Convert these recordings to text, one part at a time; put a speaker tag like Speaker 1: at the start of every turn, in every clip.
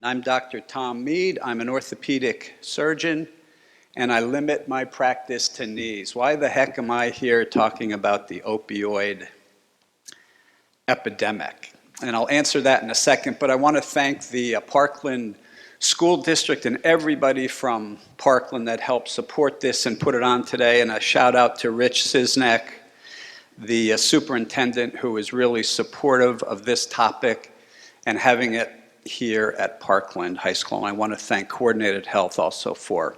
Speaker 1: I'm Dr. Tom Mead. I'm an orthopedic surgeon, and I limit my practice to knees. Why the heck am I here talking about the opioid epidemic? And I'll answer that in a second, but I want to thank the Parkland School District and everybody from Parkland that helped support this and put it on today, and a shout out to Rich Cisnak, the superintendent, who is really supportive of this topic and having it here at Parkland High School. And I want to thank Coordinated Health also for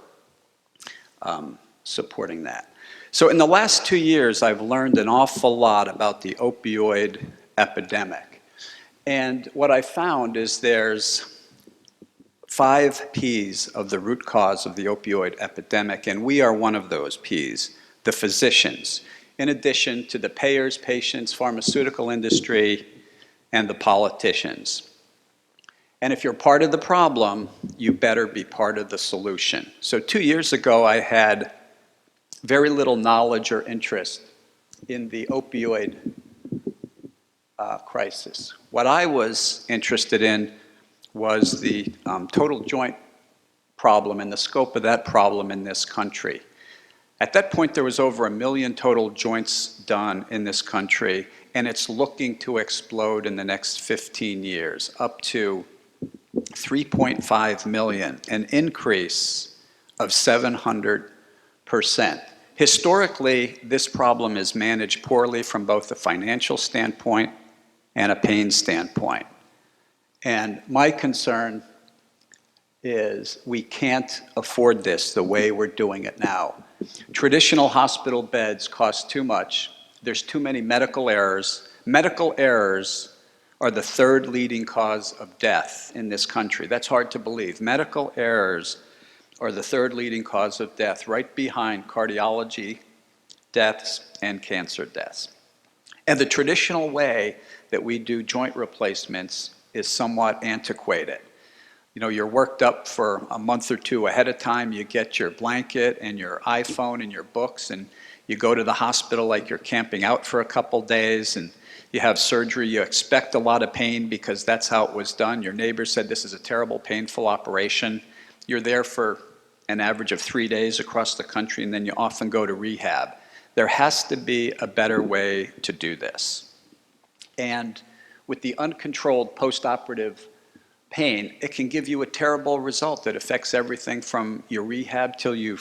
Speaker 1: supporting that. So in the last 2 years, I've learned an awful lot about the opioid epidemic. And what I found is there's 5 P's of the root cause of the opioid epidemic, and we are one of those P's, the physicians, in addition to the payers, patients, pharmaceutical industry, and the politicians. And if you're part of the problem, you better be part of the solution. So 2 years ago, I had very little knowledge or interest in the opioid crisis. What I was interested in was the total joint problem and the scope of that problem in this country. At that point, there was over 1 million total joints done in this country, and it's looking to explode in the next 15 years, up to 3.5 million, an increase of 700%. Historically, this problem is managed poorly from both a financial standpoint and a pain standpoint. And my concern is we can't afford this the way we're doing it now. Traditional hospital beds cost too much. There's too many medical errors. Medical errors are the 3rd leading cause of death in this country. That's hard to believe. Medical errors are the 3rd leading cause of death, right behind cardiology deaths and cancer deaths. And the traditional way that we do joint replacements is somewhat antiquated. You know, you're worked up for a month or 2 ahead of time. You get your blanket and your iPhone and your books, and you go to the hospital like you're camping out for a couple days, and you have surgery. You expect a lot of pain because that's how it was done. Your neighbor said this is a terrible, painful operation. You're there for an average of 3 days across the country, and then you often go to rehab. There has to be a better way to do this. And with the uncontrolled postoperative pain, it can give you a terrible result that affects everything from your rehab till your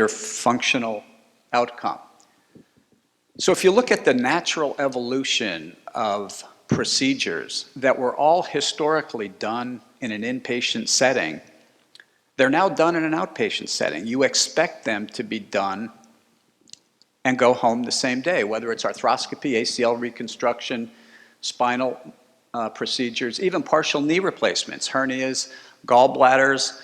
Speaker 1: functional outcome. So if you look at the natural evolution of procedures that were all historically done in an inpatient setting, they're now done in an outpatient setting. You expect them to be done and go home the same day, whether it's arthroscopy, ACL reconstruction, spinal procedures, even partial knee replacements, hernias, gallbladders.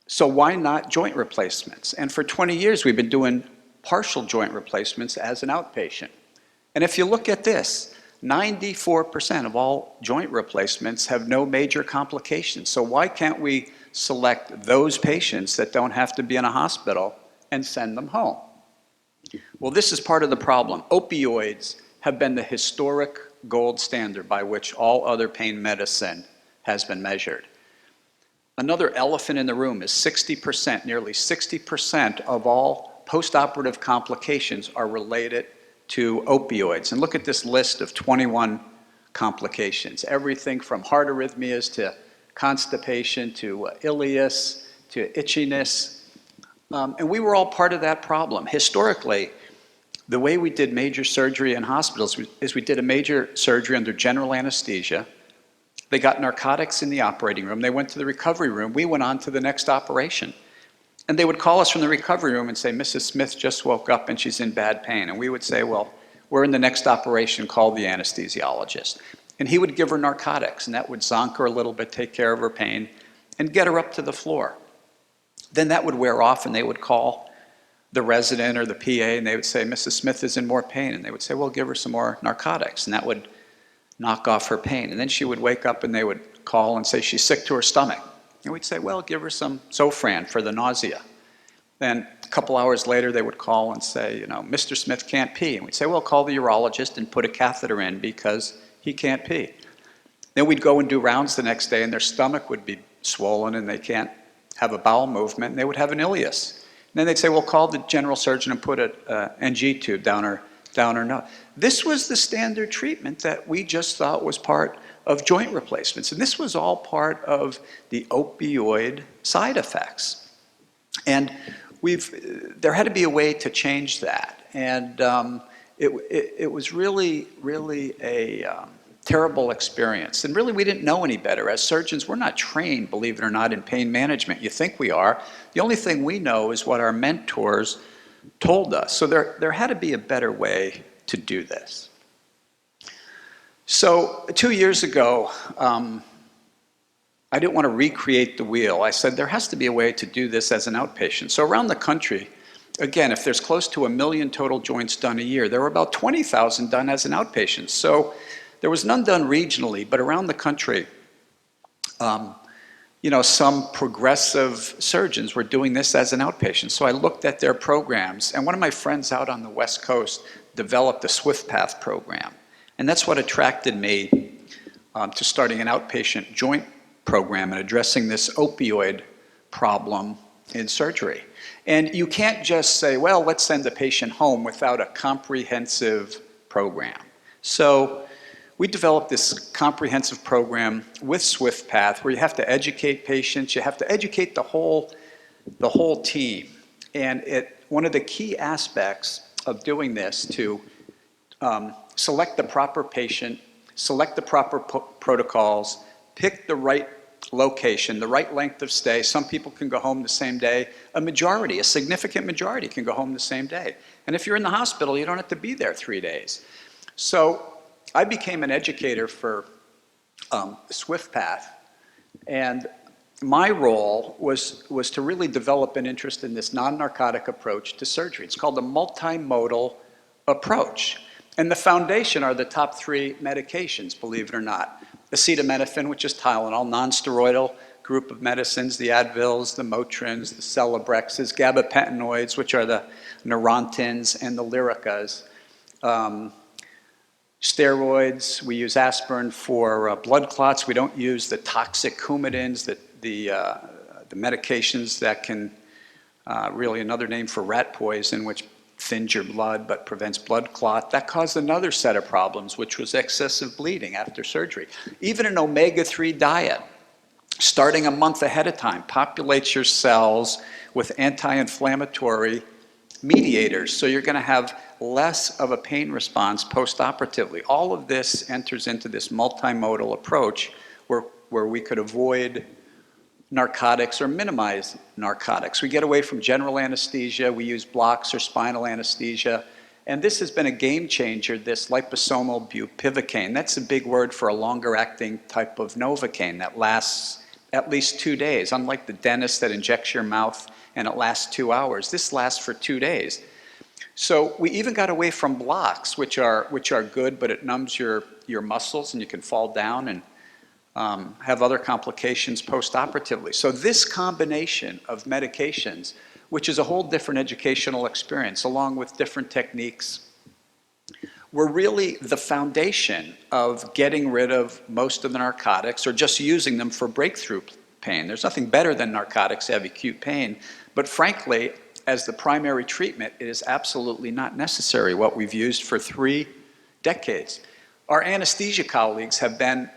Speaker 1: So why not joint replacements? And for 20 years, we've been doing partial joint replacements as an outpatient. And if you look at this, 94% of all joint replacements have no major complications. So why can't we select those patients that don't have to be in a hospital and send them home? Well, this is part of the problem. Opioids have been the historic gold standard by which all other pain medicine has been measured. Another elephant in the room is 60%, nearly 60% of all postoperative complications are related to opioids. And look at this list of 21 complications, everything from heart arrhythmias to constipation to ileus to itchiness. And we were all part of that problem. Historically, the way we did major surgery in hospitals is we did a major surgery under general anesthesia. They got narcotics in the operating room. They went to the recovery room. We went on to the next operation. And they would call us from the recovery room and say, Mrs. Smith just woke up and she's in bad pain. And we would say, well, we're in the next operation, call the anesthesiologist. And he would give her narcotics, and that would zonk her a little bit, take care of her pain, and get her up to the floor. Then that would wear off, and they would call the resident or the PA, and they would say, Mrs. Smith is in more pain. And they would say, well, give her some more narcotics. And that would knock off her pain. And then she would wake up, and they would call and say she's sick to her stomach. And we'd say, well, give her some Zofran for the nausea. Then a couple hours later, they would call and say, you know, Mr. Smith can't pee. And we'd say, well, call the urologist and put a catheter in because he can't pee. Then we'd go and do rounds the next day and their stomach would be swollen and they can't have a bowel movement and they would have an ileus. And then they'd say, well, call the general surgeon and put an NG tube down her nose. This was the standard treatment that we just thought was part of joint replacements. And this was all part of the opioid side effects. And there had to be a way to change that. And it was really, really a terrible experience. And really, we didn't know any better. As surgeons, we're not trained, believe it or not, in pain management. You think we are. The only thing we know is what our mentors told us. So there had to be a better way to do this. So 2 years ago, I didn't want to recreate the wheel. I said there has to be a way to do this as an outpatient. So around the country, again, if there's close to 1 million total joints done a year, there were about 20,000 done as an outpatient. So there was none done regionally, but around the country, some progressive surgeons were doing this as an outpatient. So I looked at their programs, and one of my friends out on the West Coast developed the SwiftPath program. And that's what attracted me to starting an outpatient joint program and addressing this opioid problem in surgery. And you can't just say, well, let's send the patient home without a comprehensive program. So we developed this comprehensive program with SwiftPath where you have to educate patients, you have to educate the whole team. And one of the key aspects of doing this to select the proper patient, select the proper protocols, pick the right location, the right length of stay. Some people can go home the same day. A significant majority can go home the same day. And if you're in the hospital, you don't have to be there 3 days. So I became an educator for SwiftPath, and my role was to really develop an interest in this non-narcotic approach to surgery. It's called the multimodal approach. And the foundation are the top 3 medications, believe it or not. Acetaminophen, which is Tylenol, non-steroidal group of medicines, the Advils, the Motrins, the Celebrexes, gabapentinoids, which are the Neurontins and the Lyricas. Steroids, we use aspirin for blood clots. We don't use the toxic Coumadins, the medications that can, really another name for rat poison, which thins your blood but prevents blood clot. That caused another set of problems, which was excessive bleeding after surgery. Even an omega-3 diet, starting a month ahead of time, populates your cells with anti-inflammatory mediators. So you're going to have less of a pain response post-operatively. All of this enters into this multimodal approach where we could avoid narcotics or minimize narcotics. We get away from general anesthesia. We use blocks or spinal anesthesia. And this has been a game changer, this liposomal bupivacaine. That's a big word for a longer acting type of Novocaine that lasts at least 2 days. Unlike the dentist that injects your mouth and it lasts 2 hours, this lasts for 2 days. So we even got away from blocks, which are good, but it numbs your muscles and you can fall down and have other complications post-operatively. So this combination of medications, which is a whole different educational experience, along with different techniques, were really the foundation of getting rid of most of the narcotics or just using them for breakthrough pain. There's nothing better than narcotics to have acute pain, but frankly, as the primary treatment, it is absolutely not necessary, what we've used for 3 decades. Our anesthesia colleagues have been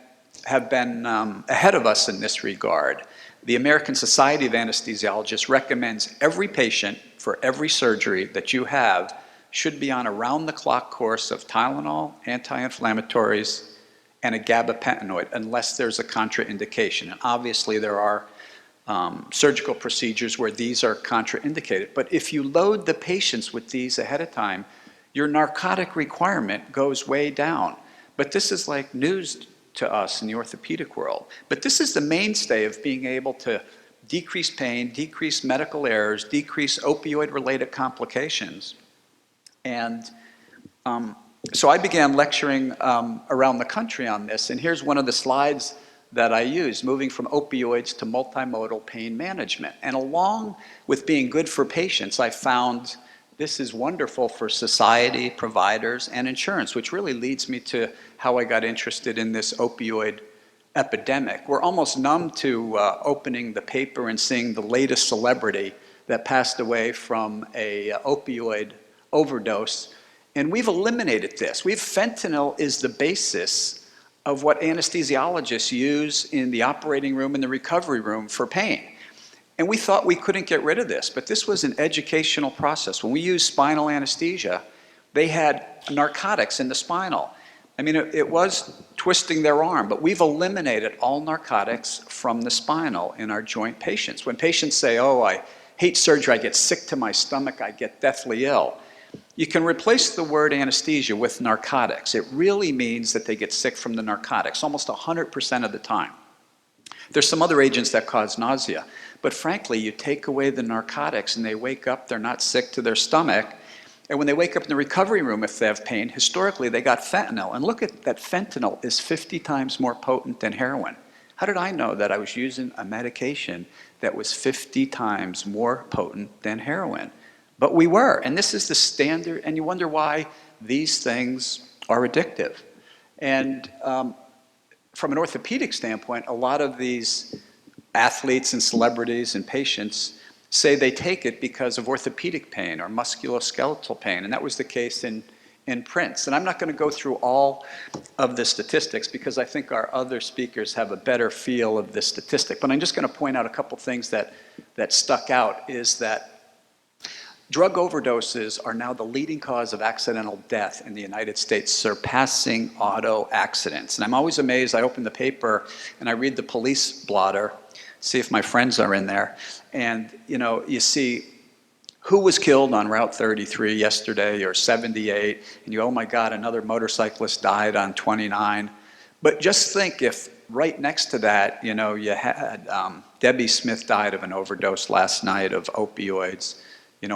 Speaker 1: ahead of us in this regard. The American Society of Anesthesiologists recommends every patient for every surgery that you have should be on a round-the-clock course of Tylenol, anti-inflammatories, and a gabapentinoid, unless there's a contraindication. And obviously there are surgical procedures where these are contraindicated. But if you load the patients with these ahead of time, your narcotic requirement goes way down. But this is like news to us in the orthopedic world. But this is the mainstay of being able to decrease pain, decrease medical errors, decrease opioid-related complications. And so I began lecturing around the country on this, and here's one of the slides that I use, moving from opioids to multimodal pain management. And along with being good for patients, I found this is wonderful for society, providers, and insurance, which really leads me to how I got interested in this opioid epidemic. We're almost numb to opening the paper and seeing the latest celebrity that passed away from a opioid overdose. And we've eliminated this. Fentanyl is the basis of what anesthesiologists use in the operating room and the recovery room for pain. And we thought we couldn't get rid of this, but this was an educational process. When we used spinal anesthesia, they had narcotics in the spinal. I mean, it was twisting their arm, but we've eliminated all narcotics from the spinal in our joint patients. When patients say, oh, I hate surgery, I get sick to my stomach, I get deathly ill, you can replace the word anesthesia with narcotics. It really means that they get sick from the narcotics, almost 100% of the time. There's some other agents that cause nausea, but frankly, you take away the narcotics and they wake up, they're not sick to their stomach, and when they wake up in the recovery room, if they have pain, historically they got fentanyl. And look at that, fentanyl is 50 times more potent than heroin. How did I know that I was using a medication that was 50 times more potent than heroin? But we were, and this is the standard, and you wonder why these things are addictive. And from an orthopedic standpoint, a lot of these athletes and celebrities and patients say they take it because of orthopedic pain or musculoskeletal pain, and that was the case in Prince. And I'm not going to go through all of the statistics because I think our other speakers have a better feel of this statistic, but I'm just going to point out a couple things that stuck out is that drug overdoses are now the leading cause of accidental death in the United States, surpassing auto accidents. And I'm always amazed, I open the paper and I read the police blotter, see if my friends are in there, and you see who was killed on Route 33 yesterday or 78, and you, oh my God, another motorcyclist died on 29. But just think if right next to that, you had Debbie Smith died of an overdose last night of opioids.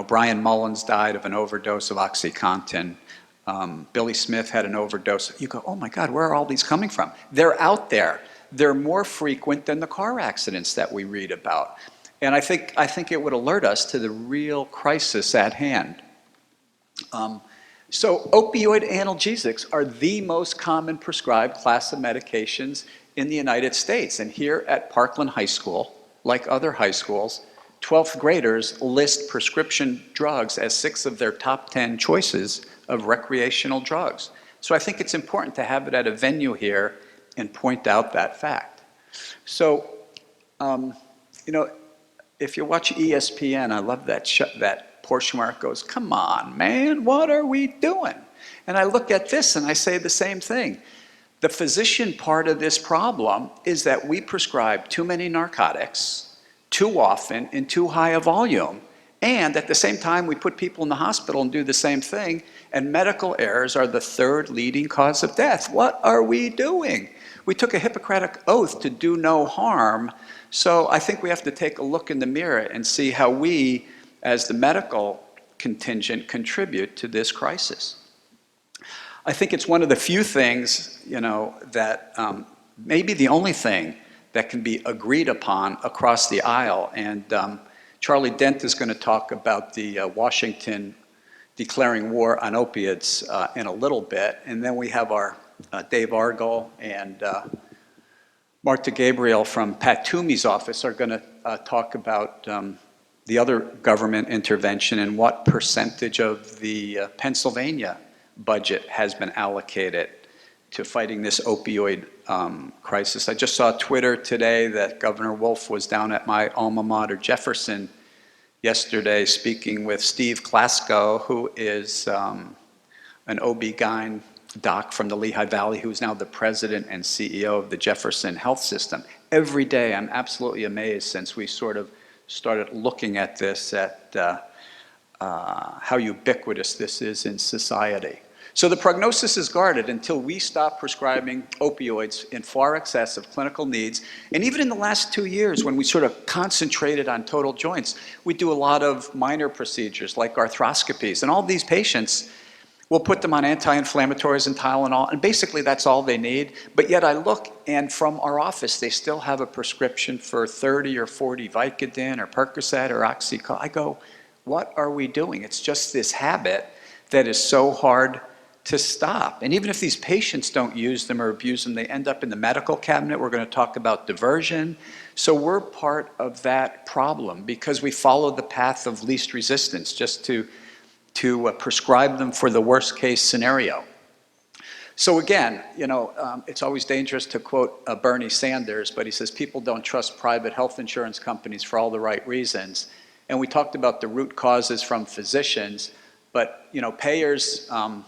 Speaker 1: Brian Mullins died of an overdose of OxyContin. Billy Smith had an overdose. You go, oh my God, where are all these coming from? They're out there. They're more frequent than the car accidents that we read about. And I think it would alert us to the real crisis at hand. So opioid analgesics are the most common prescribed class of medications in the United States. And here at Parkland High School, like other high schools, 12th graders list prescription drugs as 6 of their top 10 choices of recreational drugs. So I think it's important to have it at a venue here and point out that fact. So, if you watch ESPN, I love that portion where it goes, come on, man, what are we doing? And I look at this and I say the same thing. The physician part of this problem is that we prescribe too many narcotics, too often, in too high a volume, and at the same time we put people in the hospital and do the same thing, and medical errors are the 3rd leading cause of death. What are we doing? We took a Hippocratic oath to do no harm, so I think we have to take a look in the mirror and see how we, as the medical contingent, contribute to this crisis. I think it's one of the few things, that maybe the only thing that can be agreed upon across the aisle. And Charlie Dent is going to talk about the Washington declaring war on opiates in a little bit. And then we have our Dave Argall and Marta Gabriel from Pat Toomey's office are going to talk about the other government intervention and what percentage of the Pennsylvania budget has been allocated to fighting this opioid crisis. I just saw Twitter today that Governor Wolf was down at my alma mater, Jefferson, yesterday speaking with Steve Klasko, who is an OB-GYN doc from the Lehigh Valley, who's now the president and CEO of the Jefferson Health System. Every day I'm absolutely amazed since we sort of started looking at this, at how ubiquitous this is in society. So the prognosis is guarded until we stop prescribing opioids in far excess of clinical needs. And even in the last 2 years, when we sort of concentrated on total joints, we do a lot of minor procedures like arthroscopies. And all these patients, we'll put them on anti-inflammatories and Tylenol, and basically that's all they need. But yet I look, and from our office, they still have a prescription for 30 or 40 Vicodin or Percocet or OxyContin. I go, what are we doing? It's just this habit that is so hard to stop. And even if these patients don't use them or abuse them, they end up in the medical cabinet. We're going to talk about diversion. So we're part of that problem because we follow the path of least resistance, just to prescribe them for the worst case scenario. So again, it's always dangerous to quote Bernie Sanders, but he says people don't trust private health insurance companies for all the right reasons. And we talked about the root causes from physicians, but payers have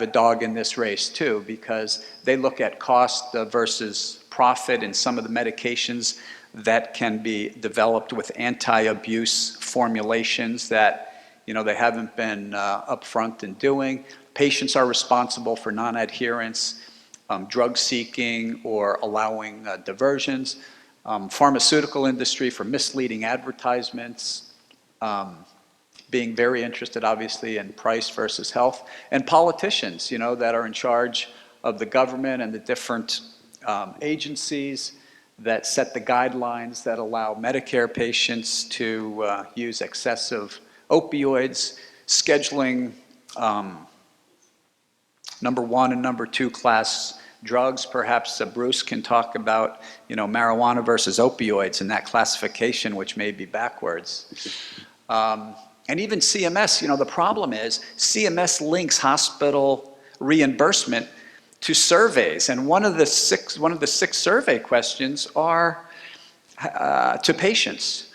Speaker 1: a dog in this race too, because they look at cost versus profit in some of the medications that can be developed with anti-abuse formulations that they haven't been upfront in doing. Patients are responsible for non-adherence, drug seeking, or allowing diversions. Pharmaceutical industry for misleading advertisements, being very interested, obviously, in price versus health, and politicians, that are in charge of the government and the different agencies that set the guidelines that allow Medicare patients to use excessive opioids, scheduling number 1 and number 2 class drugs. Perhaps Bruce can talk about, marijuana versus opioids and that classification, which may be backwards. And even CMS, the problem is CMS links hospital reimbursement to surveys. And one of the six survey questions are to patients.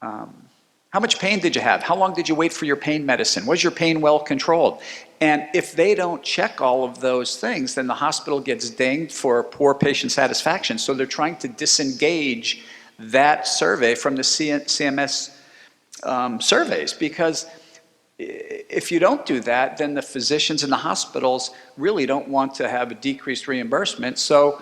Speaker 1: How much pain did you have? How long did you wait for your pain medicine? Was your pain well controlled? And if they don't check all of those things, then the hospital gets dinged for poor patient satisfaction. So they're trying to disengage that survey from the CMS surveys, because if you don't do that, then the physicians in the hospitals really don't want to have a decreased reimbursement. So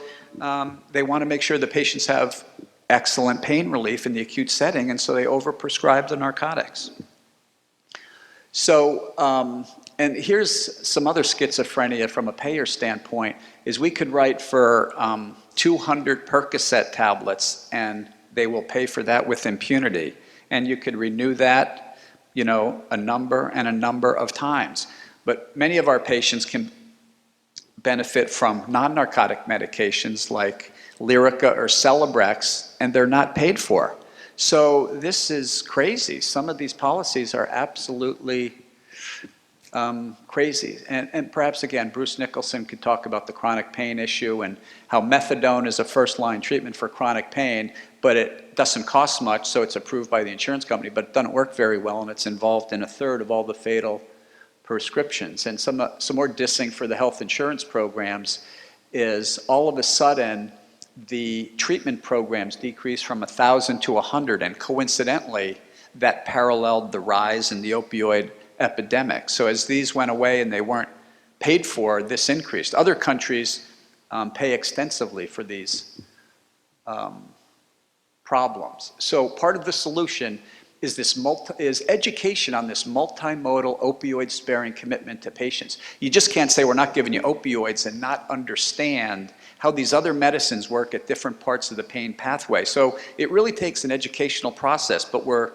Speaker 1: they want to make sure the patients have excellent pain relief in the acute setting, and so they overprescribe the narcotics. So, and here's some other schizophrenia from a payer standpoint, is we could write for 200 Percocet tablets, and they will pay for that with impunity. And you could renew that, a number of times. But many of our patients can benefit from non-narcotic medications like Lyrica or Celebrex, and they're not paid for. So this is crazy. Some of these policies are absolutely crazy. And perhaps, again, Bruce Nicholson could talk about the chronic pain issue and how methadone is a first-line treatment for chronic pain, but it doesn't cost much, so it's approved by the insurance company, but it doesn't work very well, and it's involved in 1/3 of all the fatal prescriptions. And some more dissing for the health insurance programs is all of a sudden the treatment programs decreased from 1,000 to 100, and coincidentally, that paralleled the rise in the opioid epidemic. So as these went away and they weren't paid for, this increased. Other countries pay extensively for these problems. So part of the solution is education on this multimodal opioid-sparing commitment to patients. You just can't say we're not giving you opioids and not understand how these other medicines work at different parts of the pain pathway. So it really takes an educational process, but we're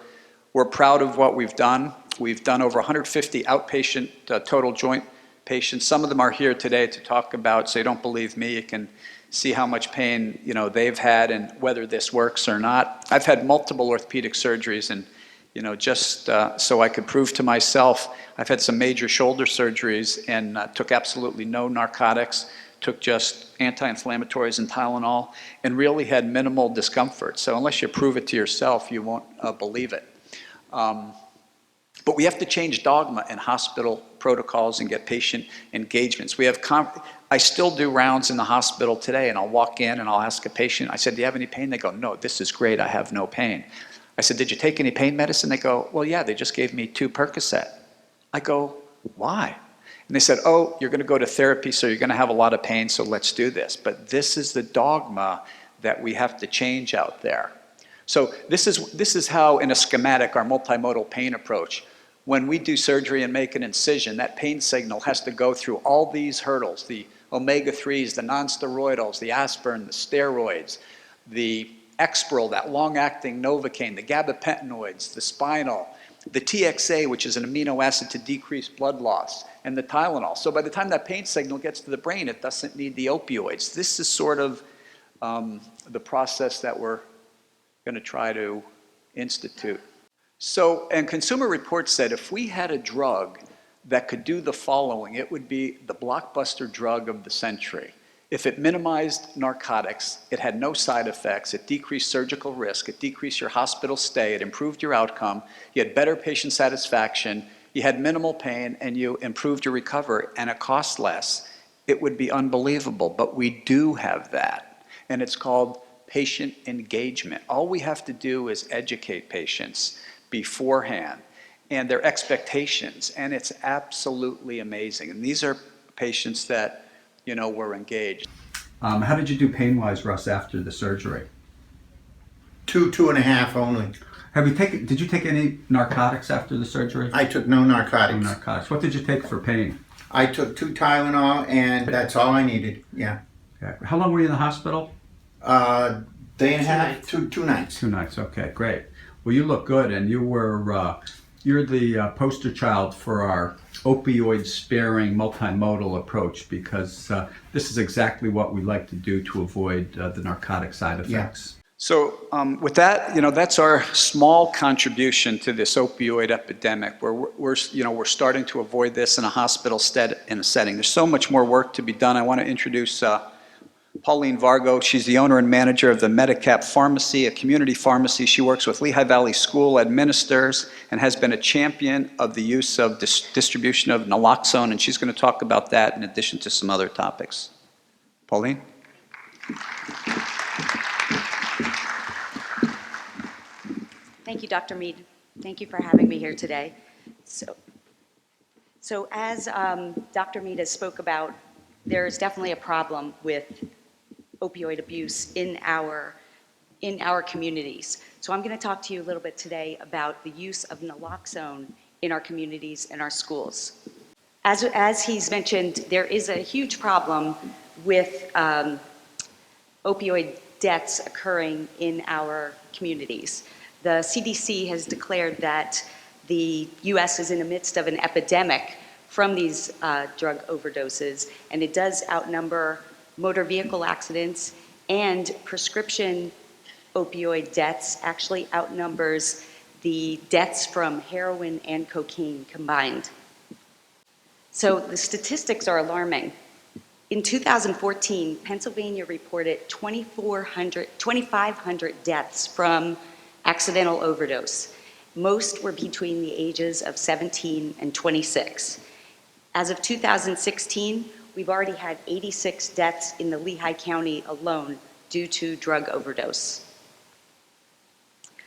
Speaker 1: proud of what we've done. We've done over 150 outpatient total joint patients. Some of them are here today to talk about, so you don't believe me, you can see how much pain they've had and whether this works or not. I've had multiple orthopedic surgeries, and just so I could prove to myself, I've had some major shoulder surgeries and took absolutely no narcotics, took just anti-inflammatories and Tylenol, and really had minimal discomfort. So unless you prove it to yourself, you won't believe it. But we have to change dogma in hospital protocols and get patient engagements. I still do rounds in the hospital today, and I'll walk in and I'll ask a patient, I said, do you have any pain? They go, no, this is great, I have no pain. I said, did you take any pain medicine? They go, well, yeah, they just gave me 2 Percocet. I go, why? And they said, oh, you're going to go to therapy, so you're going to have a lot of pain, so let's do this. But this is the dogma that we have to change out there. So this is how, in a schematic, our multimodal pain approach, when we do surgery and make an incision, that pain signal has to go through all these hurdles, the omega-3s, the non-steroidals, the aspirin, the steroids, the Exparel, that long-acting Novocaine, the gabapentinoids, the spinal, the TXA, which is an amino acid to decrease blood loss, and the Tylenol. So by the time that pain signal gets to the brain, it doesn't need the opioids. This is sort of the process that we're going to try to institute. So, and Consumer Reports said if we had a drug that could do the following, it would be the blockbuster drug of the century. If it minimized narcotics, it had no side effects, it decreased surgical risk, it decreased your hospital stay, it improved your outcome, you had better patient satisfaction, you had minimal pain, and you improved your recovery, and it cost less, it would be unbelievable. But we do have that, and it's called patient engagement. All we have to do is educate patients beforehand and their expectations, and it's absolutely amazing. And these are patients that, you know, were engaged.
Speaker 2: How did you do pain-wise, Russ, after the surgery?
Speaker 3: 2.5 only.
Speaker 2: Did you take any narcotics after the surgery?
Speaker 3: I took no narcotics.
Speaker 2: No narcotics. What did you take for pain?
Speaker 3: I took 2 Tylenol, and that's all I needed. Yeah.
Speaker 2: Okay. How long were you in the hospital?
Speaker 3: Day and a half, two nights.
Speaker 2: 2 nights. Okay, great. Well, you look good, and you're the poster child for our opioid-sparing multimodal approach, because this is exactly what we like to do to avoid the narcotic side effects.
Speaker 3: Yeah.
Speaker 1: So with that, you know, that's our small contribution to this opioid epidemic, where we're starting to avoid this in a hospital setting. There's so much more work to be done. I want to introduce Pauline Vargo. She's the owner and manager of the Medicap Pharmacy, a community pharmacy. She works with Lehigh Valley School, administers, and has been a champion of the use of distribution of naloxone, and she's going to talk about that in addition to some other topics. Pauline?
Speaker 4: Thank you, Dr. Mead. Thank you for having me here today. So as Dr. Mead has spoke about, there's definitely a problem with opioid abuse in our communities. So I'm going to talk to you a little bit today about the use of naloxone in our communities and our schools. As he's mentioned, there is a huge problem with opioid deaths occurring in our communities. The CDC has declared that the U.S. is in the midst of an epidemic from these drug overdoses, and it does outnumber motor vehicle accidents, and prescription opioid deaths actually outnumbers the deaths from heroin and cocaine combined. So the statistics are alarming. In 2014, Pennsylvania reported 2,500 deaths from accidental overdose. Most were between the ages of 17 and 26. As of 2016, we've already had 86 deaths in the Lehigh County alone due to drug overdose.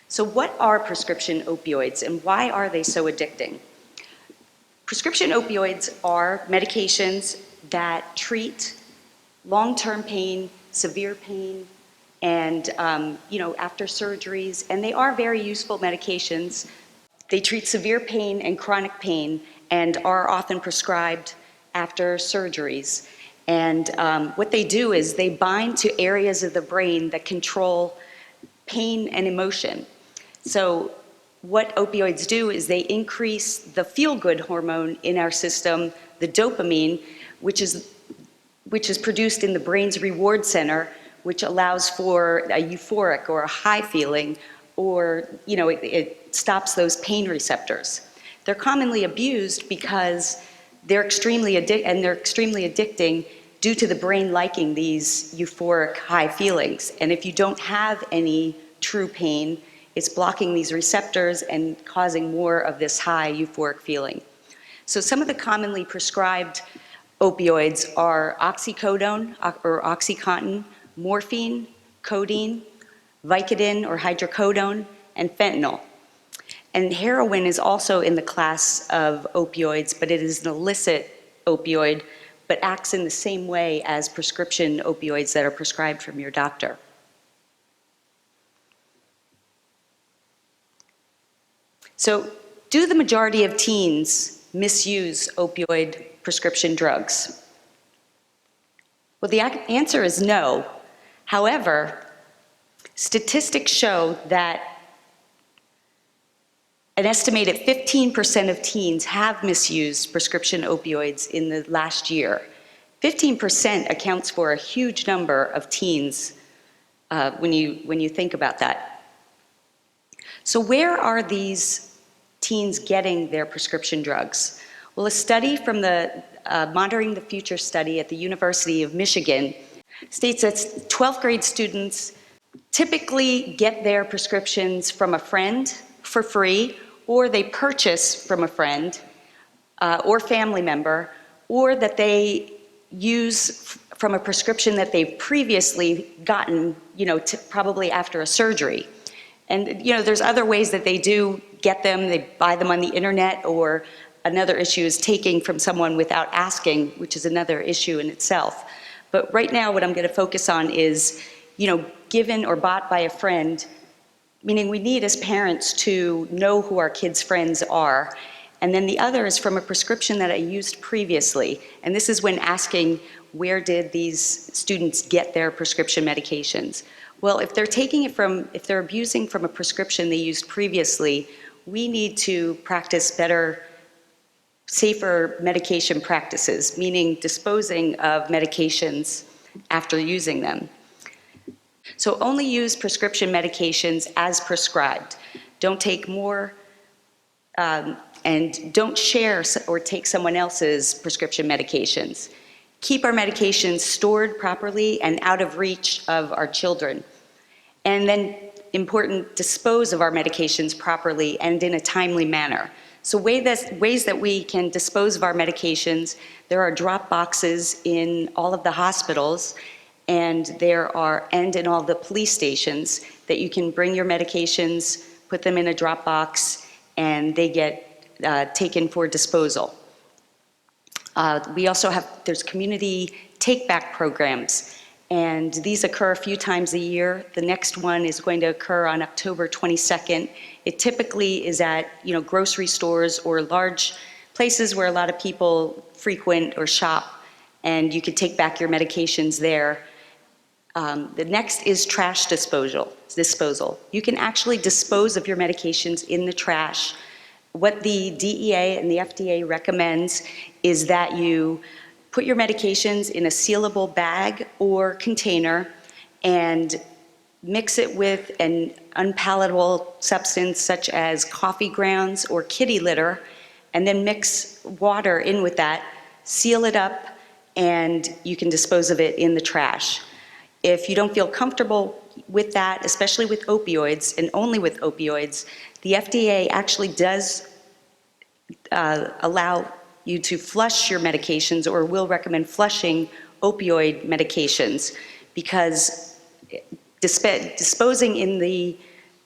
Speaker 4: So what are prescription opioids, and why are they so addicting? Prescription opioids are medications that treat long-term pain, severe pain, and after surgeries, and they are very useful medications. They treat severe pain and chronic pain and are often prescribed after surgeries. And what they do is they bind to areas of the brain that control pain and emotion. So what opioids do is they increase the feel-good hormone in our system, the dopamine, which is produced in the brain's reward center, which allows for a euphoric or a high feeling, or it stops those pain receptors. They're commonly abused because they're extremely addicting due to the brain liking these euphoric high feelings. And if you don't have any true pain, it's blocking these receptors and causing more of this high euphoric feeling. So some of the commonly prescribed opioids are oxycodone or OxyContin, morphine, codeine, Vicodin or hydrocodone, and fentanyl. And heroin is also in the class of opioids, but it is an illicit opioid, but acts in the same way as prescription opioids that are prescribed from your doctor. So, do the majority of teens misuse opioid prescription drugs? Well, the answer is no. However, statistics show that An estimated 15% of teens have misused prescription opioids in the last year. 15% accounts for a huge number of teens when you think about that. So where are these teens getting their prescription drugs? Well, a study from the Monitoring the Future study at the University of Michigan states that 12th grade students typically get their prescriptions from a friend for free, or they purchase from a friend or family member, or that they use from a prescription that they've previously gotten, probably after a surgery. And, there's other ways that they do get them. They buy them on the internet, or another issue is taking from someone without asking, which is another issue in itself. But right now, what I'm going to focus on is, given or bought by a friend, meaning we need as parents to know who our kids' friends are. And then the other is from a prescription that I used previously. And this is when asking, where did these students get their prescription medications? Well, if they're abusing from a prescription they used previously, we need to practice better, safer medication practices, meaning disposing of medications after using them. So only use prescription medications as prescribed. Don't take more, and don't share or take someone else's prescription medications. Keep our medications stored properly and out of reach of our children. And then, important, dispose of our medications properly and in a timely manner. So ways that we can dispose of our medications, there are drop boxes in all of the hospitals, and in all the police stations, that you can bring your medications, put them in a drop box, and they get taken for disposal. We also there's community take-back programs, and these occur a few times a year. The next one is going to occur on October 22nd. It typically is at, grocery stores or large places where a lot of people frequent or shop, and you could take back your medications there. The next is trash disposal. You can actually dispose of your medications in the trash. What the DEA and the FDA recommends is that you put your medications in a sealable bag or container and mix it with an unpalatable substance such as coffee grounds or kitty litter, and then mix water in with that, seal it up, and you can dispose of it in the trash. If you don't feel comfortable with that, especially with opioids, and only with opioids, the FDA actually does allow you to flush your medications, or will recommend flushing opioid medications, because disposing in the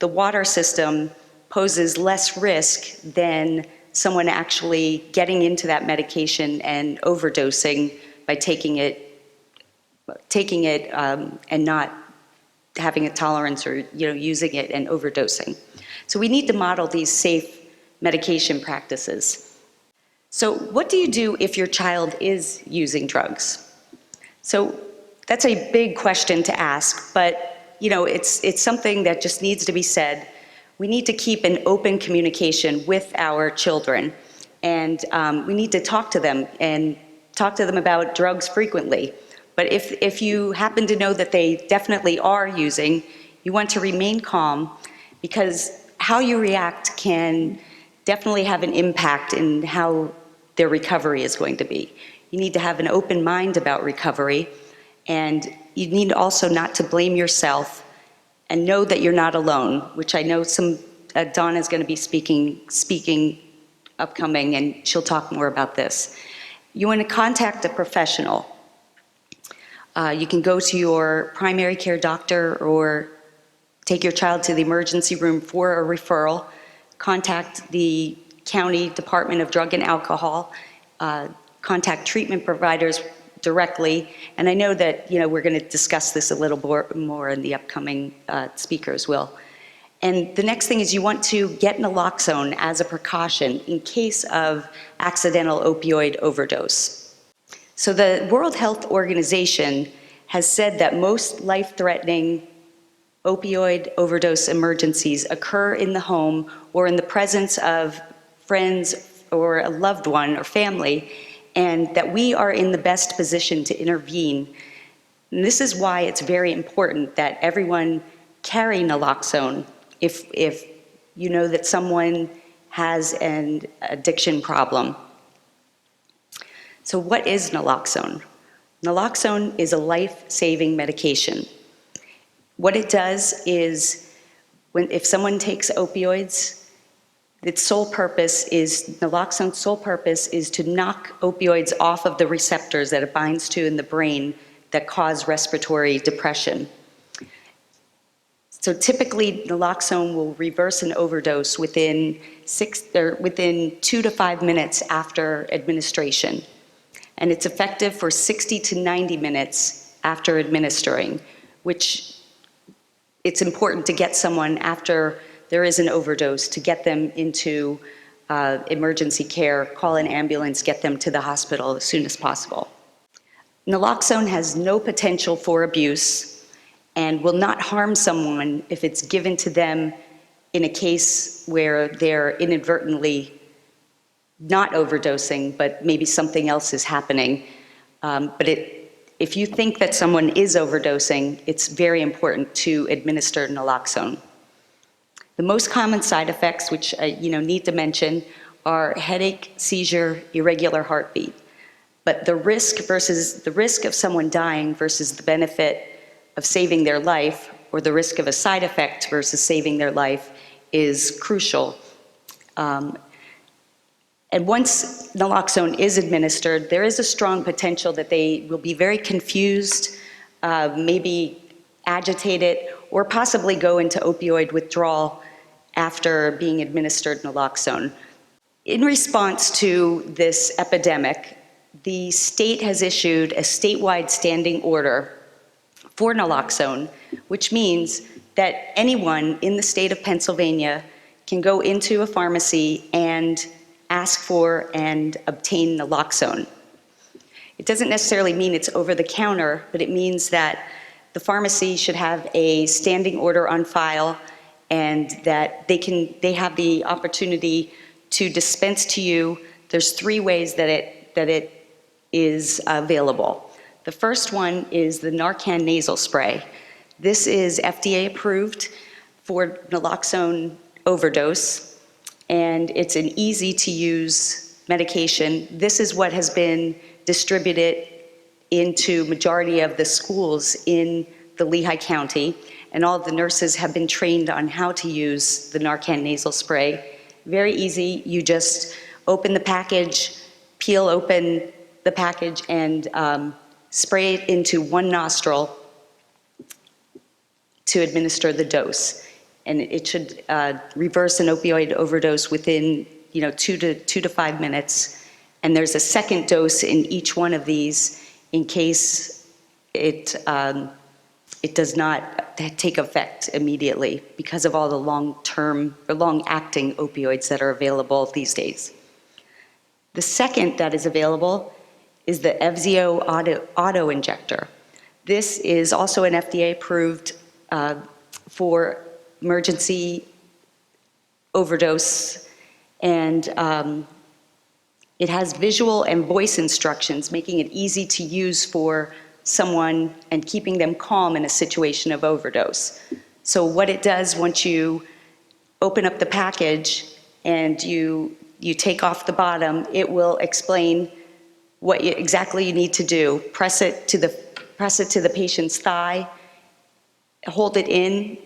Speaker 4: water system poses less risk than someone actually getting into that medication and overdosing by taking it and not having a tolerance, or using it and overdosing. So we need to model these safe medication practices. So what do you do if your child is using drugs? So that's a big question to ask, but it's something that just needs to be said. We need to keep an open communication with our children, and we need to talk to them about drugs frequently. But if you happen to know that they definitely are using, you want to remain calm, because how you react can definitely have an impact in how their recovery is going to be. You need to have an open mind about recovery, and you need also not to blame yourself, and know that you're not alone, which I know Donna is going to be speaking upcoming, and she'll talk more about this. You want to contact a professional. You can go to your primary care doctor, or take your child to the emergency room for a referral. Contact the County Department of Drug and Alcohol. Contact treatment providers directly. And I know that we're going to discuss this a little more in the upcoming speakers will. And the next thing is, you want to get naloxone as a precaution in case of accidental opioid overdose. So the World Health Organization has said that most life-threatening opioid overdose emergencies occur in the home or in the presence of friends or a loved one or family, and that we are in the best position to intervene. And this is why it's very important that everyone carry naloxone if you know that someone has an addiction problem. So what is naloxone? Naloxone is a life-saving medication. What it does is, if someone takes opioids, naloxone's sole purpose is to knock opioids off of the receptors that it binds to in the brain that cause respiratory depression. So typically, naloxone will reverse an overdose within 2 to 5 minutes after administration. And it's effective for 60 to 90 minutes after administering, which it's important to get someone after there is an overdose, to get them into emergency care, call an ambulance, get them to the hospital as soon as possible. Naloxone has no potential for abuse and will not harm someone if it's given to them in a case where they're inadvertently not overdosing, but maybe something else is happening. If you think that someone is overdosing, it's very important to administer naloxone. The most common side effects, which I need to mention, are headache, seizure, irregular heartbeat. But the risk of someone dying versus the benefit of saving their life, or the risk of a side effect versus saving their life, is crucial. And once naloxone is administered, there is a strong potential that they will be very confused, maybe agitated, or possibly go into opioid withdrawal after being administered naloxone. In response to this epidemic, the state has issued a statewide standing order for naloxone, which means that anyone in the state of Pennsylvania can go into a pharmacy and ask for and obtain naloxone. It doesn't necessarily mean it's over the counter, but it means that the pharmacy should have a standing order on file, and that they have the opportunity to dispense to you. There's 3 ways that it is available. The first one is the Narcan nasal spray. This is FDA approved for naloxone overdose, and it's an easy to use medication. This is what has been distributed into majority of the schools in the Lehigh County, and all of the nurses have been trained on how to use the Narcan nasal spray. Very easy. You just open the package, peel open the package, and spray it into one nostril to administer the dose. And it should reverse an opioid overdose within 2 to 5 minutes. And there's a second dose in each one of these in case it does not take effect immediately because of all the long-term or long-acting opioids that are available these days. The second that is available is the Evzio auto injector. This is also an FDA approved for emergency overdose, and it has visual and voice instructions, making it easy to use for someone and keeping them calm in a situation of overdose. So what it does, once you open up the package and you take off the bottom, it will explain what exactly you need to do. Press it to the patient's thigh, hold it in,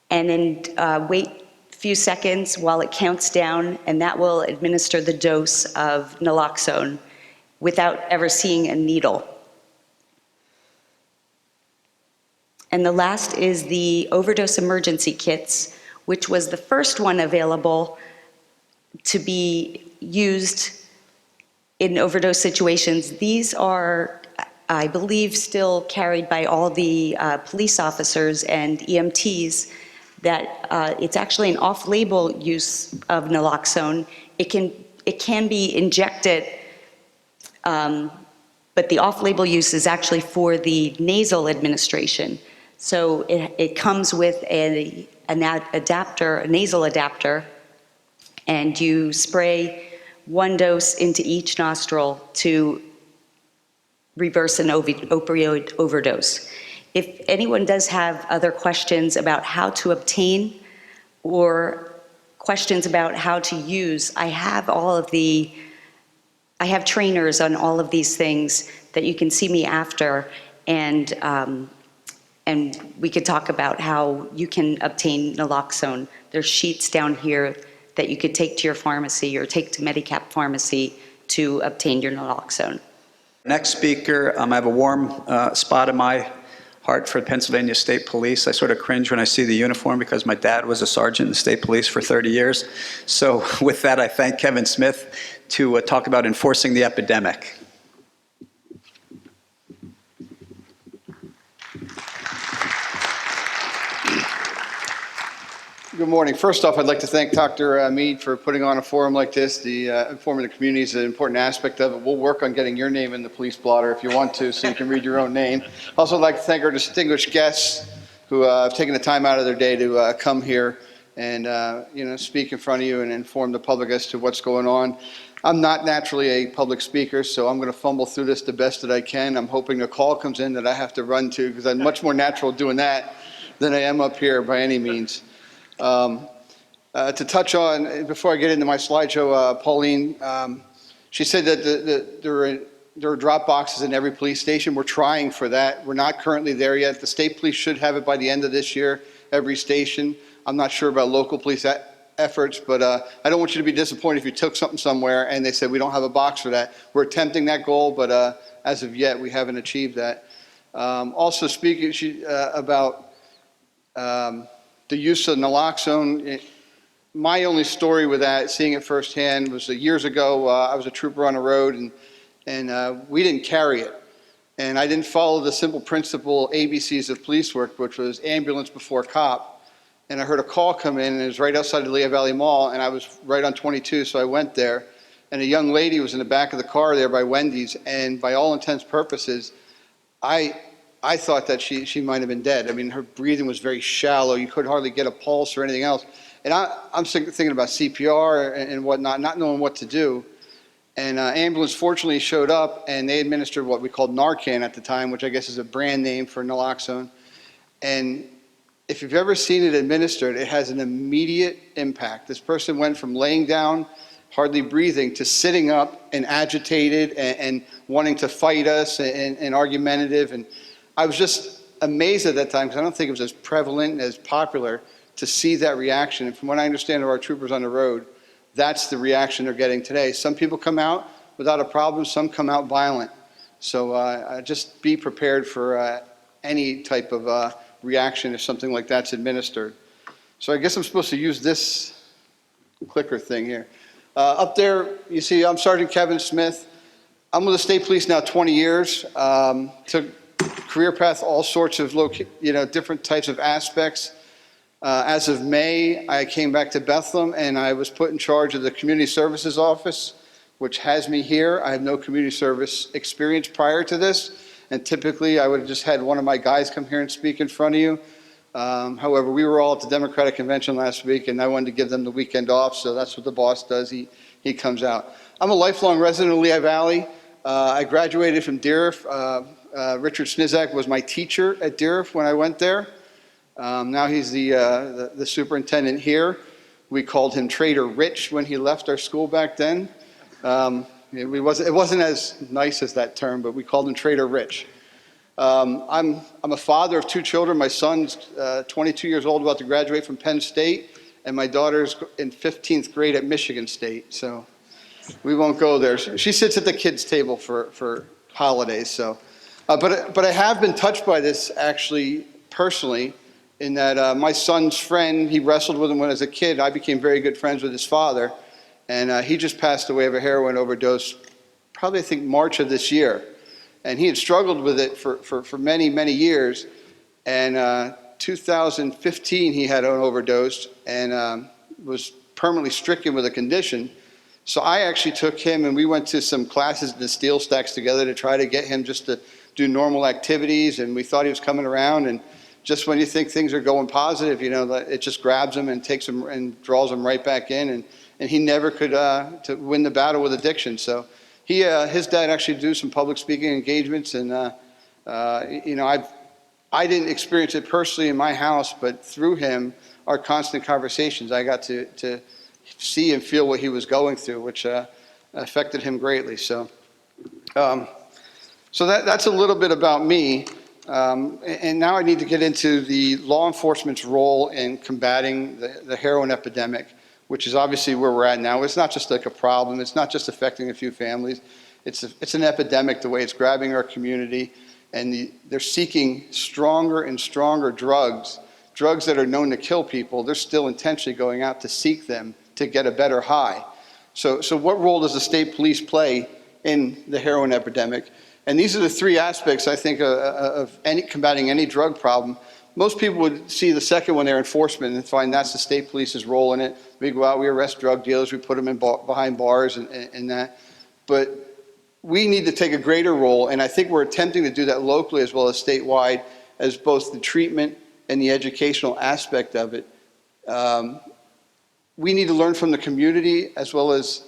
Speaker 4: and then wait a few seconds while it counts down, and that will administer the dose of naloxone without ever seeing a needle. And the last is the overdose emergency kits, which was the first one available to be used in overdose situations. These are, I believe, still carried by all the police officers and EMTs, that it's actually an off-label use of naloxone. It can be injected, but the off-label use is actually for the nasal administration. So it comes with an adapter, a nasal adapter, and you spray one dose into each nostril to reverse an opioid overdose. If anyone does have other questions about how to obtain or questions about how to use, I have trainers on all of these things that you can see me after, and we could talk about how you can obtain naloxone. There's sheets down here that you could take to your pharmacy or take to Medicap Pharmacy to obtain your naloxone.
Speaker 1: Next speaker, I have a warm spot in my heart for Pennsylvania State Police. I sort of cringe when I see the uniform because my dad was a sergeant in the state police for 30 years. So with that, I thank Kevin Smith to talk about enforcing the epidemic.
Speaker 5: Good morning. First off, I'd like to thank Dr. Mead for putting on a forum like this. The informing the community is an important aspect of it. We'll work on getting your name in the police blotter if you want to, so you can read your own name. Also, I'd like to thank our distinguished guests who have taken the time out of their day to come here and speak in front of you and inform the public as to what's going on. I'm not naturally a public speaker, so I'm going to fumble through this the best that I can. I'm hoping a call comes in that I have to run to, because I'm much more natural doing that than I am up here by any means. To touch on, before I get into my slideshow, Pauline, she said that there are drop boxes in every police station. We're trying for that. We're not currently there yet. The state police should have it by the end of this year, every station. I'm not sure about local police efforts, but I don't want you to be disappointed if you took something somewhere and they said we don't have a box for that. We're attempting that goal, but as of yet, we haven't achieved that. Also speaking about the use of naloxone, my only story with that, seeing it firsthand, was years ago. I was a trooper on the road, and we didn't carry it. And I didn't follow the simple principle ABCs of police work, which was ambulance before cop. And I heard a call come in, and it was right outside the Lehigh Valley Mall, and I was right on 22, so I went there. And a young lady was in the back of the car there by Wendy's, and by all intents and purposes, I thought that she might have been dead. I mean, her breathing was very shallow. You couldn't hardly get a pulse or anything else. And I'm thinking about CPR and whatnot, not knowing what to do. And ambulance fortunately showed up, and they administered what we called Narcan at the time, which I guess is a brand name for naloxone. And if you've ever seen it administered, it has an immediate impact. This person went from laying down, hardly breathing, to sitting up and agitated and wanting to fight us and argumentative. And I was just amazed at that time, because I don't think it was as prevalent, as popular, to see that reaction. And from what I understand of our troopers on the road, that's the reaction they're getting today. Some people come out without a problem, some come out violent. So just be prepared for any type of reaction if something like that's administered. So I guess I'm supposed to use this clicker thing here. Up there, you see, I'm Sergeant Kevin Smith. I'm with the state police now 20 years. Took career path, all sorts of different types of aspects. As of May, I came back to Bethlehem, and I was put in charge of the Community Services Office, which has me here. I have no community service experience prior to this, and typically I would have just had one of my guys come here and speak in front of you. However, we were all at the Democratic Convention last week, and I wanted to give them the weekend off, so that's what the boss does. He comes out. I'm a lifelong resident of Lehigh Valley. I graduated from DIRF. Richard Snizak was my teacher at DIRF when I went there. Now he's the superintendent here. We called him Trader Rich when he left our school back then. It wasn't as nice as that term, but we called him Trader Rich. I'm a father of 2 children. My son's 22 years old, about to graduate from Penn State, and my daughter's in 15th grade at Michigan State. So we won't go there. She sits at the kids' table for holidays. So, but I have been touched by this actually personally, in that my son's friend, he wrestled with him when he was a kid. I became very good friends with his father, and he just passed away of a heroin overdose, probably I think March of this year. And he had struggled with it for many, many years. And 2015, he had an overdose and was permanently stricken with a condition. So I actually took him, and we went to some classes in the Steel Stacks together to try to get him just to do normal activities. And we thought he was coming around. And just when you think things are going positive, it just grabs them and takes them and draws them right back in. And he never could to win the battle with addiction. So his dad actually do some public speaking engagements, and I didn't experience it personally in my house, but through him, our constant conversations, I got to see and feel what he was going through, which affected him greatly. So that's a little bit about me. And now I need to get into the law enforcement's role in combating the heroin epidemic, which is obviously where we're at now. It's not just like a problem. It's not just affecting a few families. It's an epidemic, the way it's grabbing our community. And they're seeking stronger and stronger drugs that are known to kill people. They're still intentionally going out to seek them to get a better high. So what role does the state police play in the heroin epidemic? And these are the three aspects, I think, of combating any drug problem. Most people would see the second one, their enforcement, and find that's the state police's role in it. We go out, we arrest drug dealers, we put them behind bars and that. But we need to take a greater role, and I think we're attempting to do that locally as well as statewide, as both the treatment and the educational aspect of it. We need to learn from the community as well as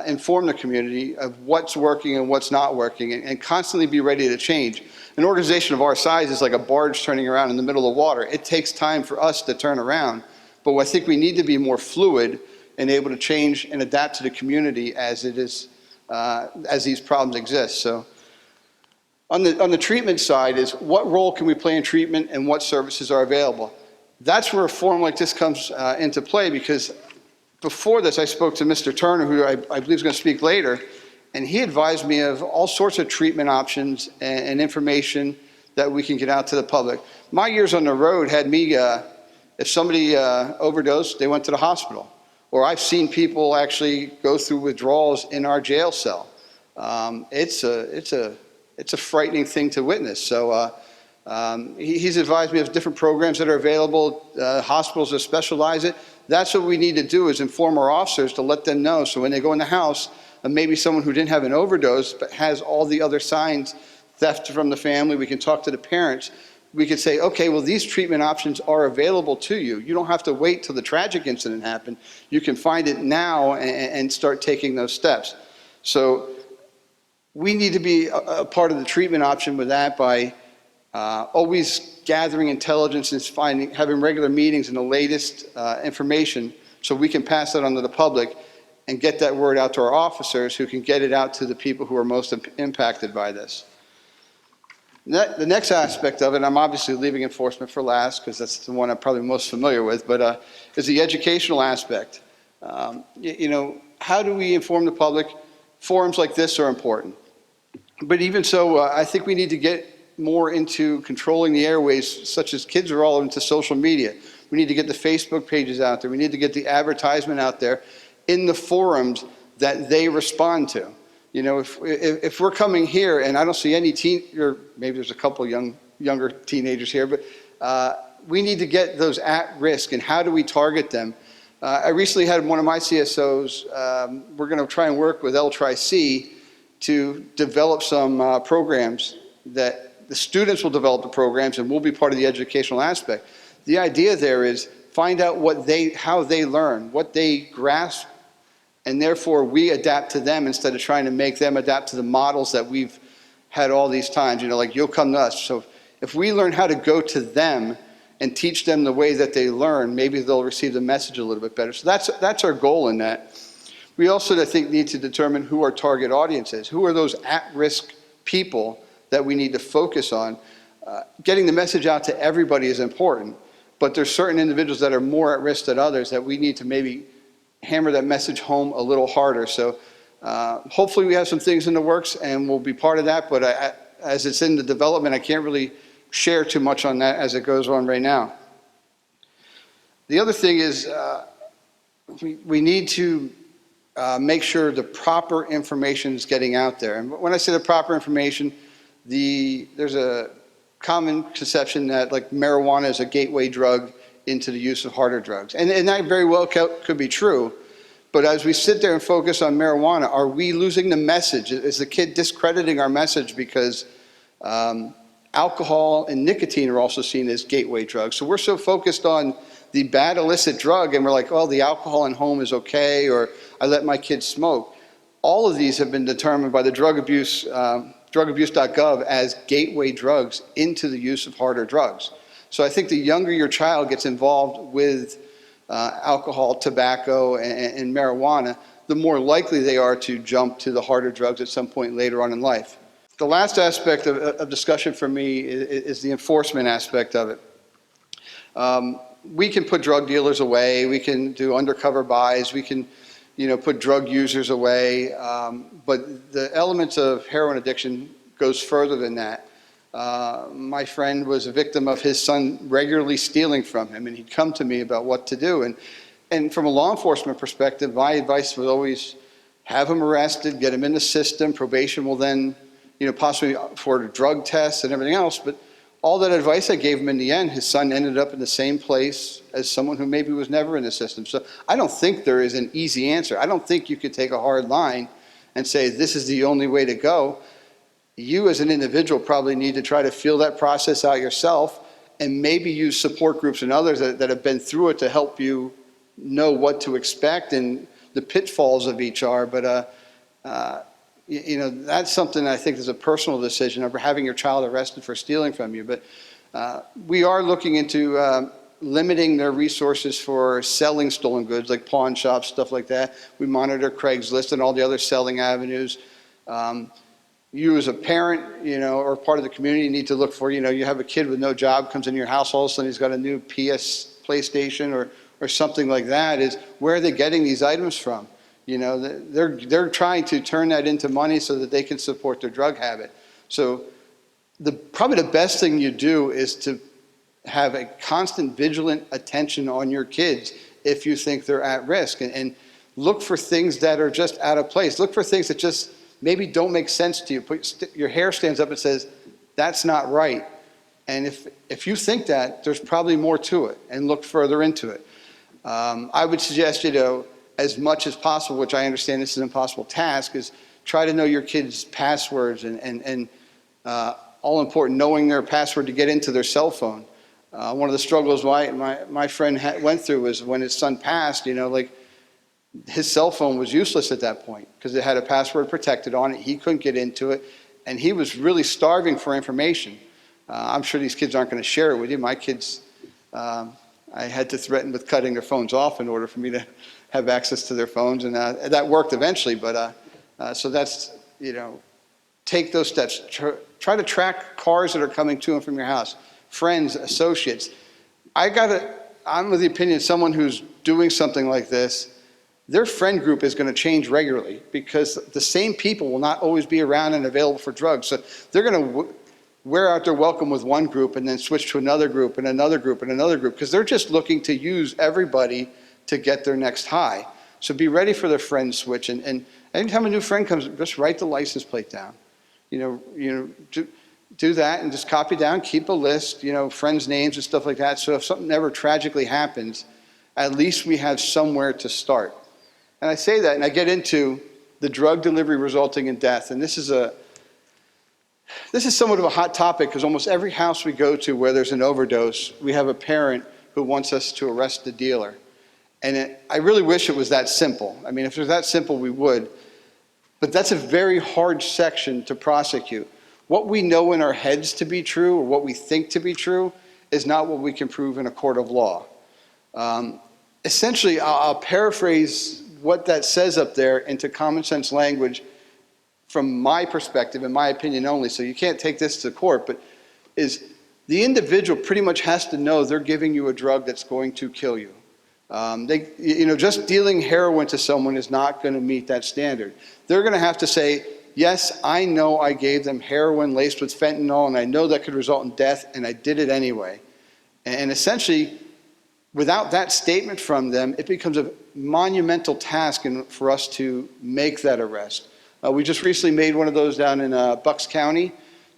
Speaker 5: inform the community of what's working and what's not working, and constantly be ready to change. An organization of our size is like a barge turning around in the middle of water. It takes time for us to turn around, but I think we need to be more fluid and able to change and adapt to the community as it is, as these problems exist. So on the treatment side is what role can we play in treatment and what services are available? That's where a forum like this comes into play, because before this I spoke to Mr. Turner, who I believe is going to speak later, and he advised me of all sorts of treatment options and information that we can get out to the public. My years on the road had me, if somebody overdosed, they went to the hospital. Or I've seen people actually go through withdrawals in our jail cell. It's a frightening thing to witness. So he's advised me of different programs that are available, hospitals that specialize it. That's what we need to do, is inform our officers to let them know. So when they go in the house, maybe someone who didn't have an overdose but has all the other signs, theft from the family, we can talk to the parents. We could say, okay, well, these treatment options are available to you. You don't have to wait till the tragic incident happened. You can find it now and start taking those steps. So we need to be a part of the treatment option with that by always gathering intelligence and having regular meetings and the latest information, so we can pass that on to the public and get that word out to our officers, who can get it out to the people who are most impacted by this. The next aspect of it, I'm obviously leaving enforcement for last because that's the one I'm probably most familiar with, but is the educational aspect. How do we inform the public? Forums like this are important. But even so, I think we need to get more into controlling the airways, such as kids are all into social media. We need to get the Facebook pages out there. We need to get the advertisement out there in the forums that they respond to. If we're coming here and I don't see any or maybe there's a couple younger teenagers here, but we need to get those at risk, and how do we target them? I recently had one of my CSOs, we're going to try and work with L-Tri-C to develop some programs that the students will develop the programs and we'll be part of the educational aspect. The idea there is find out how they learn, what they grasp, and therefore we adapt to them instead of trying to make them adapt to the models that we've had all these times, like you'll come to us. So if we learn how to go to them and teach them the way that they learn, maybe they'll receive the message a little bit better. So that's our goal in that. We also, I think, need to determine who our target audience is. Who are those at-risk people that we need to focus on? Getting the message out to everybody is important, but there's certain individuals that are more at risk than others that we need to maybe hammer that message home a little harder. So hopefully we have some things in the works and we'll be part of that, but as it's in the development, I can't really share too much on that as it goes on right now. The other thing is we need to make sure the proper information is getting out there. And when I say the proper information, there's a common conception that like marijuana is a gateway drug into the use of harder drugs. And that very well could be true. But as we sit there and focus on marijuana, are we losing the message? Is the kid discrediting our message because Alcohol and nicotine are also seen as gateway drugs. So we're so focused on the bad illicit drug, and we're like, oh, the alcohol in home is okay, or I let my kids smoke. All of these have been determined by the drugabuse.gov as gateway drugs into the use of harder drugs. So I think the younger your child gets involved with alcohol, tobacco, and marijuana, the more likely they are to jump to the harder drugs at some point later on in life. The last aspect of discussion for me is the enforcement aspect of it. We can put drug dealers away, we can do undercover buys, we can put drug users away, but the elements of heroin addiction goes further than that. My friend was a victim of his son regularly stealing from him, and he'd come to me about what to do. And from a law enforcement perspective, my advice was always have him arrested, get him in the system. Probation will then, possibly for drug tests and everything else. But all that advice I gave him in the end, his son ended up in the same place as someone who maybe was never in the system. So I don't think there is an easy answer. I don't think you could take a hard line and say this is the only way to go. You as an individual probably need to try to feel that process out yourself and maybe use support groups and others that have been through it to help you know what to expect and the pitfalls of each are. But, that's something I think is a personal decision over having your child arrested for stealing from you. But we are looking into limiting their resources for selling stolen goods, like pawn shops, stuff like that. We monitor Craigslist and all the other selling avenues. You as a parent, or part of the community need to look for, you have a kid with no job comes into your house, all of a sudden he's got a new PlayStation or something like that, is where are they getting these items from? They're trying to turn that into money so that they can support their drug habit. So probably the best thing you do is to have a constant vigilant attention on your kids if you think they're at risk, and look for things that are just out of place. Look for things that just maybe don't make sense to you. Your hair stands up and says, that's not right. And if you think that, there's probably more to it, and look further into it. I would suggest, as much as possible, which I understand this is an impossible task, is try to know your kids' passwords and all important, knowing their password to get into their cell phone. One of the struggles my friend went through was when his son passed, his cell phone was useless at that point because it had a password protected on it. He couldn't get into it, and he was really starving for information. I'm sure these kids aren't going to share it with you. My kids, I had to threaten with cutting their phones off in order for me to have access to their phones, and that worked eventually. But so that's, take those steps. Try to track cars that are coming to and from your house, friends, associates. I'm of the opinion someone who's doing something like this, their friend group is going to change regularly because the same people will not always be around and available for drugs. So they're going to wear out their welcome with one group and then switch to another group and another group and another group because they're just looking to use everybody to get their next high. So be ready for their friend switch. And anytime a new friend comes, just write the license plate down. Do that and just copy down, keep a list, friends' names and stuff like that. So if something ever tragically happens, at least we have somewhere to start. And I say that and I get into the drug delivery resulting in death. And this is somewhat of a hot topic because almost every house we go to where there's an overdose, we have a parent who wants us to arrest the dealer. And I really wish it was that simple. I mean, if it was that simple, we would. But that's a very hard section to prosecute. What we know in our heads to be true or what we think to be true is not what we can prove in a court of law. Essentially, I'll paraphrase what that says up there into common sense language from my perspective, in my opinion only, so you can't take this to court, but is the individual pretty much has to know they're giving you a drug that's going to kill you. Just dealing heroin to someone is not going to meet that standard. They're going to have to say, yes, I know I gave them heroin laced with fentanyl, and I know that could result in death, and I did it anyway. And essentially, without that statement from them, it becomes a monumental task for us to make that arrest. We just recently made one of those down in Bucks County.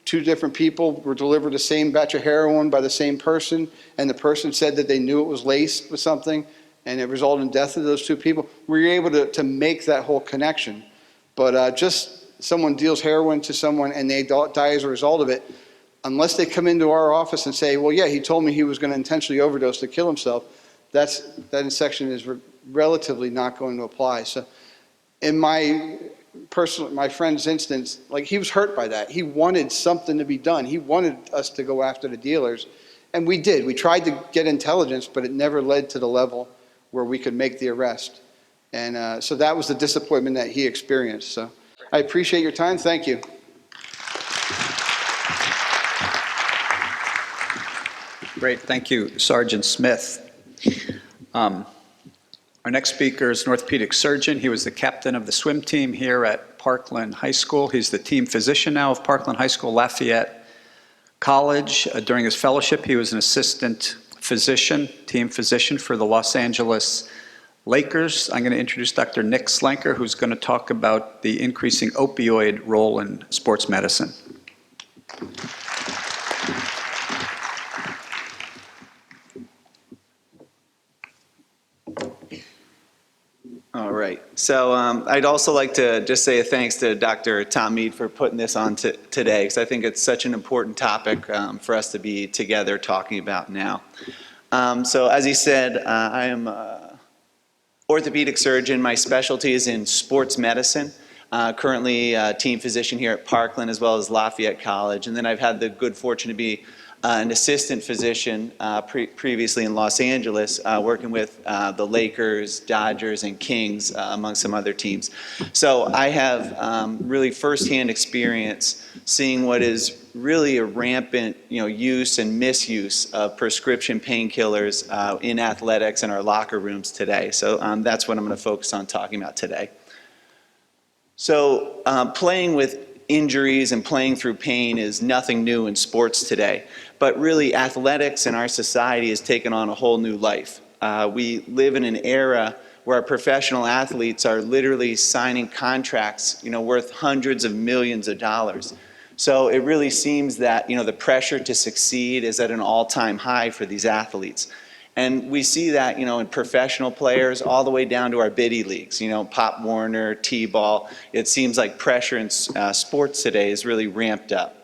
Speaker 5: 2 different people were delivered the same batch of heroin by the same person, and the person said that they knew it was laced with something, and it resulted in death of those 2 people. We were able to make that whole connection. But just someone deals heroin to someone and they die as a result of it, unless they come into our office and say, well, yeah, he told me he was going to intentionally overdose to kill himself, that section is relatively not going to apply. So in my friend's instance, like, he was hurt by that. He wanted something to be done. He wanted us to go after the dealers, and we did. We tried to get intelligence, but it never led to the level where we could make the arrest. And so that was the disappointment that he experienced. So I appreciate your time. Thank you.
Speaker 1: Great, thank you, Sergeant Smith. Our next speaker is an orthopedic surgeon. He was the captain of the swim team here at Parkland High School. He's the team physician now of Parkland High School, Lafayette College. During his fellowship, he was an assistant physician, team physician for the Los Angeles Lakers. I'm going to introduce Dr. Nick Slenker, who's going to talk about the increasing opioid role in sports medicine.
Speaker 6: All right. So I'd also like to just say a thanks to Dr. Tom Mead for putting this on today, because I think it's such an important topic for us to be together talking about now. So as he said, I am an orthopedic surgeon. My specialty is in sports medicine. Currently a team physician here at Parkland as well as Lafayette College. And then I've had the good fortune to be an assistant physician previously in Los Angeles, working with the Lakers, Dodgers, and Kings, among some other teams. So I have really firsthand experience seeing what is really a rampant, use and misuse of prescription painkillers in athletics and our locker rooms today. So that's what I'm going to focus on talking about today. So playing with injuries and playing through pain is nothing new in sports today. But really, athletics in our society has taken on a whole new life. We live in an era where our professional athletes are literally signing contracts, worth hundreds of millions of dollars. So it really seems that, the pressure to succeed is at an all-time high for these athletes. And we see that, in professional players all the way down to our biddy leagues, Pop Warner, T-ball. It seems like pressure in sports today is really ramped up.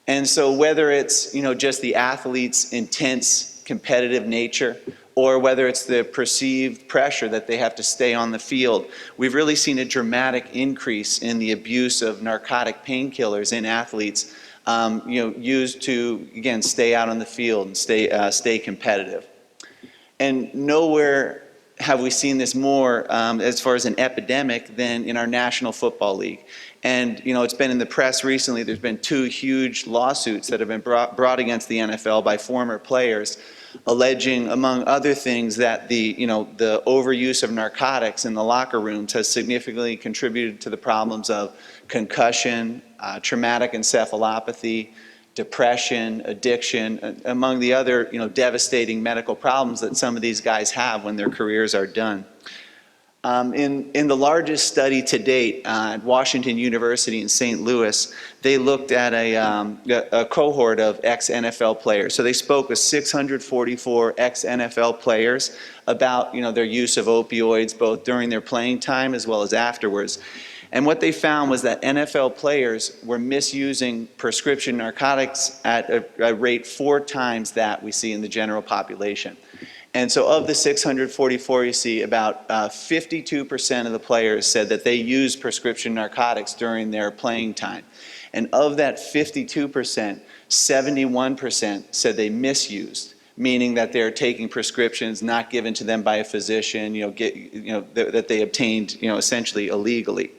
Speaker 6: And so whether it's, just the athlete's intense competitive nature, or whether it's the perceived pressure that they have to stay on the field, we've really seen a dramatic increase in the abuse of narcotic painkillers in athletes, used to, again, stay out on the field and stay competitive. And nowhere have we seen this more as far as an epidemic than in our National Football League. And, it's been in the press recently. There's been 2 huge lawsuits that have been brought against the NFL by former players, alleging, among other things, that the overuse of narcotics in the locker rooms has significantly contributed to the problems of concussion, traumatic encephalopathy, depression, addiction, among the other, devastating medical problems that some of these guys have when their careers are done. In the largest study to date at Washington University in St. Louis, they looked at a cohort of ex-NFL players. So they spoke with 644 ex-NFL players about, their use of opioids, both during their playing time as well as afterwards. And what they found was that NFL players were misusing prescription narcotics at a rate 4 times that we see in the general population. And so of the 644, you see about 52% of the players said that they used prescription narcotics during their playing time. And of that 52%, 71% said they misused, meaning that they're taking prescriptions not given to them by a physician, that they obtained, essentially illegally.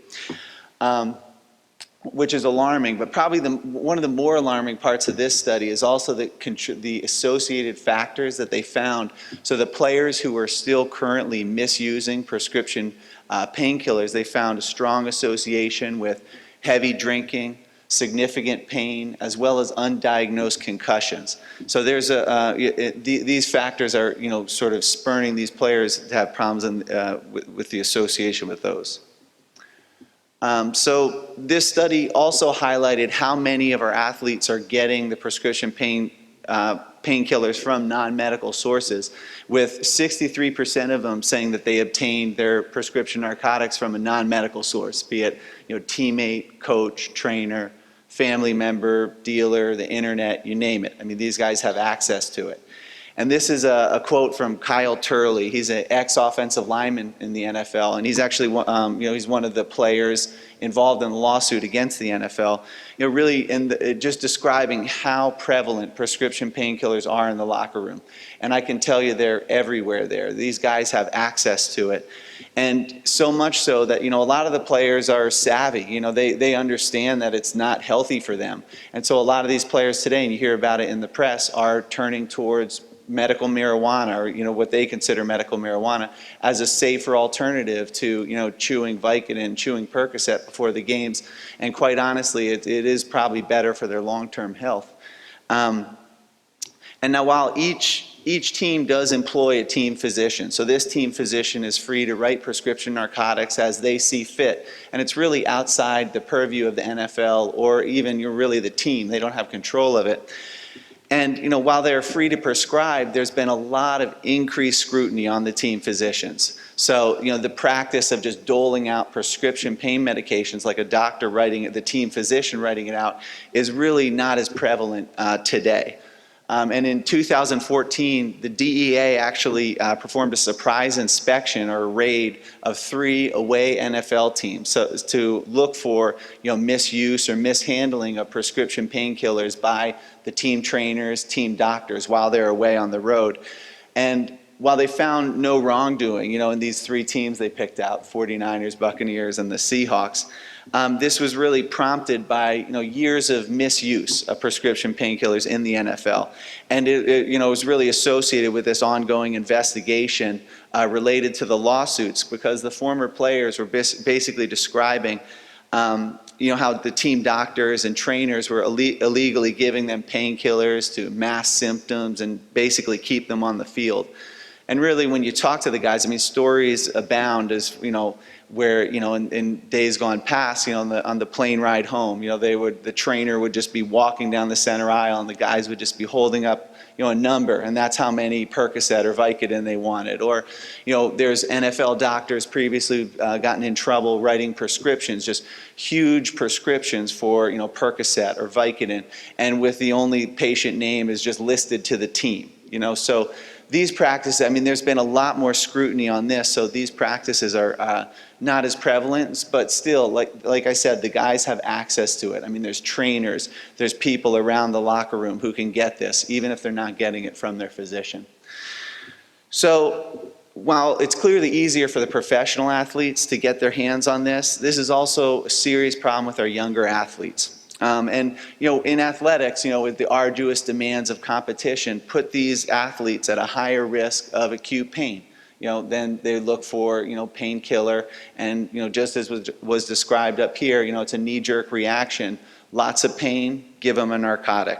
Speaker 6: Which is alarming, but probably one of the more alarming parts of this study is also the associated factors that they found. So the players who are still currently misusing prescription painkillers, they found a strong association with heavy drinking, significant pain, as well as undiagnosed concussions. So there's these factors are, sort of spurring these players to have problems with the association with those. So this study also highlighted how many of our athletes are getting the prescription painkillers from non-medical sources, with 63% of them saying that they obtained their prescription narcotics from a non-medical source, be it teammate, coach, trainer, family member, dealer, the internet, you name it. I mean, these guys have access to it. And this is a quote from Kyle Turley. He's an ex-offensive lineman in the NFL, and he's actually, he's one of the players involved in the lawsuit against the NFL. Really, just describing how prevalent prescription painkillers are in the locker room. And I can tell you they're everywhere there. These guys have access to it. And so much so that, a lot of the players are savvy. They understand that it's not healthy for them. And so a lot of these players today, and you hear about it in the press, are turning towards medical marijuana, or what they consider medical marijuana, as a safer alternative to chewing Vicodin, chewing Percocet before the games. And quite honestly, it is probably better for their long-term health. And now, while each team does employ a team physician, so this team physician is free to write prescription narcotics as they see fit, and it's really outside the purview of the NFL or even really the team. They don't have control of it. And while they're free to prescribe, there's been a lot of increased scrutiny on the team physicians. So the practice of just doling out prescription pain medications, like a doctor writing it, the team physician writing it out, is really not as prevalent today. And in 2014, the DEA actually performed a surprise inspection or a raid of 3 away NFL teams, so to look for misuse or mishandling of prescription painkillers by the team trainers, team doctors while they're away on the road. And while they found no wrongdoing, in these 3 teams they picked out, 49ers, Buccaneers, and the Seahawks, this was really prompted by years of misuse of prescription painkillers in the NFL, and it was really associated with this ongoing investigation related to the lawsuits, because the former players were basically describing how the team doctors and trainers were illegally giving them painkillers to mask symptoms and basically keep them on the field. And really, when you talk to the guys, stories abound as where in days gone past, on the plane ride home, the trainer would just be walking down the center aisle, and the guys would just be holding up a number, and that's how many Percocet or Vicodin they wanted. Or there's NFL doctors previously gotten in trouble writing prescriptions, just huge prescriptions for Percocet or Vicodin, and with the only patient name is just listed to the team. So these practices, there's been a lot more scrutiny on this, so these practices are not as prevalent, but still, like I said, the guys have access to it. There's trainers, there's people around the locker room who can get this, even if they're not getting it from their physician. So while it's clearly easier for the professional athletes to get their hands on this, this is also a serious problem with our younger athletes. And in athletics, with the arduous demands of competition, put these athletes at a higher risk of acute pain. Then they look for painkiller, and just as was described up here, it's a knee-jerk reaction. Lots of pain, give them a narcotic.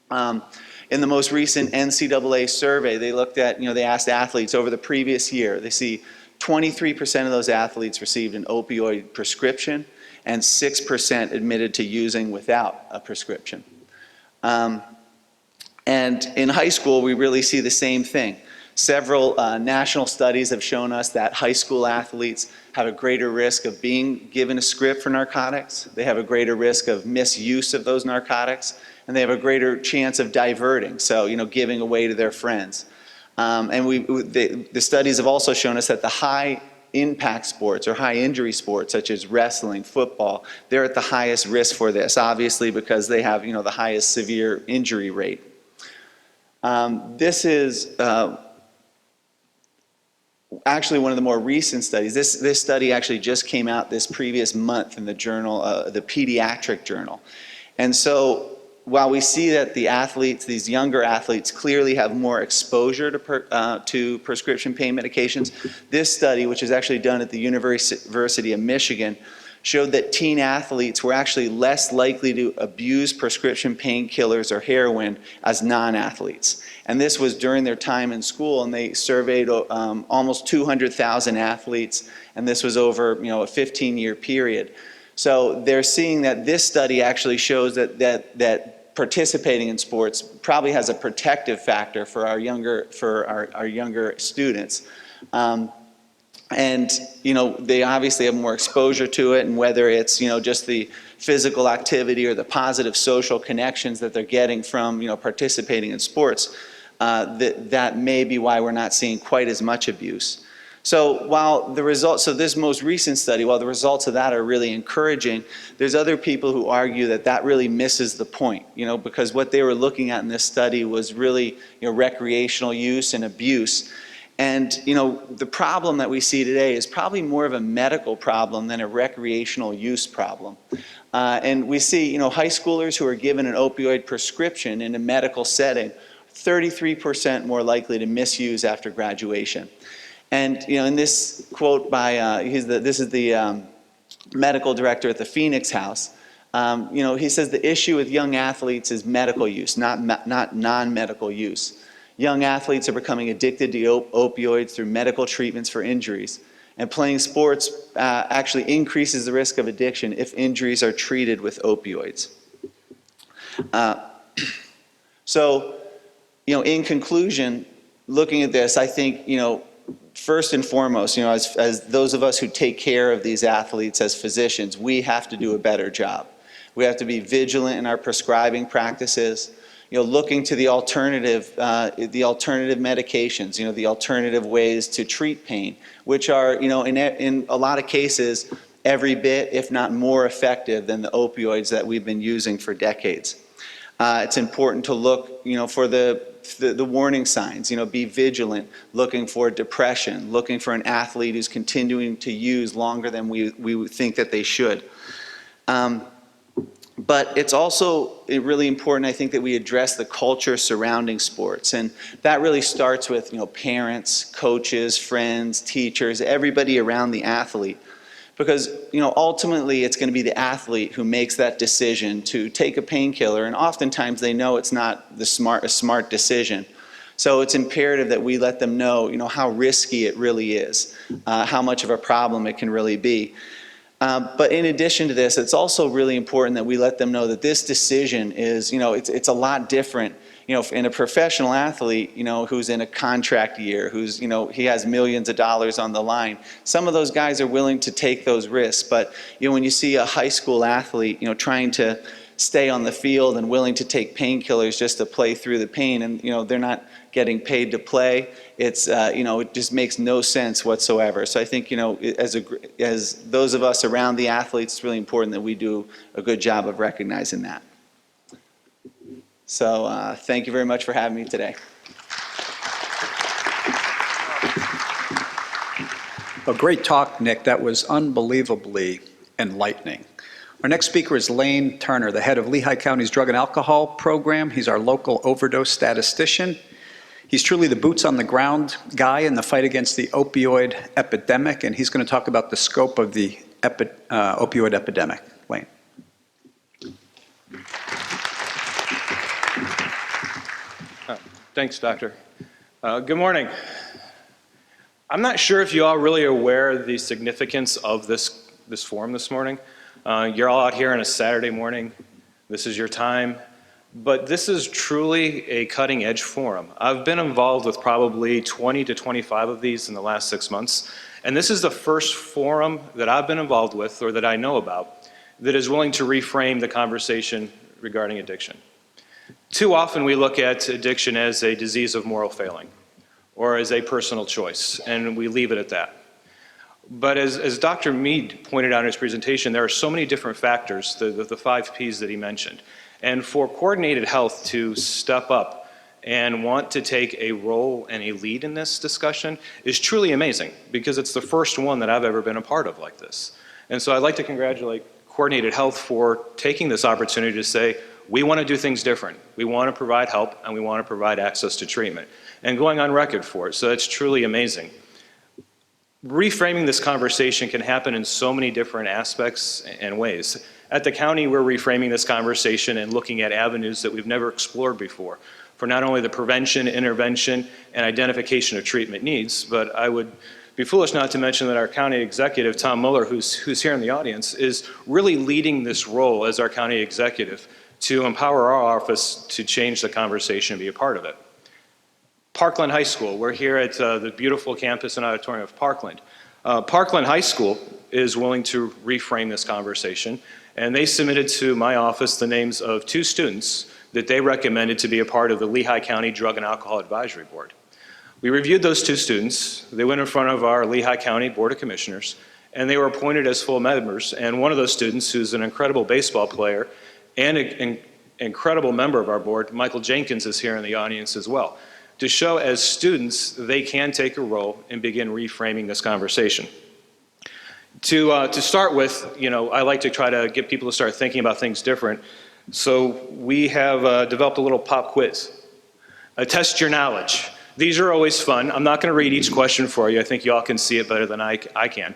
Speaker 6: In the most recent NCAA survey, they looked at, they asked athletes over the previous year. They see 23% of those athletes received an opioid prescription, and 6% admitted to using without a prescription. And in high school, we really see the same thing. Several national studies have shown us that high school athletes have a greater risk of being given a script for narcotics. They have a greater risk of misuse of those narcotics, and they have a greater chance of diverting, so giving away to their friends. And the studies have also shown us that the high impact sports or high injury sports such as wrestling, football, they're at the highest risk for this, obviously because they have the highest severe injury rate. This is actually one of the more recent studies. This study actually just came out this previous month in the journal, the Pediatric Journal. And so while we see that the athletes, these younger athletes, clearly have more exposure to prescription pain medications, this study, which is actually done at the University of Michigan, showed that teen athletes were actually less likely to abuse prescription painkillers or heroin as non-athletes. And this was during their time in school, and they surveyed almost 200,000 athletes, and this was over a 15-year period. So they're seeing that this study actually shows that participating in sports probably has a protective factor for our younger students. And, they obviously have more exposure to it, and whether it's, just the physical activity or the positive social connections that they're getting from, participating in sports, that may be why we're not seeing quite as much abuse. So this most recent study, while the results of that are really encouraging, there's other people who argue that that really misses the point, because what they were looking at in this study was really, recreational use and abuse. And, the problem that we see today is probably more of a medical problem than a recreational use problem. And we see, high schoolers who are given an opioid prescription in a medical setting, 33% more likely to misuse after graduation. And, in this quote by, this is the medical director at the Phoenix House, he says the issue with young athletes is medical use, not non-medical use. Young athletes are becoming addicted to opioids through medical treatments for injuries. And playing sports actually increases the risk of addiction if injuries are treated with opioids. So, in conclusion, looking at this, I think, first and foremost, as those of us who take care of these athletes as physicians, we have to do a better job. We have to be vigilant in our prescribing practices, looking to the alternative medications, the alternative ways to treat pain, which are, in a lot of cases, every bit, if not more effective than the opioids that we've been using for decades. It's important to look, for the warning signs, be vigilant, looking for depression, looking for an athlete who's continuing to use longer than we think that they should. But it's also really important, I think, that we address the culture surrounding sports. And that really starts with, parents, coaches, friends, teachers, everybody around the athlete. Because, ultimately it's going to be the athlete who makes that decision to take a painkiller, and oftentimes they know it's not a smart decision. So it's imperative that we let them know, how risky it really is, how much of a problem it can really be. But in addition to this, it's also really important that we let them know that this decision is, it's a lot different. In a professional athlete, who's in a contract year, who's, he has millions of dollars on the line. Some of those guys are willing to take those risks. But, when you see a high school athlete, trying to stay on the field and willing to take painkillers just to play through the pain, and, they're not getting paid to play, it's, it just makes no sense whatsoever. So I think, as those of us around the athletes, it's really important that we do a good job of recognizing that. So thank you very much for having me today.
Speaker 1: A great talk, Nick. That was unbelievably enlightening. Our next speaker is Lane Turner, the head of Lehigh County's Drug and Alcohol Program. He's our local overdose statistician. He's truly the boots on the ground guy in the fight against the opioid epidemic, and he's going to talk about the scope of the opioid epidemic. Lane.
Speaker 7: Thanks, Doctor. Good morning. I'm not sure if you all really are aware of the significance of this forum this morning. You're all out here on a Saturday morning. This is your time. But this is truly a cutting-edge forum. I've been involved with probably 20 to 25 of these in the last 6 months. And this is the first forum that I've been involved with, or that I know about, that is willing to reframe the conversation regarding addiction. Too often we look at addiction as a disease of moral failing, or as a personal choice, and we leave it at that. But as Dr. Mead pointed out in his presentation, there are so many different factors, the 5 Ps that he mentioned. And for Coordinated Health to step up and want to take a role and a lead in this discussion is truly amazing, because it's the first one that I've ever been a part of like this. And so I'd like to congratulate Coordinated Health for taking this opportunity to say, we want to do things different. We want to provide help, and we want to provide access to treatment, and going on record for it. So it's truly amazing. Reframing this conversation can happen in so many different aspects and ways. At the county, we're reframing this conversation and looking at avenues that we've never explored before for not only the prevention, intervention, and identification of treatment needs, but I would be foolish not to mention that our county executive, Tom Muller, who's here in the audience, is really leading this role as our county executive to empower our office to change the conversation and be a part of it. Parkland High School, we're here at the beautiful campus and auditorium of Parkland. Parkland High School is willing to reframe this conversation, and they submitted to my office the names of 2 students that they recommended to be a part of the Lehigh County Drug and Alcohol Advisory Board. We reviewed those 2 students. They went in front of our Lehigh County Board of Commissioners, and they were appointed as full members. And one of those students, who's an incredible baseball player and an incredible member of our board, Michael Jenkins, is here in the audience as well, to show as students they can take a role and begin reframing this conversation. To start with, I like to try to get people to start thinking about things different. So we have developed a little pop quiz, a test your knowledge. These are always fun. I'm not going to read each question for you. I think you all can see it better than I can.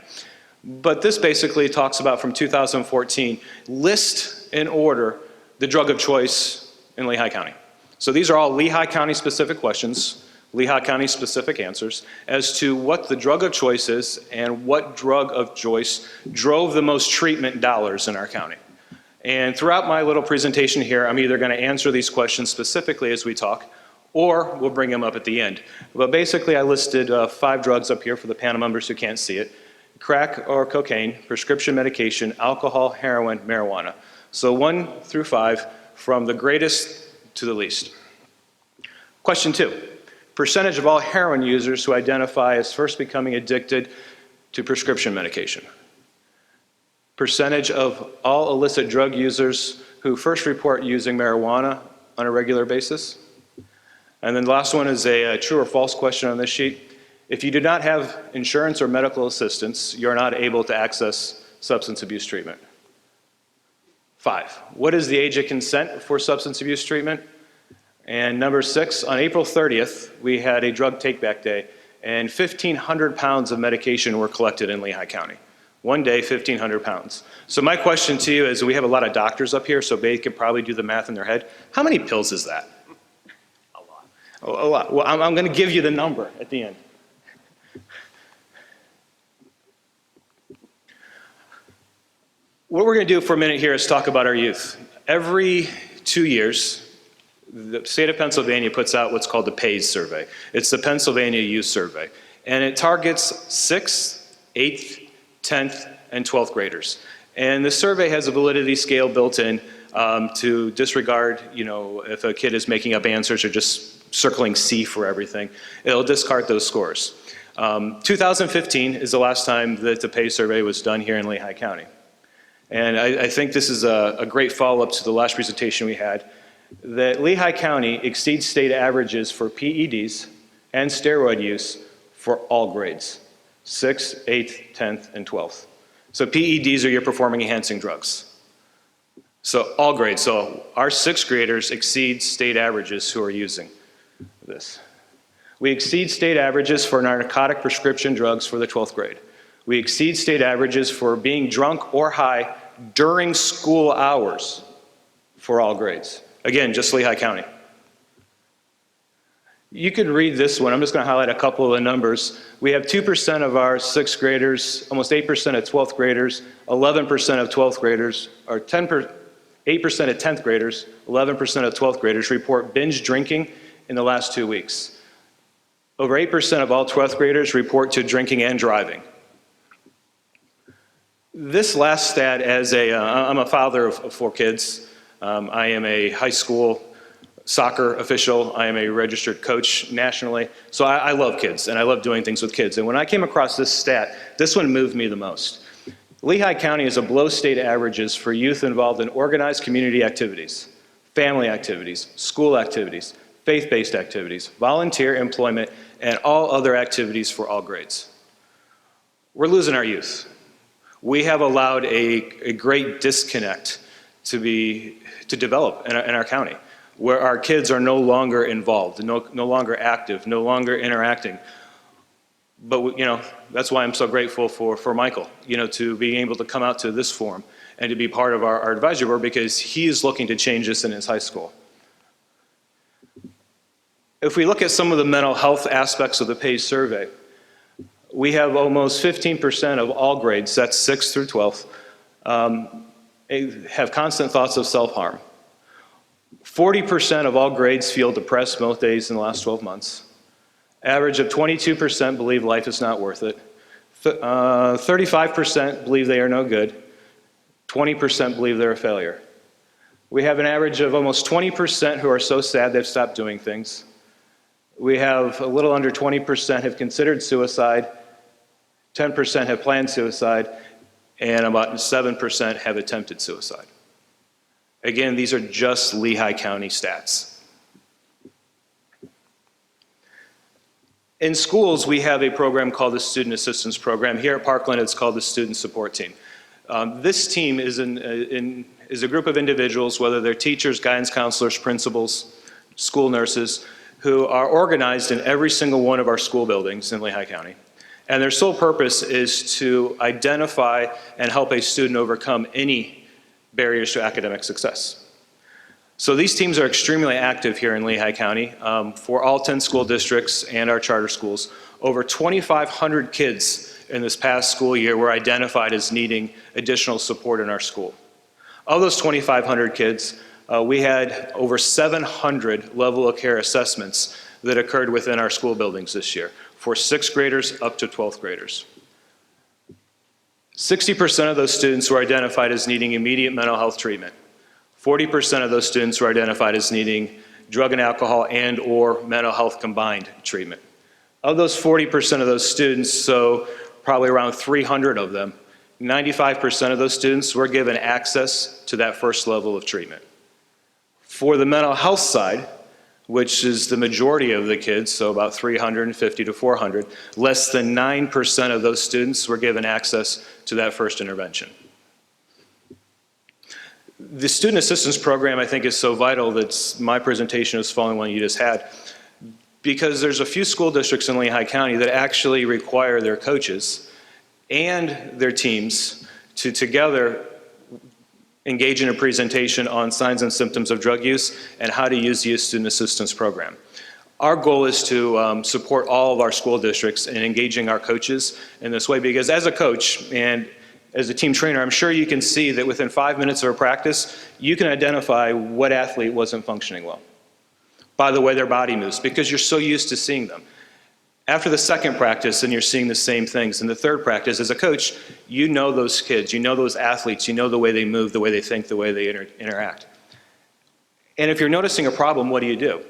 Speaker 7: But this basically talks about, from 2014, list in order the drug of choice in Lehigh County. So these are all Lehigh County specific questions, Lehigh County specific answers as to what the drug of choice is and what drug of choice drove the most treatment dollars in our county. And throughout my little presentation here, I'm either going to answer these questions specifically as we talk, or we'll bring them up at the end. But basically, I listed 5 drugs up here for the panel members who can't see it: crack or cocaine, prescription medication, alcohol, heroin, marijuana. So 1 through 5, from the greatest to the least. Question 2, percentage of all heroin users who identify as first becoming addicted to prescription medication. Percentage of all illicit drug users who first report using marijuana on a regular basis. And then the last one is a true or false question on this sheet. If you do not have insurance or medical assistance, you're not able to access substance abuse treatment. 5, what is the age of consent for substance abuse treatment? And number 6, on April 30th, we had a drug take-back day, and 1,500 pounds of medication were collected in Lehigh County. One day, 1,500 pounds. So my question to you is, we have a lot of doctors up here, so they could probably do the math in their head. How many pills is that? A lot. Well, I'm going to give you the number at the end. What we're going to do for a minute here is talk about our youth. Every 2 years, the state of Pennsylvania puts out what's called the PAYS survey. It's the Pennsylvania Youth Survey. And it targets 6th, 8th, 10th, and 12th graders. And the survey has a validity scale built in to disregard, if a kid is making up answers or just circling C for everything. It'll discard those scores. 2015 is the last time that the PAYS survey was done here in Lehigh County. And I think this is a great follow-up to the last presentation we had, that Lehigh County exceeds state averages for PEDs and steroid use for all grades, 6th, 8th, 10th, and 12th. So PEDs are your performing-enhancing drugs. So all grades. So our 6th graders exceed state averages who are using this. We exceed state averages for narcotic prescription drugs for the 12th grade. We exceed state averages for being drunk or high during school hours for all grades. Again, just Lehigh County. You could read this one. I'm just going to highlight a couple of the numbers. We have 2% of our 6th graders, almost 8% of 12th graders, 11% of 12th graders, or 8% of 10th graders, 11% of 12th graders report binge drinking in the last 2 weeks. Over 8% of all 12th graders report to drinking and driving. This last stat, I'm a father of 4 kids. I am a high school soccer official. I am a registered coach nationally. So I love kids, and I love doing things with kids. And when I came across this stat, this one moved me the most. Lehigh County is below state averages for youth involved in organized community activities, family activities, school activities, faith-based activities, volunteer employment, and all other activities for all grades. We're losing our youth. We have allowed a great disconnect to develop in our county, where our kids are no longer involved, no longer active, no longer interacting. But that's why I'm so grateful for Michael, to being able to come out to this forum and to be part of our advisory board, because he is looking to change this in his high school. If we look at some of the mental health aspects of the PAYS survey, we have almost 15% of all grades, that's 6th through 12th, have constant thoughts of self-harm. 40% of all grades feel depressed most days in the last 12 months. Average of 22% believe life is not worth it. 35% believe they are no good. 20% believe they're a failure. We have an average of almost 20% who are so sad they've stopped doing things. We have a little under 20% have considered suicide, 10% have planned suicide, and about 7% have attempted suicide. Again, these are just Lehigh County stats. In schools, we have a program called the Student Assistance Program. Here at Parkland, it's called the Student Support Team. This team is a group of individuals, whether they're teachers, guidance counselors, principals, school nurses, who are organized in every single one of our school buildings in Lehigh County. And their sole purpose is to identify and help a student overcome any barriers to academic success. So these teams are extremely active here in Lehigh County for all 10 school districts and our charter schools. Over 2,500 kids in this past school year were identified as needing additional support in our school. Of those 2,500 kids, we had over 700 level of care assessments that occurred within our school buildings this year, for 6th graders up to 12th graders. 60% of those students were identified as needing immediate mental health treatment. 40% of those students were identified as needing drug and alcohol and or mental health combined treatment. Of those 40% of those students, so probably around 300 of them, 95% of those students were given access to that first level of treatment. For the mental health side, which is the majority of the kids, so about 350 to 400, less than 9% of those students were given access to that first intervention. The Student Assistance Program, I think, is so vital that my presentation is following one you just had, because there's a few school districts in Lehigh County that actually require their coaches and their teams to together engage in a presentation on signs and symptoms of drug use and how to use the Youth Student Assistance Program. Our goal is to support all of our school districts in engaging our coaches in this way, because as a coach and as a team trainer, I'm sure you can see that within 5 minutes of a practice, you can identify what athlete wasn't functioning well by the way their body moves, because you're so used to seeing them. After the second practice, and you're seeing the same things. In the third practice, as a coach, you know those kids, you know those athletes, you know the way they move, the way they think, the way they interact. And if you're noticing a problem, what do?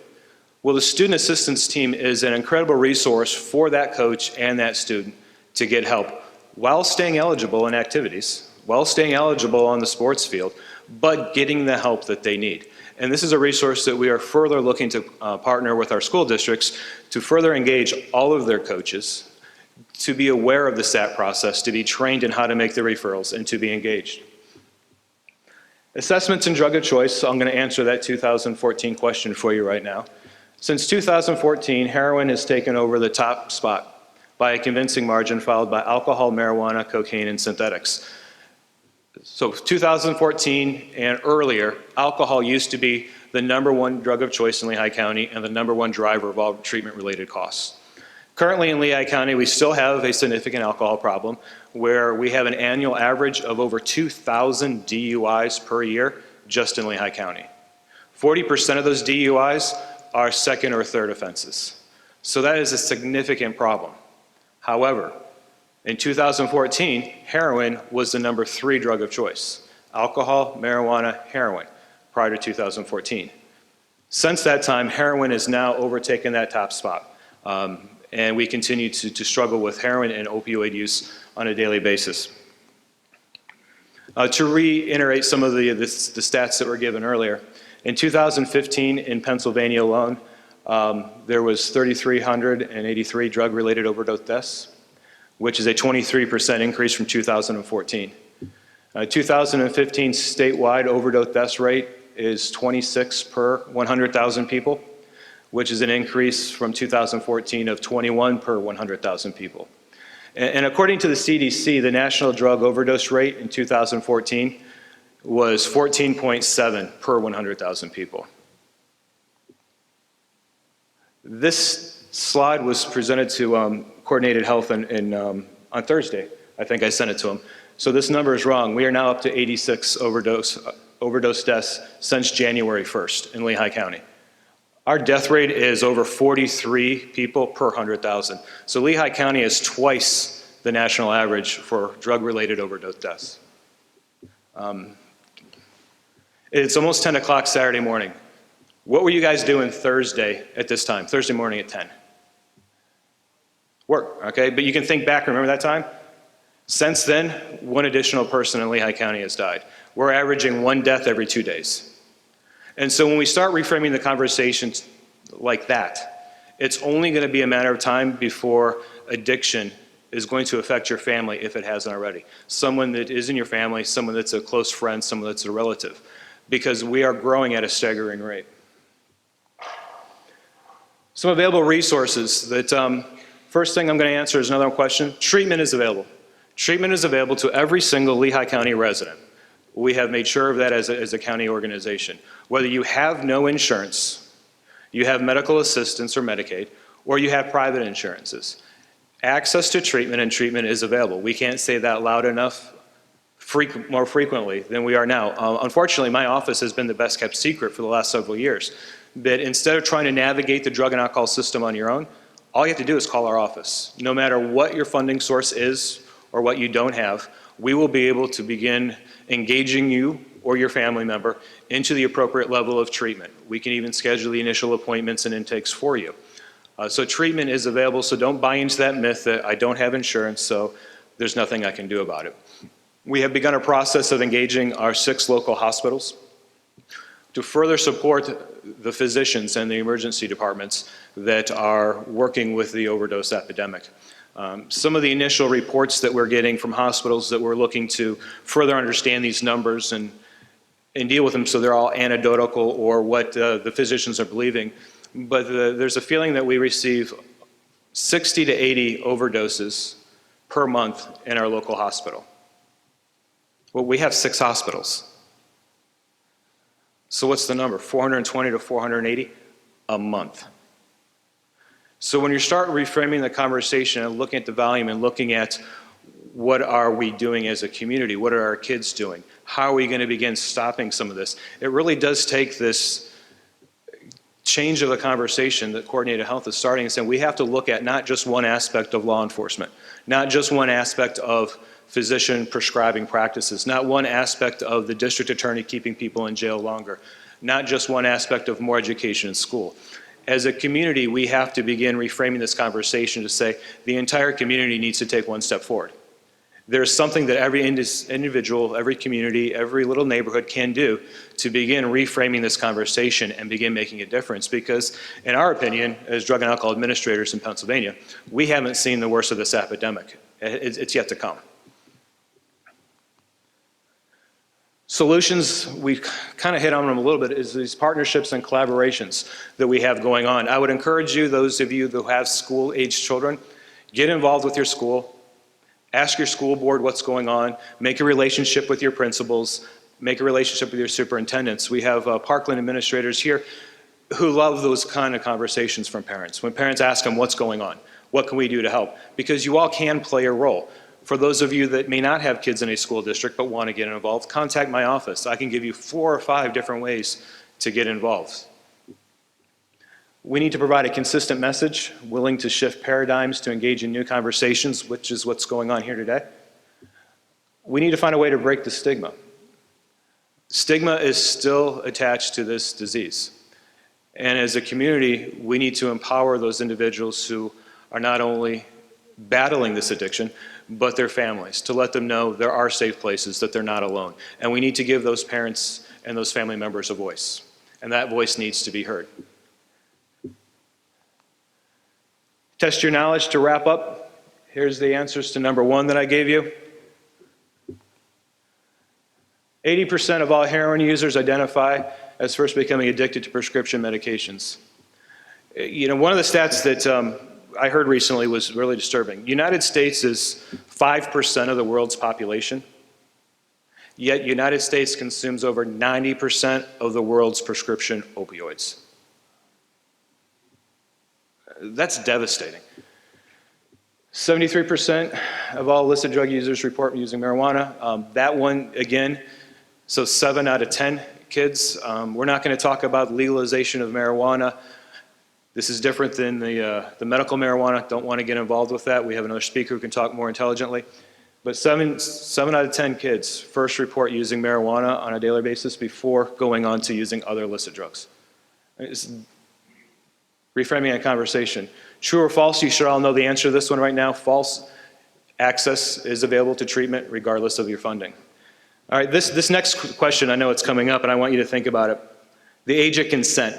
Speaker 7: Well, the Student Assistance Team is an incredible resource for that coach and that student to get help while staying eligible in activities, while staying eligible on the sports field, but getting the help that they need. And this is a resource that we are further looking to partner with our school districts to further engage all of their coaches, to be aware of the SAT process, to be trained in how to make the referrals, and to be engaged. Assessments and drug of choice, I'm going to answer that 2014 question for you right now. Since 2014, heroin has taken over the top spot by a convincing margin, followed by alcohol, marijuana, cocaine, and synthetics. So 2014 and earlier, alcohol used to be the #1 drug of choice in Lehigh County and the #1 driver of all treatment-related costs. Currently in Lehigh County, we still have a significant alcohol problem where we have an annual average of over 2,000 DUIs per year just in Lehigh County. 40% of those DUIs are second or third offenses. So that is a significant problem. However, in 2014, heroin was the #3 drug of choice. Alcohol, marijuana, heroin, prior to 2014. Since that time, heroin has now overtaken that top spot. And we continue to struggle with heroin and opioid use on a daily basis. To reiterate some of the stats that were given earlier, in 2015 in Pennsylvania alone, there was 3,383 drug-related overdose deaths, which is a 23% increase from 2014. 2015 statewide overdose death rate is 26 per 100,000 people, which is an increase from 2014 of 21 per 100,000 people. And according to the CDC, the national drug overdose rate in 2014 was 14.7 per 100,000 people. This slide was presented to Coordinated Health on Thursday. I think I sent it to them. So this number is wrong. We are now up to 86 overdose deaths since January 1st in Lehigh County. Our death rate is over 43 people per 100,000. So Lehigh County has twice the national average for drug-related overdose deaths. It's almost 10 o'clock Saturday morning. What were you guys doing Thursday at this time, Thursday morning at 10? Work, okay? But you can think back, remember that time? Since then, one additional person in Lehigh County has died. We're averaging 1 death every 2 days. And so when we start reframing the conversations like that, it's only going to be a matter of time before addiction is going to affect your family if it hasn't already. Someone that is in your family, someone that's a close friend, someone that's a relative, because we are growing at a staggering rate. Some available resources that, first thing I'm going to answer is another question. Treatment is available. Treatment is available to every single Lehigh County resident. We have made sure of that as a county organization. Whether you have no insurance, you have medical assistance or Medicaid, or you have private insurances, access to treatment and treatment is available. We can't say that loud enough more frequently than we are now. Unfortunately, my office has been the best kept secret for the last several years. But instead of trying to navigate the drug and alcohol system on your own, all you have to do is call our office. No matter what your funding source is or what you don't have, we will be able to begin engaging you or your family member into the appropriate level of treatment. We can even schedule the initial appointments and intakes for you. So treatment is available, so don't buy into that myth that I don't have insurance, so there's nothing I can do about it. We have begun a process of engaging our 6 local hospitals to further support the physicians and the emergency departments that are working with the overdose epidemic. Some of the initial reports that we're getting from hospitals that we're looking to further understand these numbers and deal with them so they're all anecdotal or what the physicians are believing. But there's a feeling that we receive 60 to 80 overdoses per month in our local hospital. Well, we have 6 hospitals. So what's the number? 420 to 480 a month. So when you start reframing the conversation and looking at the volume and looking at what are we doing as a community, what are our kids doing, how are we going to begin stopping some of this, it really does take this change of the conversation that Coordinated Health is starting and saying we have to look at not just one aspect of law enforcement, not just one aspect of physician prescribing practices, not one aspect of the district attorney keeping people in jail longer, not just one aspect of more education in school. As a community, we have to begin reframing this conversation to say the entire community needs to take one step forward. There's something that every individual, every community, every little neighborhood can do to begin reframing this conversation and begin making a difference because, in our opinion, as drug and alcohol administrators in Pennsylvania, we haven't seen the worst of this epidemic. It's yet to come. Solutions, we kind of hit on them a little bit, is these partnerships and collaborations that we have going on. I would encourage you, those of you who have school-aged children, get involved with your school, ask your school board what's going on, make a relationship with your principals, make a relationship with your superintendents. We have Parkland administrators here who love those kind of conversations from parents. When parents ask them what's going on, what can we do to help? Because you all can play a role. For those of you that may not have kids in a school district but want to get involved, contact my office. I can give you 4 or 5 different ways to get involved. We need to provide a consistent message, willing to shift paradigms to engage in new conversations, which is what's going on here today. We need to find a way to break the stigma. Stigma is still attached to this disease. And as a community, we need to empower those individuals who are not only battling this addiction, but their families, to let them know there are safe places, that they're not alone. And we need to give those parents and those family members a voice. And that voice needs to be heard. Test your knowledge to wrap up. Here's the answers to number 1 that I gave you. 80% of all heroin users identify as first becoming addicted to prescription medications. You know, one of the stats that I heard recently was really disturbing. United States is 5% of the world's population, yet United States consumes over 90% of the world's prescription opioids. That's devastating. 73% of all illicit drug users report using marijuana. That one, again, so 7 out of 10 kids. We're not going to talk about legalization of marijuana This is different than the medical marijuana. Don't want to get involved with that. We have another speaker who can talk more intelligently. But seven out of 10 kids first report using marijuana on a daily basis before going on to using other illicit drugs. It's reframing a conversation. True or false? You should all know the answer to this one right now. False. Access is available to treatment regardless of your funding. All right, this next question, I know it's coming up, and I want you to think about it. The age of consent.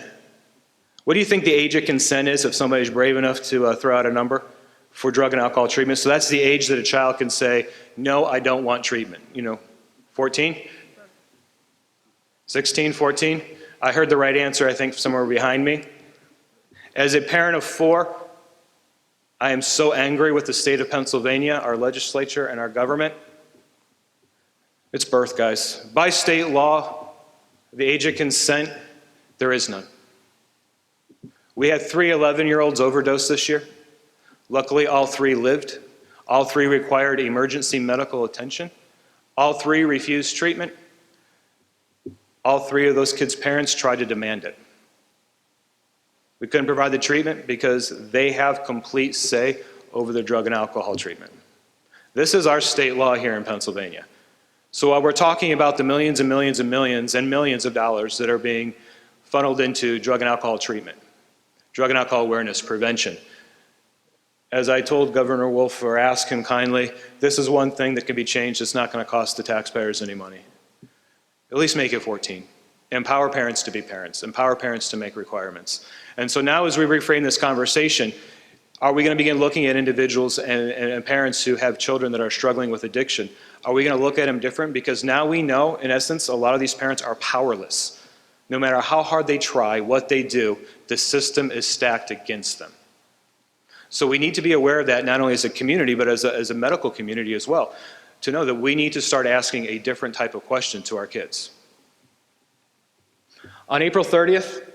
Speaker 7: What do you think the age of consent is if somebody's brave enough to throw out a number for drug and alcohol treatment? So that's the age that a child can say, no, I don't want treatment. 14? 16, 14? I heard the right answer, I think, somewhere behind me. As a parent of 4, I am so angry with the state of Pennsylvania, our legislature, and our government. It's birth, guys. By state law, the age of consent, there is none. We had 3 11-year-olds overdose this year. Luckily, all 3 lived. All 3 required emergency medical attention. All 3 refused treatment. All 3 of those kids' parents tried to demand it. We couldn't provide the treatment because they have complete say over their drug and alcohol treatment. This is our state law here in Pennsylvania. So while we're talking about the millions and millions and millions and millions of dollars that are being funneled into drug and alcohol treatment, drug and alcohol awareness, prevention, as I told Governor Wolf, or asked him kindly, this is one thing that can be changed. It's not going to cost the taxpayers any money. At least make it 14. Empower parents to be parents. Empower parents to make requirements. And so now as we reframe this conversation, are we going to begin looking at individuals and parents who have children that are struggling with addiction? Are we going to look at them different? Because now we know, in essence, a lot of these parents are powerless. No matter how hard they try, what they do, the system is stacked against them. So we need to be aware of that, not only as a community, but as a medical community as well, to know that we need to start asking a different type of question to our kids. On April 30th,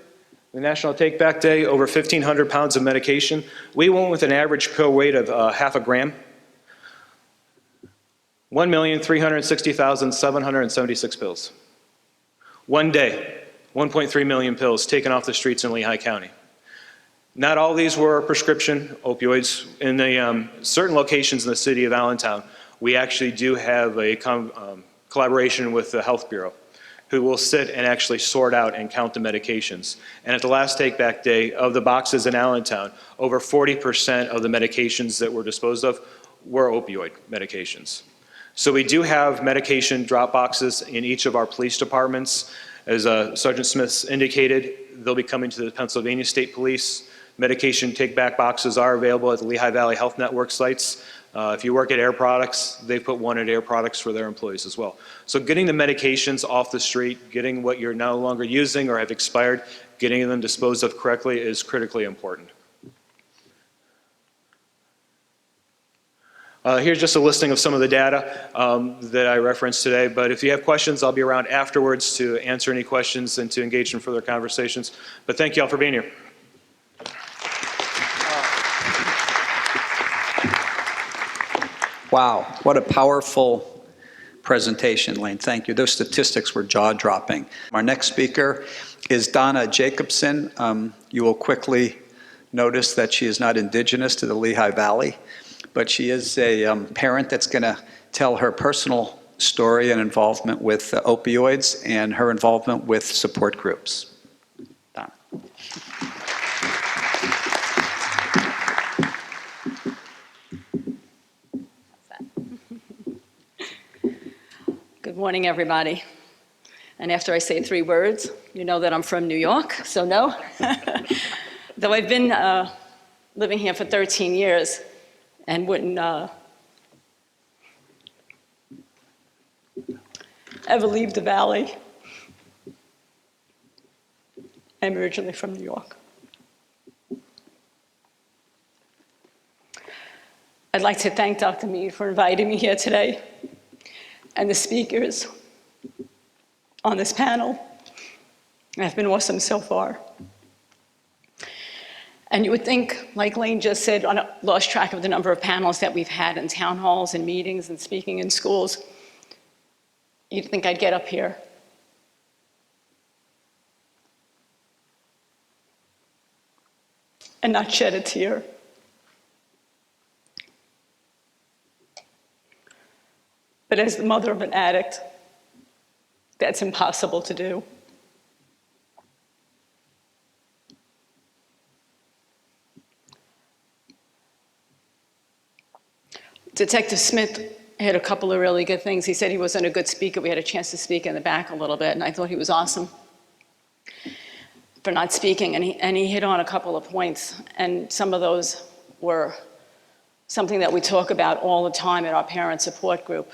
Speaker 7: the National Take Back Day, over 1,500 pounds of medication. We went with an average pill weight of half a gram. 1,360,776 pills. One day, 1.3 million pills taken off the streets in Lehigh County. Not all these were prescription opioids. In the certain locations in the city of Allentown, we actually do have a collaboration with the Health Bureau, who will sit and actually sort out and count the medications. And at the last Take Back Day, of the boxes in Allentown, over 40% of the medications that were disposed of were opioid medications. So we do have medication drop boxes in each of our police departments. As Sergeant Smith indicated, they'll be coming to the Pennsylvania State Police. Medication take-back boxes are available at the Lehigh Valley Health Network sites. If you work at Air Products, they put one at Air Products for their employees as well. So getting the medications off the street, getting what you're no longer using or have expired, getting them disposed of correctly is critically important. Here's just a listing of some of the data that I referenced today, but if you have questions, I'll be around afterwards to answer any questions and to engage in further conversations. But thank you all for being here.
Speaker 1: Wow, what a powerful presentation, Lane. Thank you. Those statistics were jaw-dropping. Our next speaker is Donna Jacobson. You will quickly notice that she is not indigenous to the Lehigh Valley, but she is a parent that's going to tell her personal story and involvement with opioids and her involvement with support groups. Donna.
Speaker 8: Good morning, everybody. And after I say 3 words, you know that I'm from New York, so no. Though I've been living here for 13 years and wouldn't ever leave the valley. I'm originally from New York. I'd like to thank Dr. Mead for inviting me here today, and the speakers on this panel have been awesome so far. And you would think, like Lane just said, I lost track of the number of panels that we've had in town halls and meetings and speaking in schools. You'd think I'd get up here and not shed a tear. But as the mother of an addict, that's impossible to do. Detective Smith had a couple of really good things. He said he wasn't a good speaker. We had a chance to speak in the back a little bit, and I thought he was awesome for not speaking, and he hit on a couple of points, and some of those were something that we talk about all the time at our parent support group.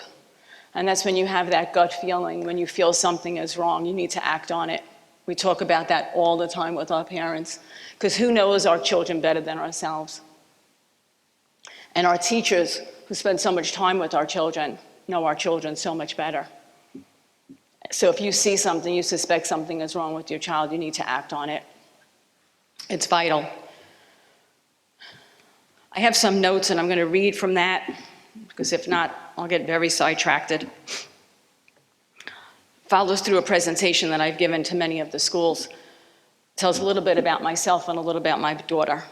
Speaker 8: And that's when you have that gut feeling, when you feel something is wrong, you need to act on it. We talk about that all the time with our parents, because who knows our children better than ourselves? And our teachers, who spend so much time with our children, know our children so much better. So if you see something, you suspect something is wrong with your child, you need to act on it. It's vital. I have some notes, and I'm going to read from that, because if not, I'll get very sidetracked. Follows through a presentation that I've given to many of the schools. Tells a little bit about myself and a little about my daughter.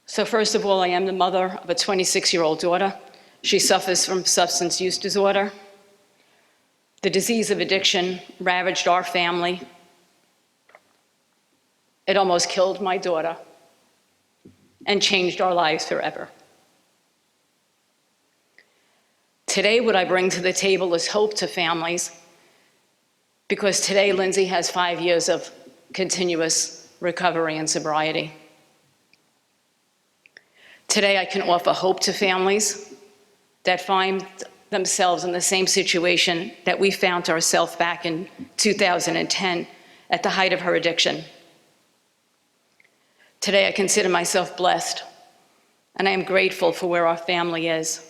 Speaker 8: So first of all, I am the mother of a 26-year-old daughter. She suffers from substance use disorder. The disease of addiction ravaged our family. It almost killed my daughter and changed our lives forever. Today, what I bring to the table is hope to families, because today Lindsay has 5 years of continuous recovery and sobriety. Today, I can offer hope to families that find themselves in the same situation that we found ourselves back in 2010 at the height of her addiction. Today, I consider myself blessed, and I am grateful for where our family is.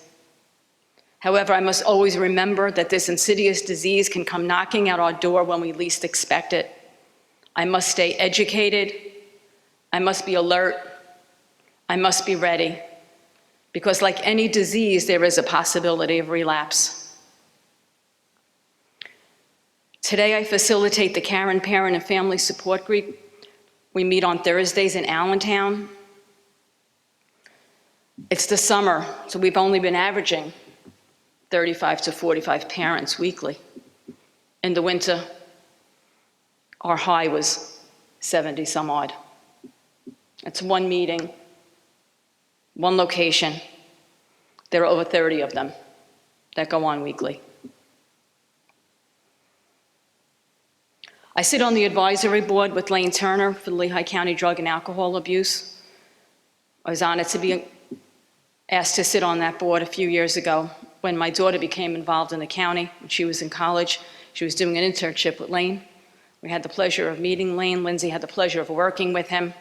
Speaker 8: However, I must always remember that this insidious disease can come knocking at our door when we least expect it. I must stay educated. I must be alert. I must be ready, because like any disease, there is a possibility of relapse. Today, I facilitate the Karen Parent and Family Support Group. We meet on Thursdays in Allentown. It's the summer, so we've only been averaging 35 to 45 parents weekly. In the winter, our high was 70 some odd. It's one meeting, one location. There are over 30 of them that go on weekly. I sit on the advisory board with Lane Turner for the Lehigh County Drug and Alcohol Abuse. I was honored to be asked to sit on that board a few years ago when my daughter became involved in the county. When she was in college, she was doing an internship with Lane. We had the pleasure of meeting Lane. Lindsay had the pleasure of working with him.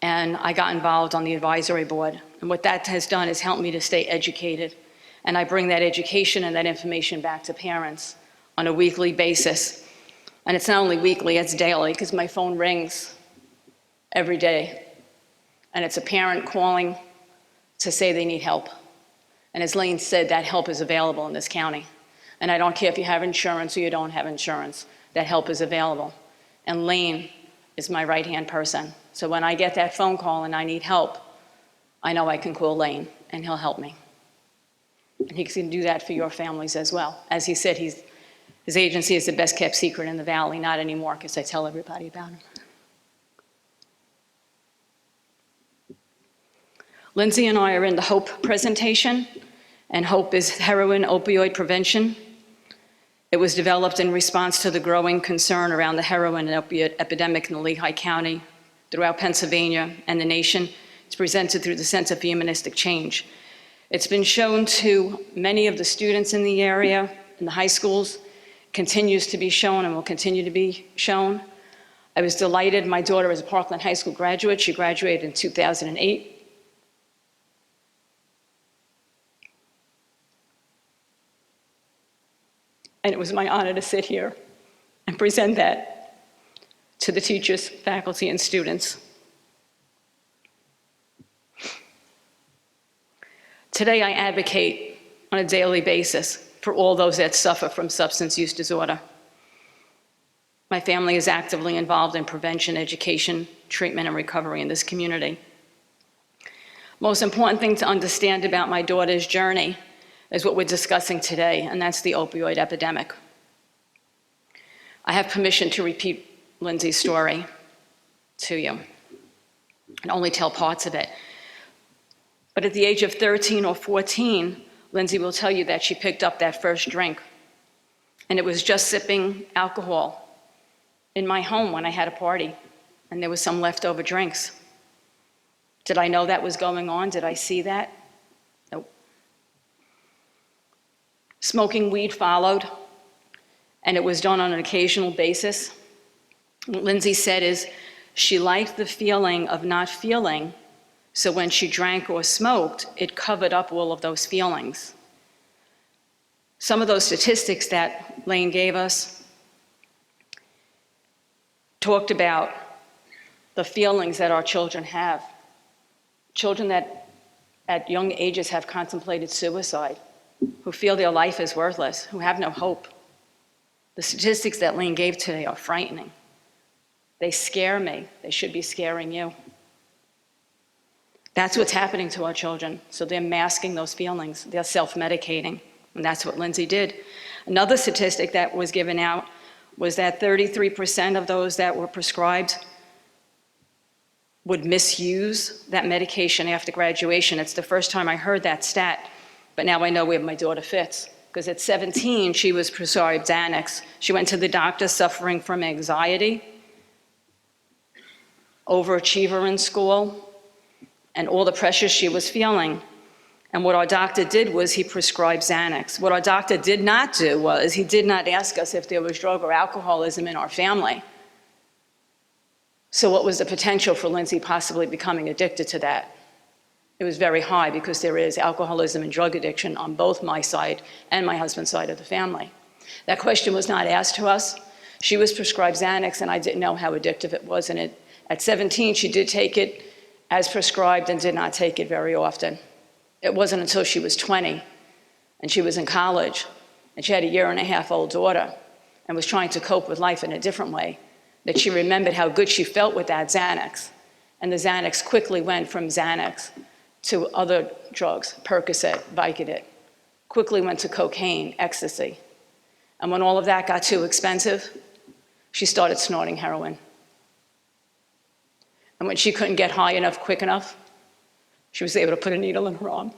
Speaker 8: And I got involved on the advisory board. And what that has done is helped me to stay educated. And I bring that education and that information back to parents on a weekly basis. And it's not only weekly, it's daily, because my phone rings every day. And it's a parent calling to say they need help. And as Lane said, that help is available in this county. And I don't care if you have insurance or you don't have insurance, that help is available. And Lane is my right-hand person. So when I get that phone call and I need help, I know I can call Lane and he'll help me. And he can do that for your families as well. As he said, his agency is the best kept secret in the Valley, not anymore, because I tell everybody about him. Lindsay and I are in the HOPE presentation, and HOPE is heroin opioid prevention. It was developed in response to the growing concern around the heroin and opiate epidemic in the Lehigh County, throughout Pennsylvania and the nation. It's presented through the Center for Humanistic Change. It's been shown to many of the students in the area, in the high schools, continues to be shown and will continue to be shown. I was delighted. My daughter is a Parkland High School graduate. She graduated in 2008. And it was my honor to sit here and present that to the teachers, faculty, and students. Today, I advocate on a daily basis for all those that suffer from substance use disorder. My family is actively involved in prevention, education, treatment, and recovery in this community. Most important thing to understand about my daughter's journey is what we're discussing today, and that's the opioid epidemic. I have permission to repeat Lindsay's story to you and only tell parts of it. But at the age of 13 or 14, Lindsay will tell you that she picked up that first drink, and it was just sipping alcohol in my home when I had a party, and there was some leftover drinks. Did I know that was going on? Did I see that? Nope. Smoking weed followed, and it was done on an occasional basis. What Lindsay said is she liked the feeling of not feeling, so when she drank or smoked, it covered up all of those feelings. Some of those statistics that Lane gave us talked about the feelings that our children have. Children that at young ages have contemplated suicide, who feel their life is worthless, who have no hope. The statistics that Lane gave today are frightening. They scare me. They should be scaring you. That's what's happening to our children. So they're masking those feelings. They're self-medicating, and that's what Lindsay did. Another statistic that was given out was that 33% of those that were prescribed would misuse that medication after graduation. It's the first time I heard that stat, but now I know where my daughter fits. Because at 17, she was prescribed Xanax. She went to the doctor suffering from anxiety, overachiever in school, and all the pressure she was feeling. And what our doctor did was he prescribed Xanax. What our doctor did not do was he did not ask us if there was drug or alcoholism in our family. So what was the potential for Lindsay possibly becoming addicted to that? It was very high because there is alcoholism and drug addiction on both my side and my husband's side of the family. That question was not asked to us. She was prescribed Xanax, and I didn't know how addictive it was. And at 17, she did take it as prescribed and did not take it very often. It wasn't until she was 20 and she was in college and she had a 1.5-year-old daughter and was trying to cope with life in a different way that she remembered how good she felt with that Xanax. And the Xanax quickly went from Xanax to other drugs, Percocet, Vicodin, quickly went to cocaine, ecstasy. And when all of that got too expensive, she started snorting heroin. And when she couldn't get high enough quick enough, she was able to put a needle in her arm.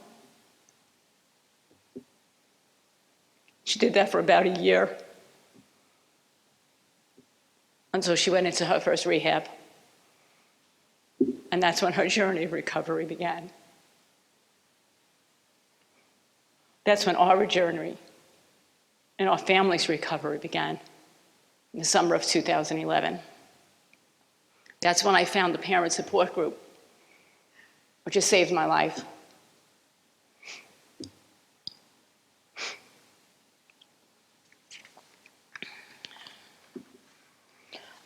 Speaker 8: She did that for about a year until she went into her first rehab. And that's when her journey of recovery began. That's when our journey and our family's recovery began in the summer of 2011. That's when I found the parent support group, which has saved my life.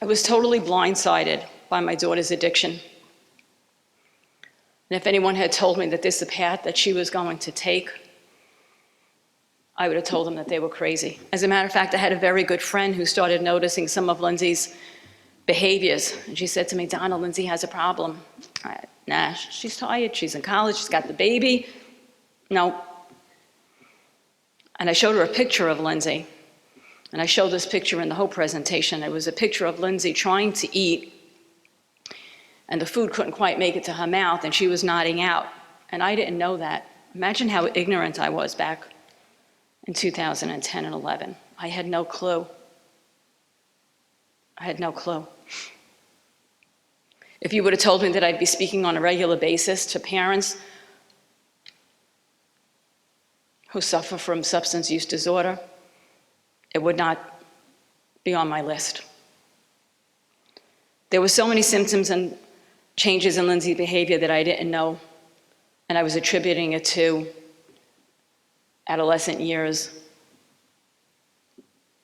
Speaker 8: I was totally blindsided by my daughter's addiction. And if anyone had told me that this is the path that she was going to take, I would have told them that they were crazy. As a matter of fact, I had a very good friend who started noticing some of Lindsay's behaviors. And she said to me, Donna, Lindsay has a problem. Nah, she's tired, she's in college, she's got the baby. No. And I showed her a picture of Lindsay. And I showed this picture in the whole presentation. It was a picture of Lindsay trying to eat, and the food couldn't quite make it to her mouth, and she was nodding out. And I didn't know that. Imagine how ignorant I was back in 2010 and 11. I had no clue. I had no clue. If you would have told me that I'd be speaking on a regular basis to parents who suffer from substance use disorder, it would not be on my list. There were so many symptoms and changes in Lindsay's behavior that I didn't know, and I was attributing it to adolescent years,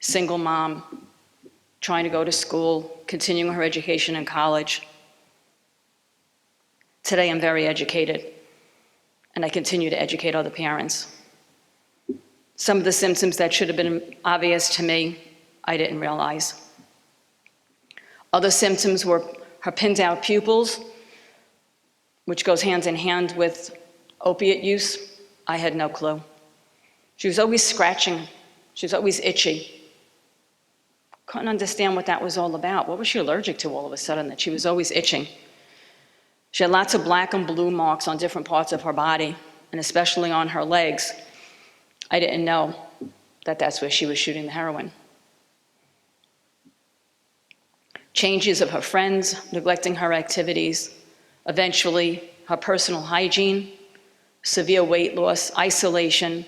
Speaker 8: single mom, trying to go to school, continuing her education in college. Today I'm very educated, and I continue to educate other parents. Some of the symptoms that should have been obvious to me, I didn't realize. Other symptoms were her pinned out pupils, which goes hand in hand with opiate use. I had no clue. She was always scratching. She was always itchy. Couldn't understand what that was all about. What was she allergic to all of a sudden that she was always itching? She had lots of black and blue marks on different parts of her body, and especially on her legs. I didn't know that that's where she was shooting the heroin. Changes of her friends, neglecting her activities, eventually her personal hygiene, severe weight loss, isolation.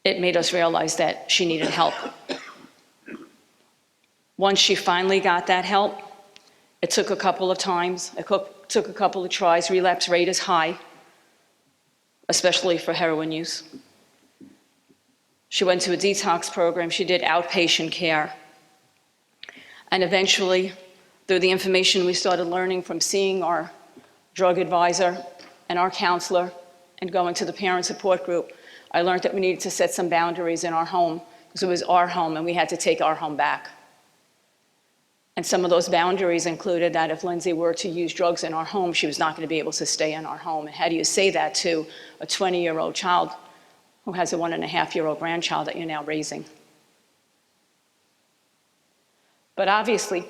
Speaker 8: It made us realize that she needed help. Once she finally got that help, it took a couple of times, it took a couple of tries. Relapse rate is high, especially for heroin use. She went to a detox program. She did outpatient care. And eventually, through the information we started learning from seeing our drug advisor and our counselor and going to the parent support group, I learned that we needed to set some boundaries in our home because it was our home and we had to take our home back. And some of those boundaries included that if Lindsay were to use drugs in our home, she was not going to be able to stay in our home. And how do you say that to a 20-year-old child who has a 1.5-year-old grandchild that you're now raising? But obviously,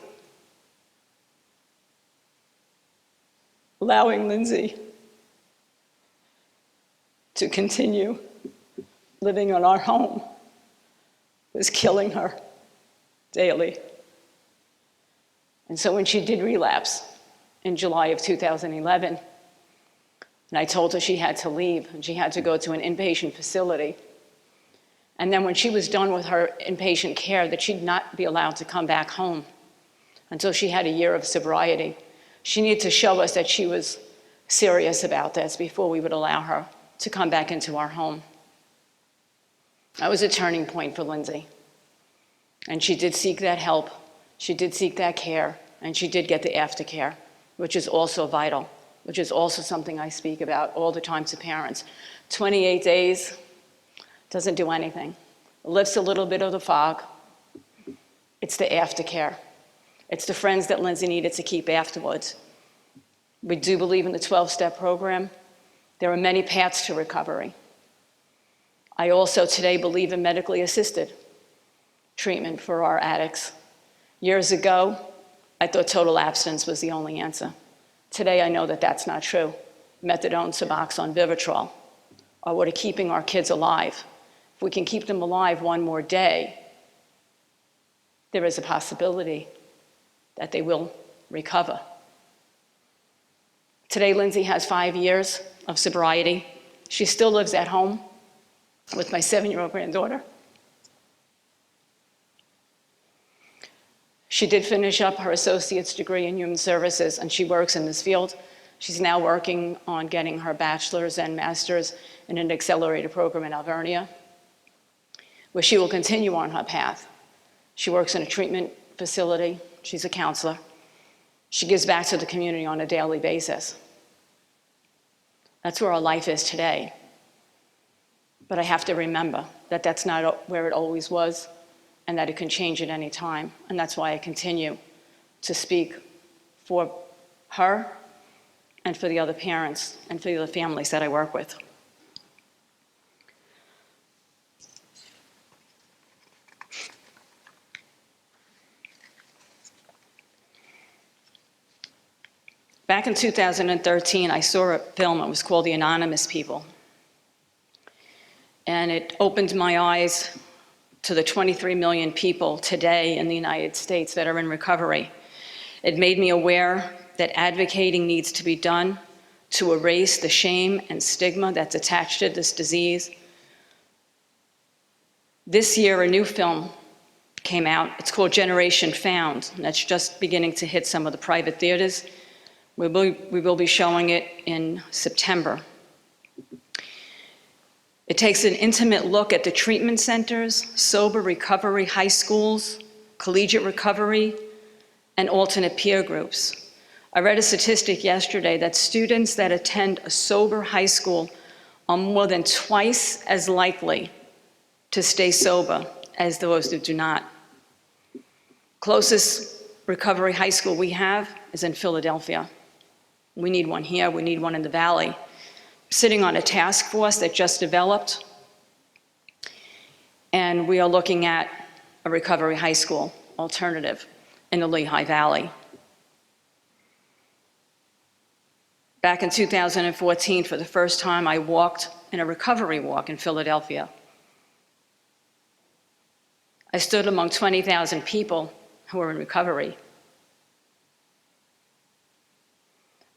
Speaker 8: allowing Lindsay to continue living in our home was killing her daily. And so when she did relapse in July of 2011, and I told her she had to leave and she had to go to an inpatient facility, and then when she was done with her inpatient care, that she'd not be allowed to come back home until she had a year of sobriety. She needed to show us that she was serious about this before we would allow her to come back into our home. That was a turning point for Lindsay. And she did seek that help. She did seek that care, and she did get the aftercare, which is also vital, which is also something I speak about all the time to parents. 28 days doesn't do anything. It lifts a little bit of the fog. It's the aftercare. It's the friends that Lindsay needed to keep afterwards. We do believe in the 12-step program. There are many paths to recovery. I also today believe in medically assisted treatment for our addicts. Years ago, I thought total abstinence was the only answer. Today, I know that that's not true. Methadone, Suboxone, Vivitrol are what are keeping our kids alive. If we can keep them alive one more day, there is a possibility that they will recover. Today, Lindsay has 5 years of sobriety. She still lives at home with my 7-year-old granddaughter. She did finish up her associate's degree in human services, and she works in this field. She's now working on getting her bachelor's and master's in an accelerated program in Alvernia, where she will continue on her path. She works in a treatment facility. She's a counselor. She gives back to the community on a daily basis. That's where our life is today. But I have to remember that that's not where it always was, and that it can change at any time. And that's why I continue to speak for her and for the other parents and for the other families that I work with. Back in 2013, I saw a film. It was called The Anonymous People. And it opened my eyes to the 23 million people today in the United States that are in recovery. It made me aware that advocating needs to be done to erase the shame and stigma that's attached to this disease. This year, a new film came out. It's called Generation Found, and that's just beginning to hit some of the private theaters. We will be showing it in September. It takes an intimate look at the treatment centers, sober recovery high schools, collegiate recovery, and alternate peer groups. I read a statistic yesterday that students that attend a sober high school are more than twice as likely to stay sober as those that do not. Closest recovery high school we have is in Philadelphia. We need one here, we need one in the Valley. Sitting on a task force that just developed, and we are looking at a recovery high school alternative in the Lehigh Valley. Back in 2014, for the first time, I walked in a recovery walk in Philadelphia. I stood among 20,000 people who were in recovery.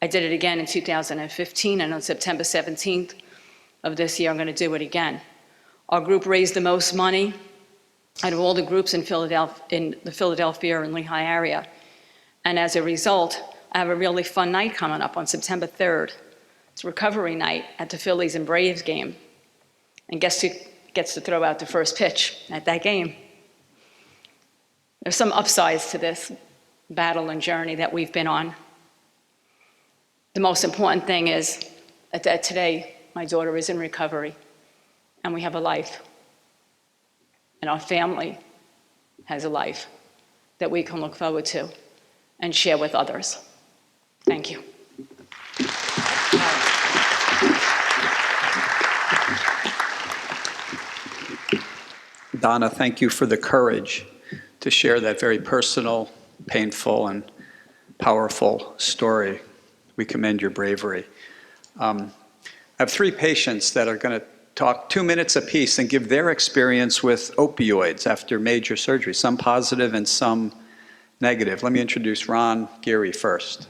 Speaker 8: I did it again in 2015, and on September 17th of this year, I'm going to do it again. Our group raised the most money out of all the groups in the Philadelphia and Lehigh area. And as a result, I have a really fun night coming up on September 3rd. It's recovery night at the Phillies and Braves game. And guess who gets to throw out the first pitch at that game? There's some upsides to this battle and journey that we've been on. The most important thing is that today my daughter is in recovery and we have a life. And our family has a life that we can look forward to and share with others. Thank you.
Speaker 1: Donna, thank you for the courage to share that very personal, painful, and powerful story. We commend your bravery. I have 3 patients that are going to talk 2 minutes apiece and give their experience with opioids after major surgery, some positive and some negative. Let me introduce Ron Geary first.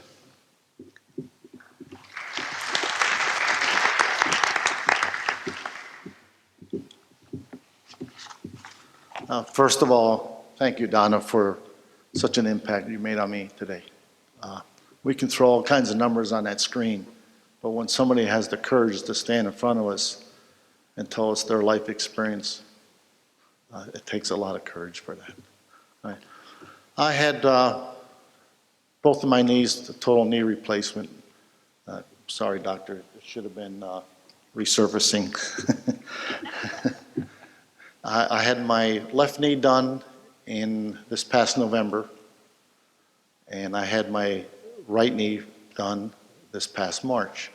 Speaker 9: First of all, thank you, Donna, for such an impact you made on me today. We can throw all kinds of numbers on that screen, but when somebody has the courage to stand in front of us and tell us their life experience, it takes a lot of courage for that. I had both of my knees, a total knee replacement. Sorry, doctor, it should have been resurfacing. I had my left knee done in this past November, and I had my right knee done this past March.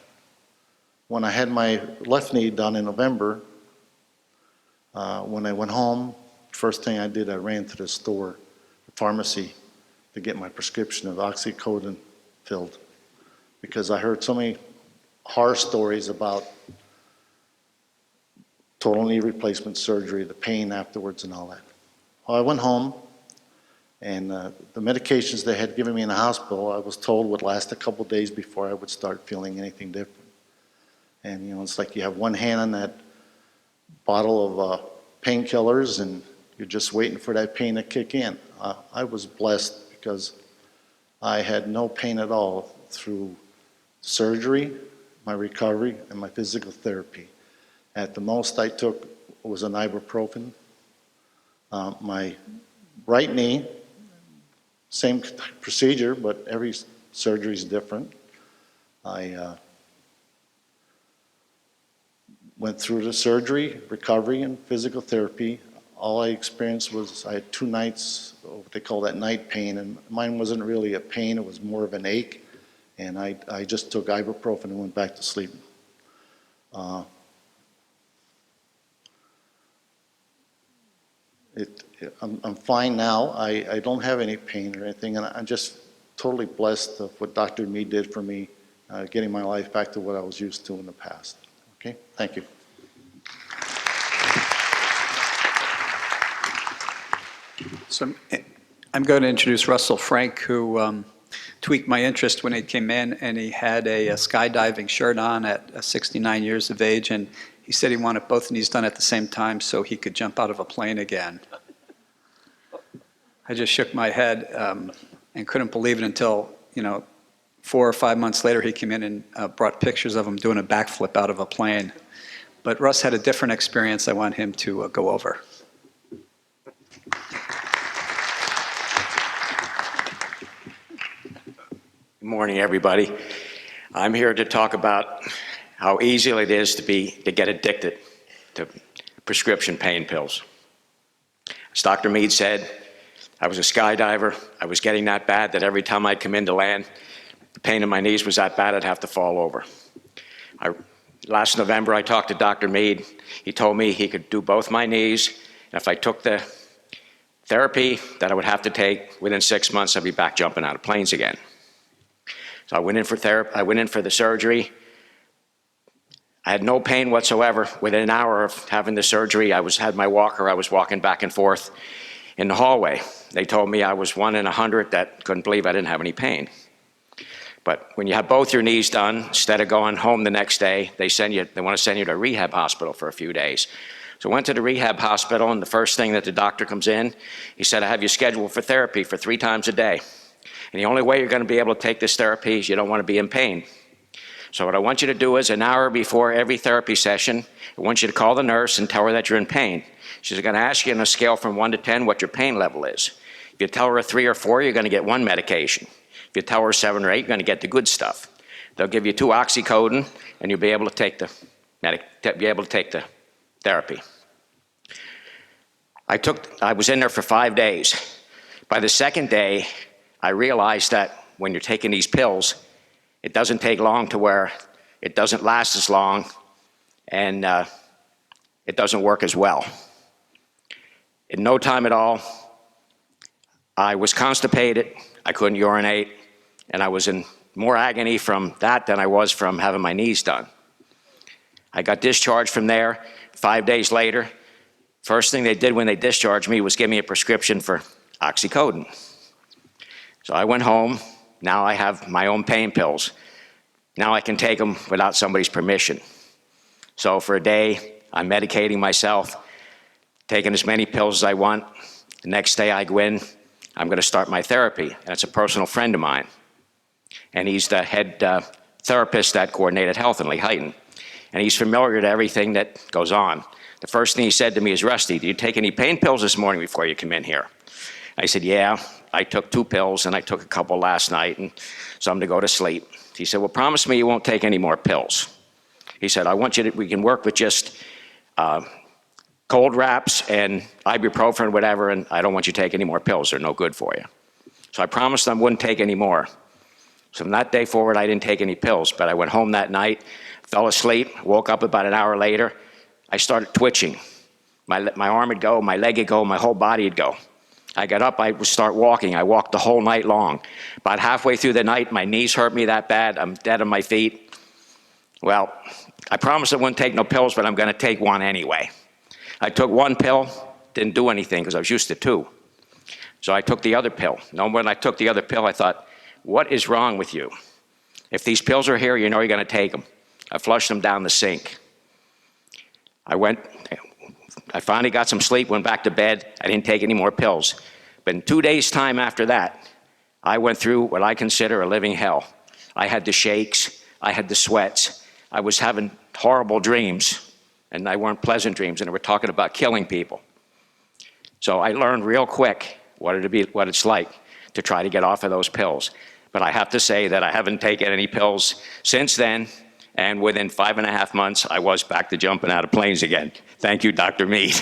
Speaker 9: When I had my left knee done in November, when I went home, first thing I did, I ran to the store, the pharmacy, to get my prescription of oxycodone filled, because I heard so many horror stories about total knee replacement surgery, the pain afterwards and all that. Well, I went home, and the medications they had given me in the hospital, I was told would last a couple days before I would start feeling anything different. And you know, it's like you have one hand on that bottle of painkillers and you're just waiting for that pain to kick in. I was blessed because I had no pain at all through surgery, my recovery, and my physical therapy. At the most I took was an ibuprofen. My right knee, same procedure, but every surgery is different. I went through the surgery, recovery, and physical therapy. All I experienced was I had 2 nights, what they call that night pain, and mine wasn't really a pain, it was more of an ache, and I just took ibuprofen and went back to sleep. I'm fine now. I don't have any pain or anything, and I'm just totally blessed of what Dr. Mead did for me, getting my life back to what I was used to in the past. Okay, thank you.
Speaker 1: So I'm going to introduce Russell Frank, who tweaked my interest when he came in, and he had a skydiving shirt on at 69 years of age, and he said he wanted both knees done at the same time so he could jump out of a plane again. I just shook my head and couldn't believe it until, 4 or 5 months later, he came in and brought pictures of him doing a backflip out of a plane. But Russ had a different experience I want him to go over.
Speaker 10: Good morning, everybody. I'm here to talk about how easy it is to get addicted to prescription pain pills. As Dr. Mead said, I was a skydiver. I was getting that bad that every time I'd come into land, the pain in my knees was that bad I'd have to fall over. Last November, I talked to Dr. Mead. He told me he could do both my knees, and if I took the therapy that I would have to take, within 6 months, I'd be back jumping out of planes again. So I went in for therapy. I went in for the surgery. I had no pain whatsoever. Within an hour of having the surgery, I had my walker. I was walking back and forth in the hallway. They told me I was 1 in 100 that couldn't believe I didn't have any pain. But when you have both your knees done, instead of going home the next day, they want to send you to a rehab hospital for a few days. So I went to the rehab hospital, and the first thing that the doctor comes in, he said, I have you scheduled for therapy for 3 times a day. And the only way you're going to be able to take this therapy is you don't want to be in pain. So what I want you to do is an hour before every therapy session, I want you to call the nurse and tell her that you're in pain. She's going to ask you on a scale from 1 to 10 what your pain level is. If you tell her a 3 or 4, you're going to get 1 medication. If you tell her 7 or 8, you're going to get the good stuff. They'll give you 2 oxycodone, and you'll be able to take the therapy. I was in there for 5 days. By the second day, I realized that when you're taking these pills, it doesn't take long to where it doesn't last as long, and it doesn't work as well. In no time at all, I was constipated, I couldn't urinate, and I was in more agony from that than I was from having my knees done. I got discharged from there 5 days later. First thing they did when they discharged me was give me a prescription for oxycodone. So I went home. Now I have my own pain pills. Now I can take them without somebody's permission. So for a day, I'm medicating myself, taking as many pills as I want. The next day I go in, I'm going to start my therapy. And it's a personal friend of mine. And he's the head therapist at Coordinated Health in Lehighton. And he's familiar to everything that goes on. The first thing he said to me is, Rusty, did you take any pain pills this morning before you come in here? I said, yeah, I took 2 pills and I took a couple last night and some to go to sleep. He said, well, promise me you won't take any more pills. He said, we can work with just cold wraps and ibuprofen, whatever, and I don't want you to take any more pills. They're no good for you. So I promised I wouldn't take any more. So from that day forward, I didn't take any pills, but I went home that night, fell asleep, woke up about an hour later. I started twitching. My arm would go, my leg would go, my whole body would go. I got up, I would start walking. I walked the whole night long. About halfway through the night, my knees hurt me that bad. I'm dead on my feet. Well, I promised I wouldn't take no pills, but I'm going to take one anyway. I took 1 pill, didn't do anything because I was used to 2. So I took the other pill. Now, when I took the other pill, I thought, what is wrong with you? If these pills are here, you know you're going to take them. I flushed them down the sink. I finally got some sleep, went back to bed. I didn't take any more pills. But in 2 days' time after that, I went through what I consider a living hell. I had the shakes. I had the sweats. I was having horrible dreams, and they weren't pleasant dreams, and they were talking about killing people. So I learned real quick what it's like to try to get off of those pills. But I have to say that I haven't taken any pills since then, and within 5.5 months, I was back to jumping out of planes again. Thank you, Dr. Mead.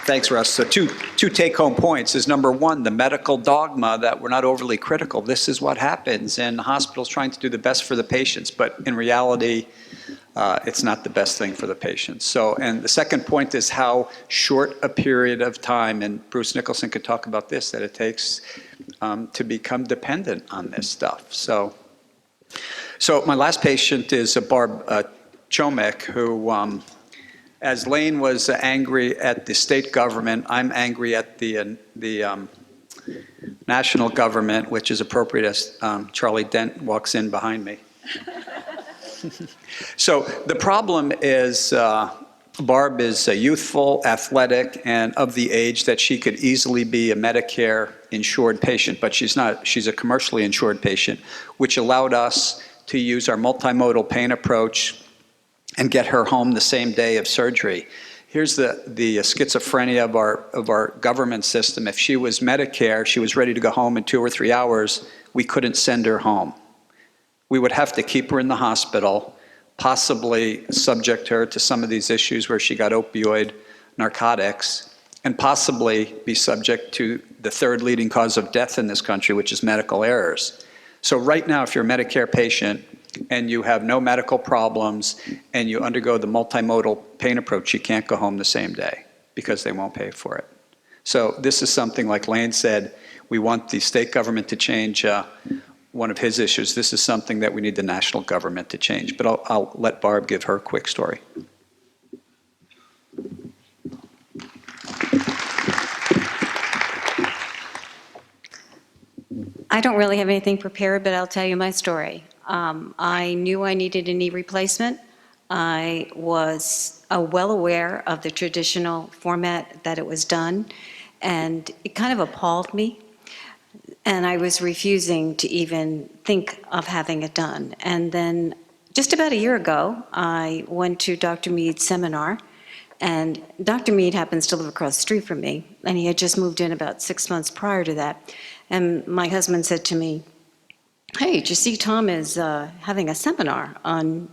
Speaker 1: Thanks, Russ. So two take-home points is, number one, the medical dogma that we're not overly critical. This is what happens, and the hospital's trying to do the best for the patients, but in reality, it's not the best thing for the patients. So, and the second point is how short a period of time, and Bruce Nicholson could talk about this, that it takes to become dependent on this stuff. So my last patient is Barb Chomek, who, as Lane was angry at the state government, I'm angry at the national government, which is appropriate as Charlie Dent walks in behind me. So the problem is Barb is youthful, athletic, and of the age that she could easily be a Medicare insured patient, but she's not. She's a commercially insured patient, which allowed us to use our multimodal pain approach and get her home the same day of surgery. Here's the schizophrenia of our government system. If she was Medicare, she was ready to go home in 2 or 3 hours, we couldn't send her home. We would have to keep her in the hospital possibly subject her to some of these issues where she got opioid narcotics, and possibly be subject to the third leading cause of death in this country, which is medical errors. So right now, if you're a Medicare patient and you have no medical problems and you undergo the multimodal pain approach, you can't go home the same day because they won't pay for it. So this is something, like Lane said, we want the state government to change one of his issues. This is something that we need the national government to change. But I'll let Barb give her quick story.
Speaker 11: I don't really have anything prepared, but I'll tell you my story. I knew I needed a knee replacement. I was well aware of the traditional format that it was done, and it kind of appalled me. And I was refusing to even think of having it done. And then just about a year ago, I went to Dr. Mead's seminar, and Dr. Mead happens to live across the street from me, and he had just moved in about 6 months prior to that. And my husband said to me, "Hey, did you see Tom is having a seminar on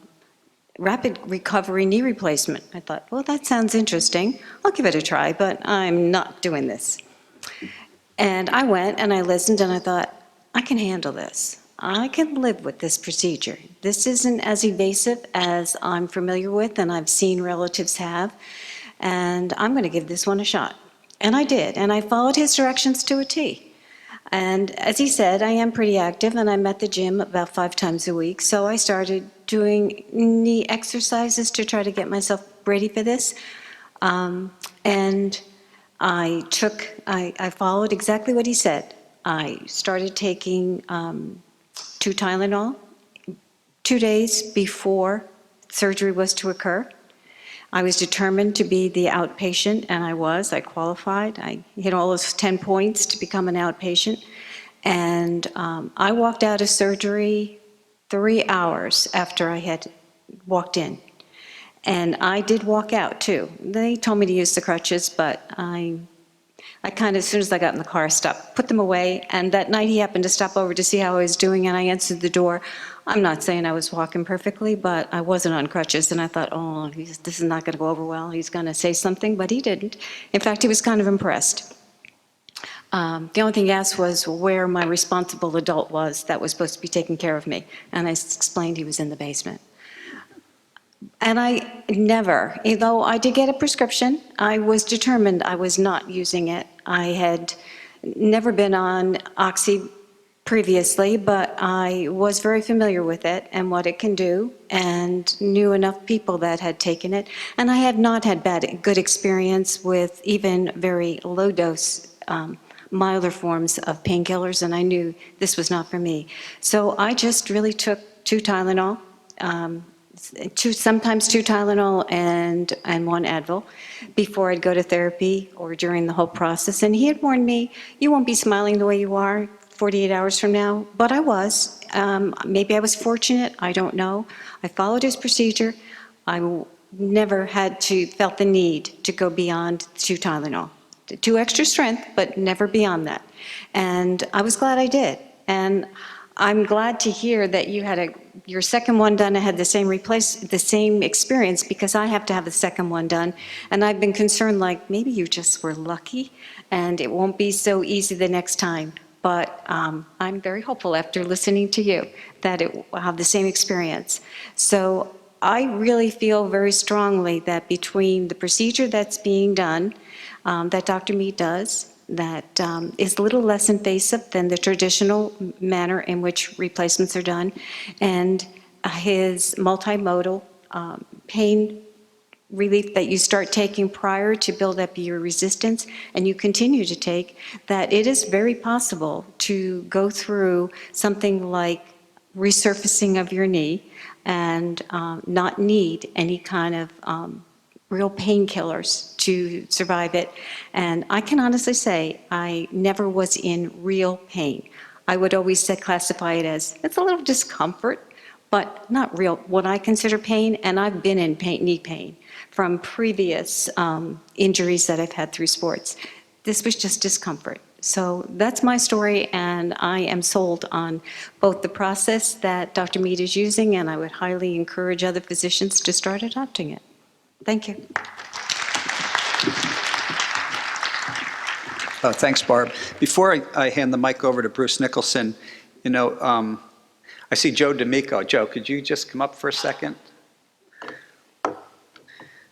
Speaker 11: rapid recovery knee replacement?" I thought, well, that sounds interesting. I'll give it a try, but I'm not doing this. And I went and I listened and I thought, I can handle this. I can live with this procedure. This isn't as evasive as I'm familiar with and I've seen relatives have, and I'm going to give this one a shot. And I did, and I followed his directions to a T. And as he said, I am pretty active, and I'm at the gym about 5 times a week, so I started doing knee exercises to try to get myself ready for this. And I followed exactly what he said. I started taking 2 Tylenol 2 days before surgery was to occur. I was determined to be the outpatient, and I was. I qualified. I hit all those 10 points to become an outpatient. And I walked out of surgery 3 hours after I had walked in. And I did walk out, too. They told me to use the crutches, but I kind of, as soon as I got in the car, stopped, put them away. And that night, he happened to stop over to see how I was doing, and I answered the door. I'm not saying I was walking perfectly, but I wasn't on crutches, and I thought, oh, this is not going to go over well. He's going to say something, but he didn't. In fact, he was kind of impressed. The only thing he asked was where my responsible adult was that was supposed to be taking care of me, and I explained he was in the basement. And I never, though I did get a prescription, I was determined I was not using it. I had never been on Oxy previously, but I was very familiar with it and what it can do, and knew enough people that had taken it. And I had not had good experience with even very low dose, milder forms of painkillers, and I knew this was not for me. So I just really took 2 Tylenol, sometimes 2 Tylenol and 1 Advil before I'd go to therapy or during the whole process. And he had warned me, you won't be smiling the way you are 48 hours from now, but I was. Maybe I was fortunate, I don't know. I followed his procedure. I never felt the need to go beyond 2 Tylenol. 2 extra strength, but never beyond that. And I was glad I did. And I'm glad to hear that you had your second one done and had the same experience, because I have to have the second one done. And I've been concerned, like, maybe you just were lucky and it won't be so easy the next time. But I'm very hopeful after listening to you that it will have the same experience. So I really feel very strongly that between the procedure that's being done, that Dr. Mead does, that is a little less invasive than the traditional manner in which replacements are done, and his multimodal pain relief that you start taking prior to build up your resistance, and you continue to take, that it is very possible to go through something like resurfacing of your knee and not need any kind of real painkillers to survive it. And I can honestly say I never was in real pain. I would always classify it as, it's a little discomfort, but not real, what I consider pain, and I've been in knee pain from previous injuries that I've had through sports. This was just discomfort. So that's my story, and I am sold on both the process that Dr. Mead is using, and I would highly encourage other physicians to start adopting it. Thank you.
Speaker 1: Thanks, Barb. Before I hand the mic over to Bruce Nicholson, you know, I see Joe D'Amico. Joe, could you just come up for a second?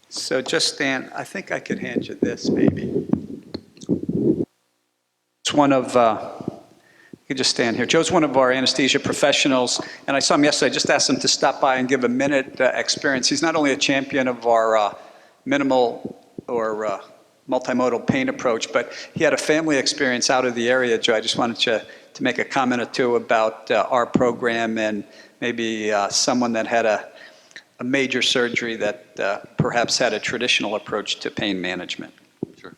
Speaker 1: So just stand. I think I could hand you this, maybe. It's one of, you could just stand here. Joe's one of our anesthesia professionals, and I saw him yesterday. I just asked him to stop by and give a minute experience. He's not only a champion of our minimal or multimodal pain approach, but he had a family experience out of the area, Joe. I just wanted you to make a comment or two about our program and maybe someone that had a major surgery that perhaps had a traditional approach to pain management.
Speaker 12: Sure.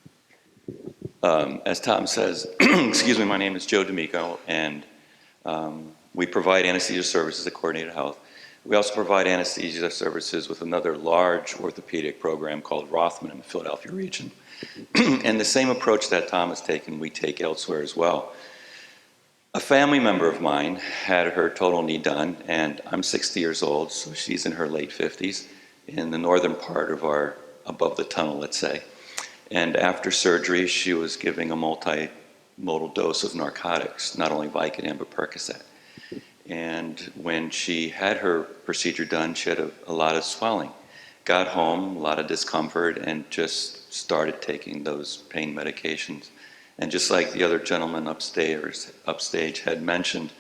Speaker 12: As Tom says, excuse me, my name is Joe D'Amico, and we provide anesthesia services at Coordinated Health. We also provide anesthesia services with another large orthopedic program called Rothman in the Philadelphia region. And the same approach that Tom has taken, we take elsewhere as well. A family member of mine had her total knee done, and I'm 60 years old, so she's in her late 50s, in the northern part of our, above the tunnel, let's say. And after surgery, she was giving a multimodal dose of narcotics, not only Vicodin, but Percocet. And when she had her procedure done, she had a lot of swelling. Got home, a lot of discomfort, and just started taking those pain medications. And just like the other gentleman upstage had mentioned,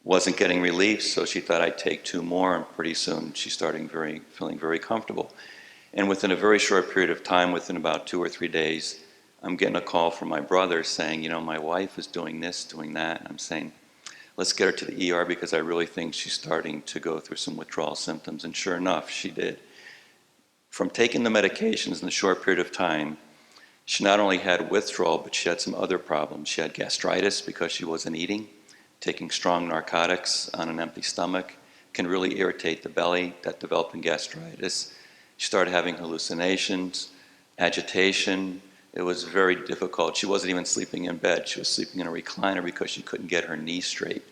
Speaker 12: wasn't getting relief, so she thought I'd take 2 more, and pretty soon she's starting feeling very comfortable. And within a very short period of time, within about 2 or 3 days, I'm getting a call from my brother saying, you know, my wife is doing this, doing that. And I'm saying, let's get her to the ER because I really think she's starting to go through some withdrawal symptoms. And sure enough, she did. From taking the medications in a short period of time, she not only had withdrawal, but she had some other problems. She had gastritis because she wasn't eating. Taking strong narcotics on an empty stomach can really irritate the belly, that developing gastritis. She started having hallucinations, agitation. It was very difficult. She wasn't even sleeping in bed. She was sleeping in a recliner because she couldn't get her knee straight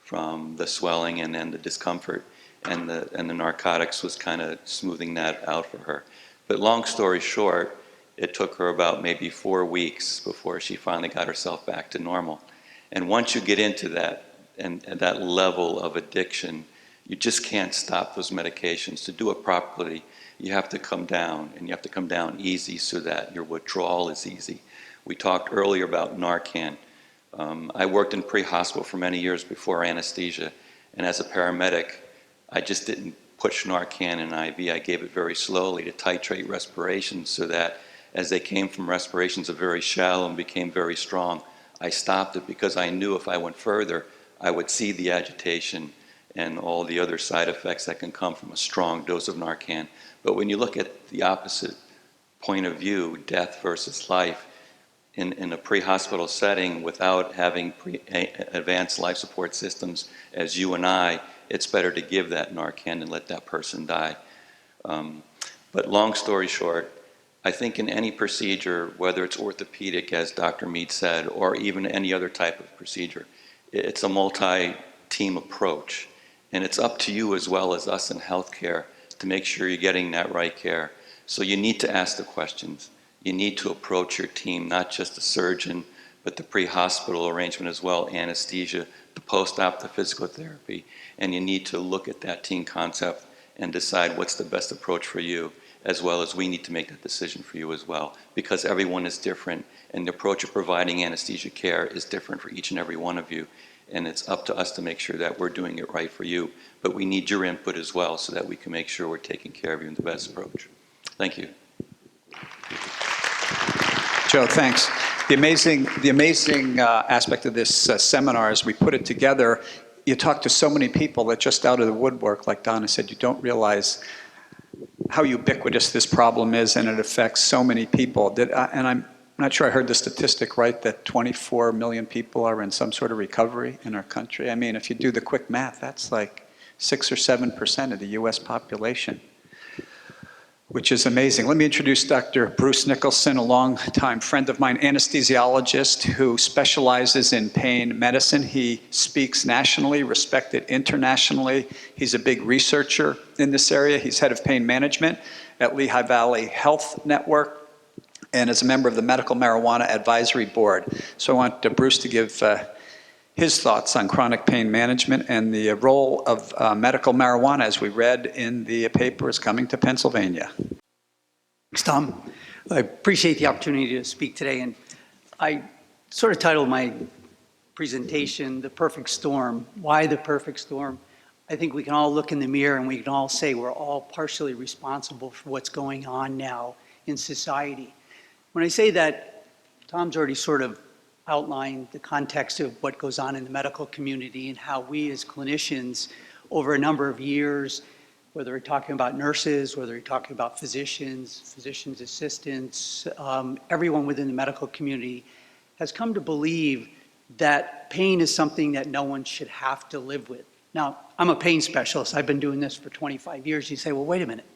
Speaker 12: from the swelling and then the discomfort. And the narcotics was kind of smoothing that out for her. But long story short, it took her about maybe 4 weeks before she finally got herself back to normal. And once you get into that, and that level of addiction, you just can't stop those medications. To do it properly, you have to come down, and you have to come down easy so that your withdrawal is easy. We talked earlier about Narcan. I worked in pre-hospital for many years before anesthesia, and as a paramedic, I just didn't push Narcan in IV. I gave it very slowly to titrate respirations so that as they came from respirations of very shallow and became very strong, I stopped it because I knew if I went further, I would see the agitation and all the other side effects that can come from a strong dose of Narcan. But when you look at the opposite point of view, death versus life, in a pre-hospital setting without having advanced life support systems as you and I, it's better to give that Narcan and let that person die. But long story short, I think in any procedure, whether it's orthopedic, as Dr. Mead said, or even any other type of procedure, it's a multi-team approach. And it's up to you as well as us in healthcare to make sure you're getting that right care. So you need to ask the questions. You need to approach your team, not just the surgeon, but the pre-hospital arrangement as well, anesthesia, the post-op, the physical therapy. And you need to look at that team concept and decide what's the best approach for you, as well as we need to make that decision for you as well, because everyone is different, and the approach of providing anesthesia care is different for each and every one of you. And it's up to us to make sure that we're doing it right for you. But we need your input as well so that we can make sure we're taking care of you in the best approach. Thank you.
Speaker 1: Joe, thanks. The amazing aspect of this seminar is we put it together. You talk to so many people that just out of the woodwork, like Donna said, you don't realize how ubiquitous this problem is, and it affects so many people. And I'm not sure I heard the statistic right, that 24 million people are in some sort of recovery in our country. I mean, if you do the quick math, that's like 6 or 7% of the US population. which is amazing. Let me introduce Dr. Bruce Nicholson, a longtime friend of mine, anesthesiologist who specializes in pain medicine. He speaks nationally, respected internationally. He's a big researcher in this area. He's head of pain management at Lehigh Valley Health Network and is a member of the Medical Marijuana Advisory Board. So I want Bruce to give his thoughts on chronic pain management and the role of medical marijuana, as we read in the paper, is coming to Pennsylvania.
Speaker 13: Thanks, Tom. I appreciate the opportunity to speak today, and I sort of titled my presentation, The Perfect Storm. Why the perfect storm? I think we can all look in the mirror and we can all say we're all partially responsible for what's going on now in society. When I say that, Tom's already sort of outlined the context of what goes on in the medical community and how we as clinicians over a number of years, whether we're talking about nurses, whether we're talking about physicians, physicians' assistants, everyone within the medical community has come to believe that pain is something that no one should have to live with. Now, I'm a pain specialist. I've been doing this for 25 years. You say, well, wait a minute.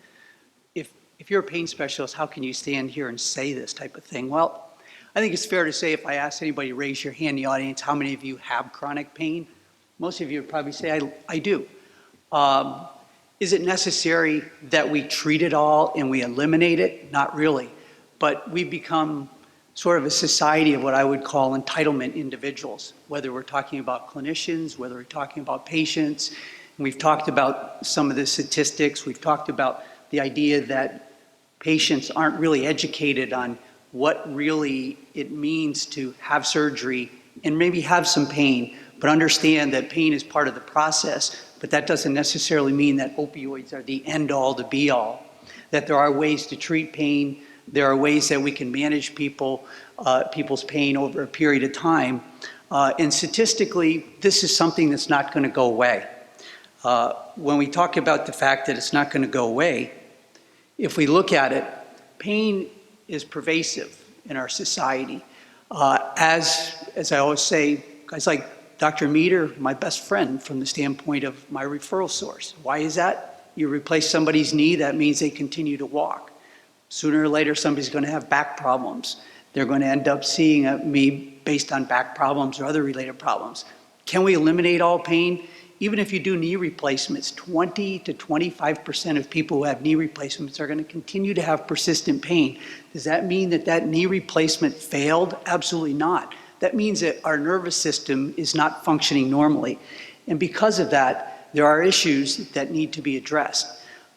Speaker 13: If you're a pain specialist, how can you stand here and say this type of thing? Well, I think it's fair to say if I ask anybody to raise your hand in the audience, how many of you have chronic pain? Most of you would probably say, I do. Is it necessary that we treat it all and we eliminate it? Not really. But we've become sort of a society of what I would call entitlement individuals, whether we're talking about clinicians, whether we're talking about patients. And we've talked about some of the statistics. We've talked about the idea that patients aren't really educated on what really it means to have surgery and maybe have some pain, but understand that pain is part of the process, but that doesn't necessarily mean that opioids are the end-all to be-all, that there are ways to treat pain, there are ways that we can manage people's pain over a period of time, and statistically, this is something that's not going to go away. When we talk about the fact that it's not going to go away, if we look at it, pain is pervasive in our society. As I always say, guys like Dr. Meter, my best friend from the standpoint of my referral source. Why is that? You replace somebody's knee, that means they continue to walk. Sooner or later, somebody's going to have back problems. They're going to end up seeing me based on back problems or other related problems. Can we eliminate all pain? Even if you do knee replacements, 20 to 25% of people who have knee replacements are going to continue to have persistent pain. Does that mean that that knee replacement failed? Absolutely not. That means that our nervous system is not functioning normally. And because of that, there are issues that need to be addressed.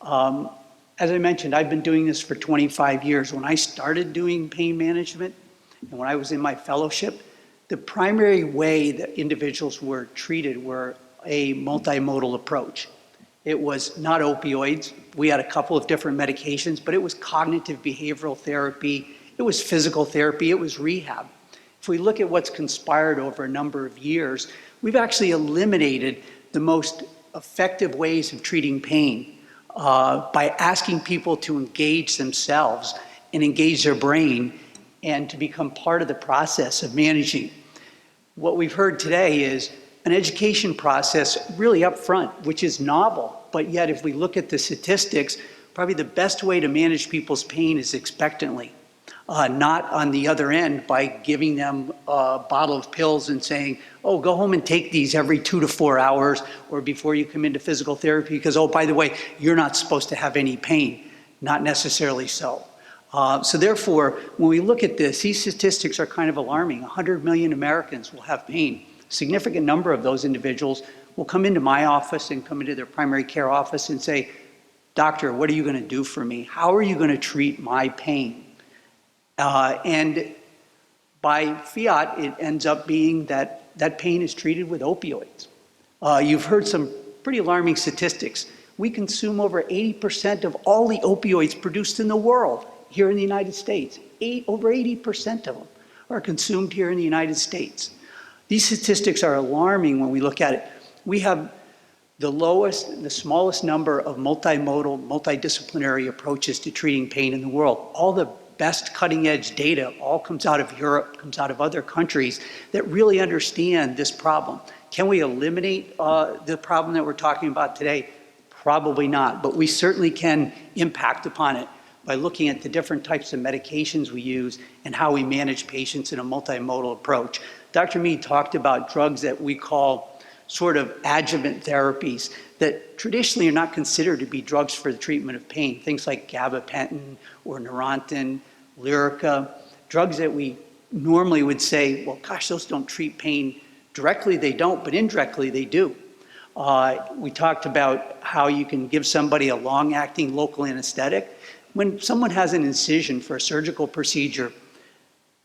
Speaker 13: As I mentioned, I've been doing this for 25 years. When I started doing pain management and when I was in my fellowship, the primary way that individuals were treated were a multimodal approach. It was not opioids. We had a couple of different medications, but it was cognitive behavioral therapy. It was physical therapy. It was rehab. If we look at what's conspired over a number of years, we've actually eliminated the most effective ways of treating pain by asking people to engage themselves and engage their brain and to become part of the process of managing. What we've heard today is an education process really up front, which is novel, but yet if we look at the statistics, probably the best way to manage people's pain is expectantly, not on the other end by giving them a bottle of pills and saying, oh, go home and take these every 2 to 4 hours or before you come into physical therapy because, oh, by the way, you're not supposed to have any pain. Not necessarily so. So therefore, when we look at this, these statistics are kind of alarming. 100 million Americans will have pain. A significant number of those individuals will come into my office and come into their primary care office and say, doctor, what are you going to do for me? How are you going to treat my pain? And by fiat, it ends up being that that pain is treated with opioids. You've heard some pretty alarming statistics. We consume over 80% of all the opioids produced in the world here in the United States. Over 80% of them are consumed here in the United States. These statistics are alarming when we look at it. We have the lowest, the smallest number of multimodal, multidisciplinary approaches to treating pain in the world. All the best cutting edge data all comes out of Europe, comes out of other countries that really understand this problem. Can we eliminate the problem that we're talking about today? Probably not, but we certainly can impact upon it. by looking at the different types of medications we use and how we manage patients in a multimodal approach. Dr. Mead talked about drugs that we call sort of adjuvant therapies that traditionally are not considered to be drugs for the treatment of pain, things like gabapentin or Neurontin, Lyrica, drugs that we normally would say, well, gosh, those don't treat pain directly, they don't, but indirectly they do. We talked about how you can give somebody a long-acting local anesthetic. When someone has an incision for a surgical procedure,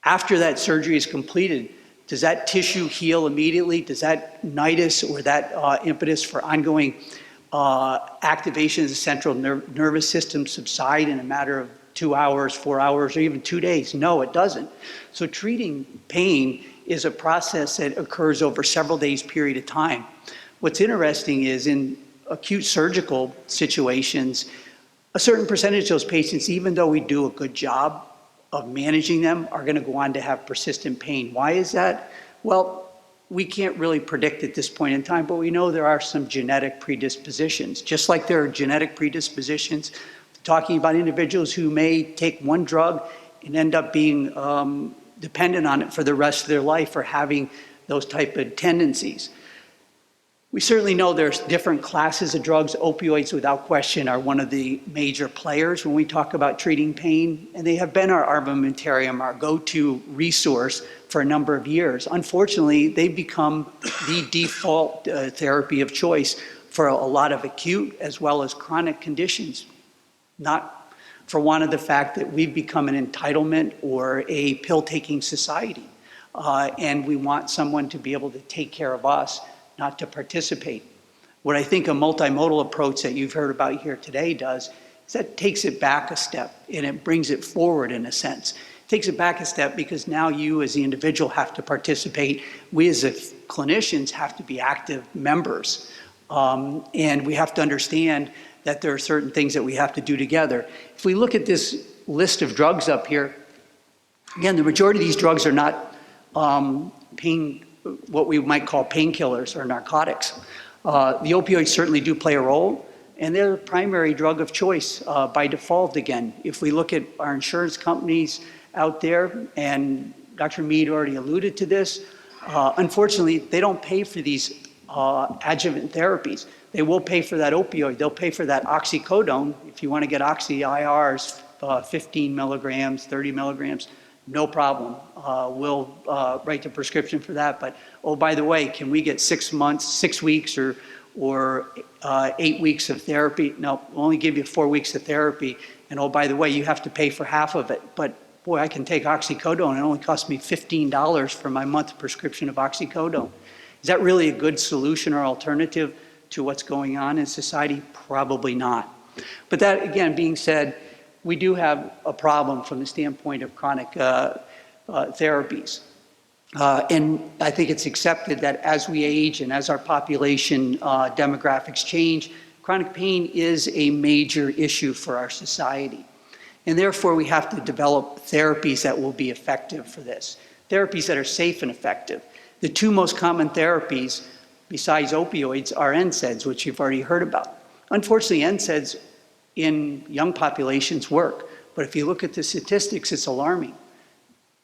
Speaker 13: after that surgery is completed, does that tissue heal immediately? Does that nidus or that impetus for ongoing activation of the central nervous system subside in a matter of 2 hours, 4 hours, or even 2 days? No, it doesn't. So treating pain is a process that occurs over several days period of time. What's interesting is in acute surgical situations, a certain percentage of those patients, even though we do a good job of managing them, are going to go on to have persistent pain. Why is that? Well, we can't really predict at this point in time, but we know there are some genetic predispositions. Just like there are genetic predispositions, talking about individuals who may take one drug and end up being dependent on it for the rest of their life or having those type of tendencies. We certainly know there's different classes of drugs. Opioids, without question, are one of the major players when we talk about treating pain, and they have been our armamentarium, our go-to resource for a number of years. Unfortunately, they've become the default therapy of choice for a lot of acute as well as chronic conditions, not for want of the fact that we've become an entitlement or a pill-taking society, and we want someone to be able to take care of us, not to participate. What I think a multimodal approach that you've heard about here today does is that takes it back a step and it brings it forward in a sense. It takes it back a step because now you as the individual have to participate. We as clinicians have to be active members. And we have to understand that there are certain things that we have to do together. If we look at this list of drugs up here, again, the majority of these drugs are not what we might call painkillers or narcotics. The opioids certainly do play a role, and they're the primary drug of choice by default again. If we look at our insurance companies out there, and Dr. Mead already alluded to this, unfortunately, they don't pay for these adjuvant therapies. They will pay for that opioid. They'll pay for that oxycodone. If you want to get oxy-IRs, 15 milligrams, 30 milligrams, no problem. We'll write the prescription for that. But, oh, by the way, can we get 6 months, 6 weeks, or 8 weeks of therapy? No, we'll only give you 4 weeks of therapy. And, oh, by the way, you have to pay for half of it. But, boy, I can take oxycodone. It only costs me $15 for my monthly prescription of oxycodone. Is that really a good solution or alternative to what's going on in society? Probably not. But that, again, being said, we do have a problem from the standpoint of chronic therapies. And I think it's accepted that as we age and as our population demographics change, chronic pain is a major issue for our society. And therefore, we have to develop therapies that will be effective for this, therapies that are safe and effective. The two most common therapies besides opioids are NSAIDs, which you've already heard about. Unfortunately, NSAIDs in young populations work, but if you look at the statistics, it's alarming.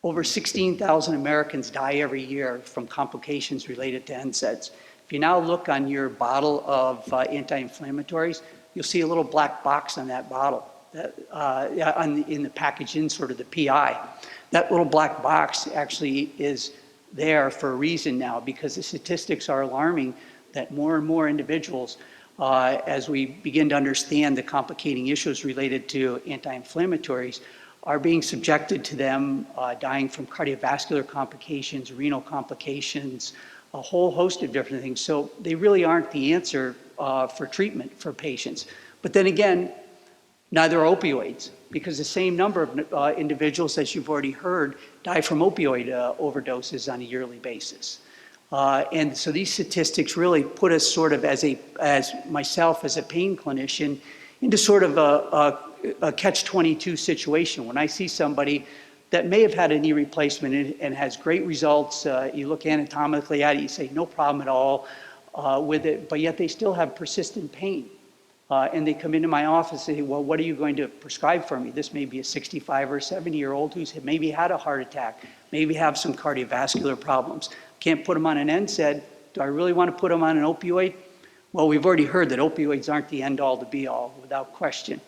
Speaker 13: Over 16,000 Americans die every year from complications related to NSAIDs. If you now look on your bottle of anti-inflammatories, you'll see a little black box on that bottle, in the package insert of the PI. That little black box actually is there for a reason now, because the statistics are alarming that more and more individuals, as we begin to understand the complicating issues related to anti-inflammatories, are being subjected to them dying from cardiovascular complications, renal complications, a whole host of different things. So they really aren't the answer for treatment for patients. But then again, neither are opioids, because the same number of individuals, as you've already heard, die from opioid overdoses on a yearly basis. And so these statistics really put us sort of as myself as a pain clinician into sort of a catch-22 situation. When I see somebody that may have had a knee replacement and has great results, you look anatomically at it, you say no problem at all with it, but yet they still have persistent pain. And they come into my office and say, well, what are you going to prescribe for me? This may be a 65 or 70-year-old who's maybe had a heart attack, maybe have some cardiovascular problems. Can't put them on an NSAID. Do I really want to put them on an opioid? Well, we've already heard that opioids aren't the end-all to be-all, without question.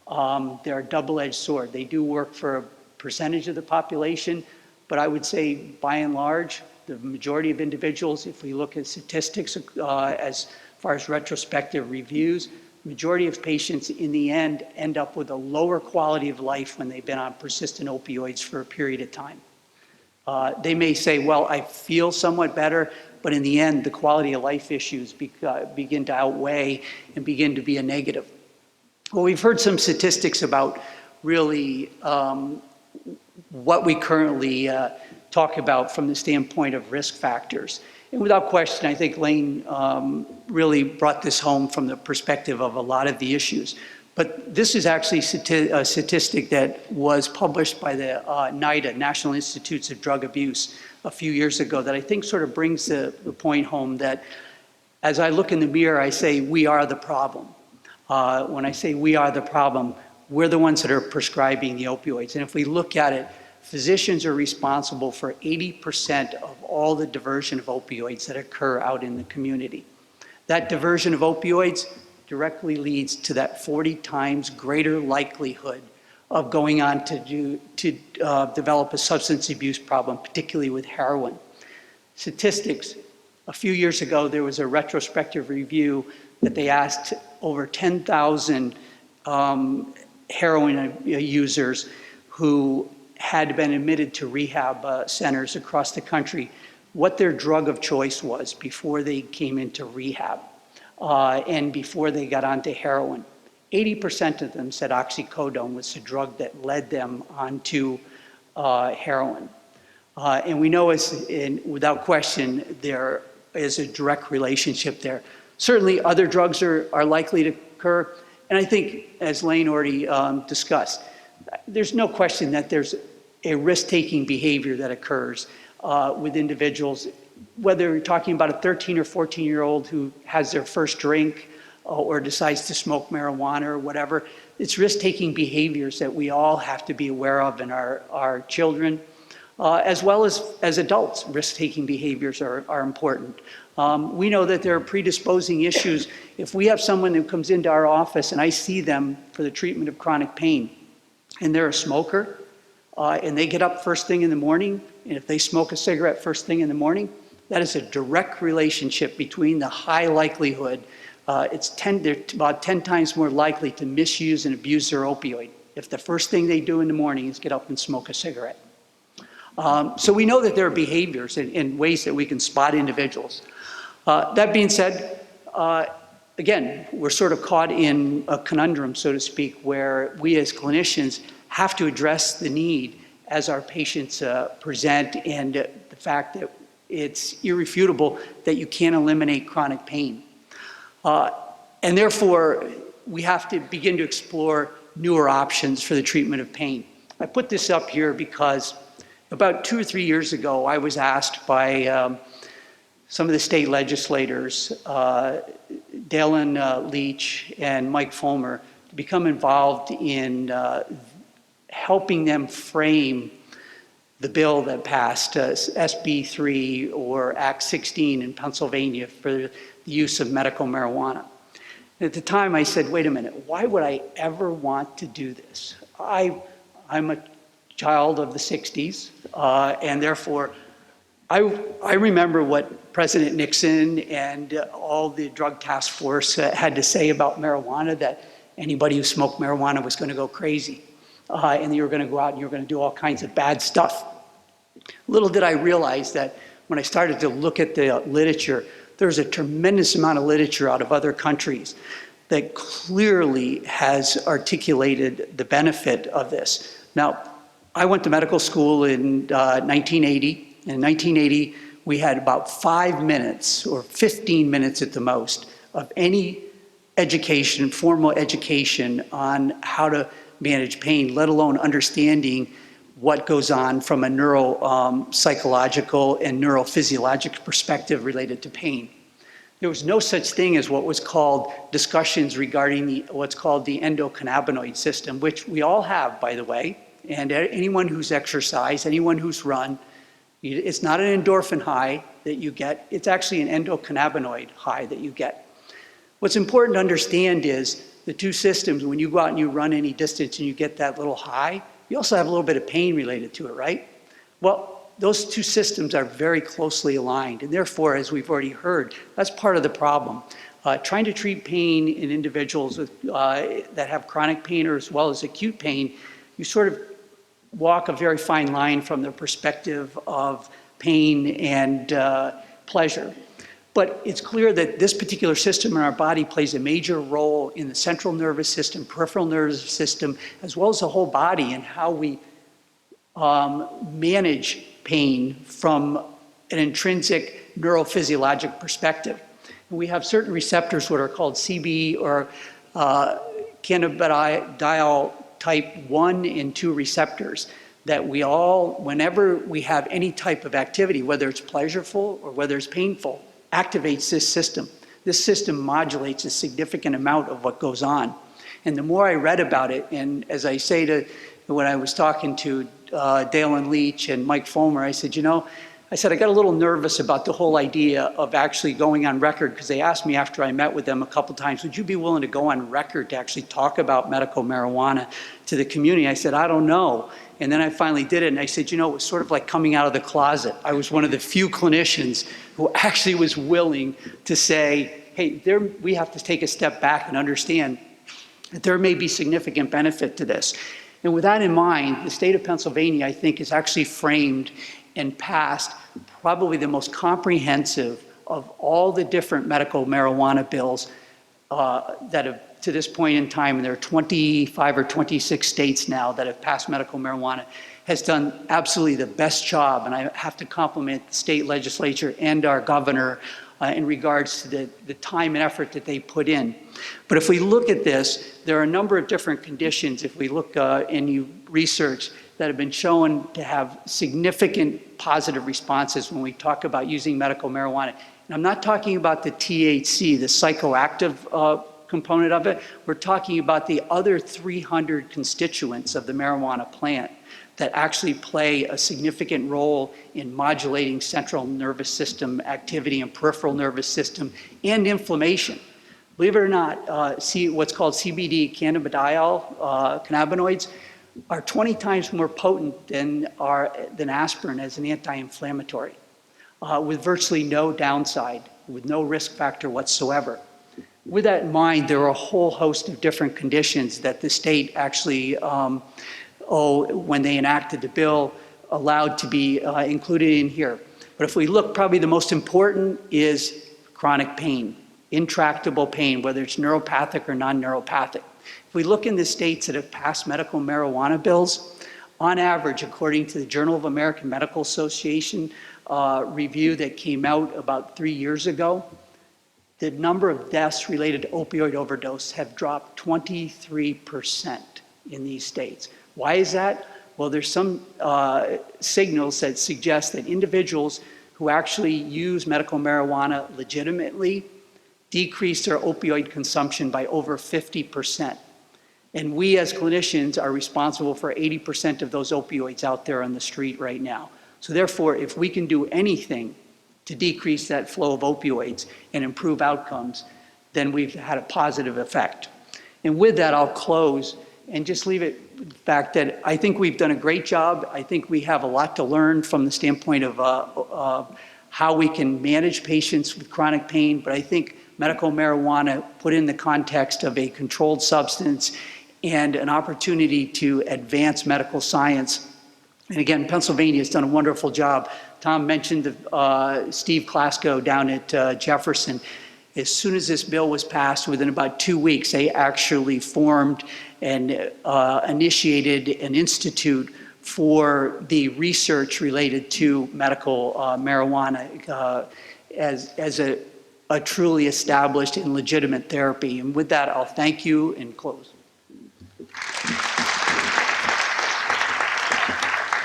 Speaker 13: They're a double-edged sword. They do work for a percentage of the population, but I would say, by and large, the majority of individuals, if we look at statistics as far as retrospective reviews, majority of patients in the end up with a lower quality of life when they've been on persistent opioids for a period of time. They may say, well, I feel somewhat better, but in the end, the quality of life issues begin to outweigh and begin to be a negative. Well, we've heard some statistics about really what we currently talk about from the standpoint of risk factors. And without question, I think Lane really brought this home from the perspective of a lot of the issues. But this is actually a statistic that was published by the NIDA, National Institutes of Drug Abuse, a few years ago that I think sort of brings the point home that as I look in the mirror, I say, we are the problem. When I say we are the problem, we're the ones that are prescribing the opioids. And if we look at it, physicians are responsible for 80% of all the diversion of opioids that occur out in the community. That diversion of opioids directly leads to that 40 times greater likelihood of going on to develop a substance abuse problem, particularly with heroin. Statistics, a few years ago, there was a retrospective review that they asked over 10,000 heroin users who had been admitted to rehab centers across the country what their drug of choice was before they came into rehab and before they got onto heroin. 80% of them said oxycodone was the drug that led them onto heroin. And we know, without question, there is a direct relationship there. Certainly, other drugs are likely to occur. And I think, as Lane already discussed, there's no question that there's a risk-taking behavior that occurs with individuals, whether you're talking about a 13 or 14-year-old who has their first drink or decides to smoke marijuana or whatever. It's risk-taking behaviors that we all have to be aware of in our children, as well as adults. Risk-taking behaviors are important. We know that there are predisposing issues. If we have someone who comes into our office and I see them for the treatment of chronic pain, and they're a smoker, and they get up first thing in the morning, and if they smoke a cigarette first thing in the morning, that is a direct relationship between the high likelihood. They're about 10 times more likely to misuse and abuse their opioid if the first thing they do in the morning is get up and smoke a cigarette. So we know that there are behaviors and ways that we can spot individuals. That being said, again, we're sort of caught in a conundrum, so to speak, where we as clinicians have to address the need as our patients present and the fact that it's irrefutable that you can't eliminate chronic pain. And therefore, we have to begin to explore newer options for the treatment of pain. I put this up here because about 2 or 3 years ago, I was asked by some of the state legislators, Dalen Leach and Mike Fulmer, to become involved in helping them frame the bill that passed, SB 3 or Act 16 in Pennsylvania for the use of medical marijuana. At the time, I said, wait a minute, why would I ever want to do this? I'm a child of the 60s, and therefore, I remember what President Nixon and all the drug task force had to say about marijuana, that anybody who smoked marijuana was going to go crazy, and you were going to go out and you were going to do all kinds of bad stuff. Little did I realize that when I started to look at the literature, there's a tremendous amount of literature out of other countries that clearly has articulated the benefit of this. Now, I went to medical school in 1980. In 1980, we had about 5 minutes or 15 minutes at the most of any education, formal education on how to manage pain, let alone understanding what goes on from a neuropsychological and neurophysiologic perspective related to pain. there was no such thing as what was called discussions regarding what's called the endocannabinoid system, which we all have, by the way. And anyone who's exercised, anyone who's run, it's not an endorphin high that you get, it's actually an endocannabinoid high that you get. What's important to understand is the two systems, when you go out and you run any distance and you get that little high, you also have a little bit of pain related to it, right? Well, those two systems are very closely aligned, and therefore, as we've already heard, that's part of the problem. Trying to treat pain in individuals with, that have chronic pain or as well as acute pain, you sort of walk a very fine line from the perspective of pain and pleasure. But it's clear that this particular system in our body plays a major role in the central nervous system, peripheral nervous system, as well as the whole body and how we manage pain from an intrinsic neurophysiologic perspective. And we have certain receptors, what are called CB or cannabidiol type 1 and 2 receptors, that we all, whenever we have any type of activity, whether it's pleasurable or whether it's painful, activates this system. This system modulates a significant amount of what goes on. And the more I read about it, and as I say to, when I was talking to Dalen Leach and Mike Fulmer, I said, I got a little nervous about the whole idea of actually going on record, because they asked me after I met with them a couple times, would you be willing to go on record to actually talk about medical marijuana to the community? I said, I don't know. And then I finally did it, and I said, it was sort of like coming out of the closet. I was one of the few clinicians who actually was willing to say, hey, we have to take a step back and understand that there may be significant benefit to this. And with that in mind, the state of Pennsylvania, I think, is actually framed and passed probably the most comprehensive of all the different medical marijuana bills that have, to this point in time, and there are 25 or 26 states now that have passed medical marijuana, has done absolutely the best job. And I have to compliment the state legislature and our governor in regards to the time and effort that they put in. But if we look at this, there are a number of different conditions, if we look and you research, that have been shown to have significant positive responses when we talk about using medical marijuana. And I'm not talking about the THC, the psychoactive component of it. We're talking about the other 300 constituents of the marijuana plant that actually play a significant role in modulating central nervous system activity and peripheral nervous system and inflammation. Believe it or not, what's called CBD, cannabidiol, cannabinoids, are 20 times more potent than aspirin as an anti-inflammatory, with virtually no downside, with no risk factor whatsoever. With that in mind, there are a whole host of different conditions that the state actually, when they enacted the bill, allowed to be included in here. But if we look, probably the most important is chronic pain, intractable pain, whether it's neuropathic or non-neuropathic. If we look in the states that have passed medical marijuana bills, on average, according to the Journal of American Medical Association review that came out about 3 years ago, the number of deaths related to opioid overdose have dropped 23% in these states. Why is that? Well, there's some signals that suggest that individuals who actually use medical marijuana legitimately decrease their opioid consumption by over 50%. And we as clinicians are responsible for 80% of those opioids out there on the street right now. So therefore, if we can do anything to decrease that flow of opioids and improve outcomes, then we've had a positive effect. And with that, I'll close and just leave it with the fact that I think we've done a great job. I think we have a lot to learn from the standpoint of how we can manage patients with chronic pain, but I think medical marijuana put in the context of a controlled substance and an opportunity to advance medical science. And again, Pennsylvania has done a wonderful job. Tom mentioned Steve Klasko down at Jefferson. As soon as this bill was passed, within about 2 weeks, they actually formed and initiated an institute for the research related to medical marijuana as a truly established and legitimate therapy. And with that, I'll thank you and close.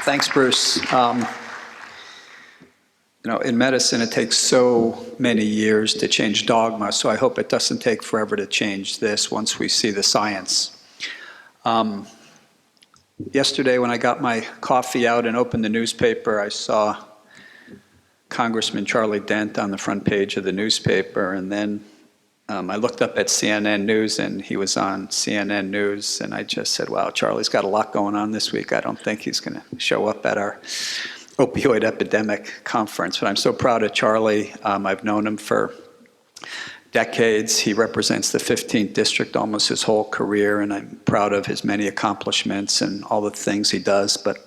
Speaker 1: Thanks, Bruce. in medicine, it takes so many years to change dogma, so I hope it doesn't take forever to change this once we see the science. Yesterday, when I got my coffee out and opened the newspaper, I saw Congressman Charlie Dent on the front page of the newspaper, and then I looked up at CNN News, and he was on CNN News, and I just said, wow, Charlie's got a lot going on this week. I don't think he's going to show up at our opioid epidemic conference, but I'm so proud of Charlie. I've known him for decades. He represents the 15th district almost his whole career, and I'm proud of his many accomplishments and all the things he does, but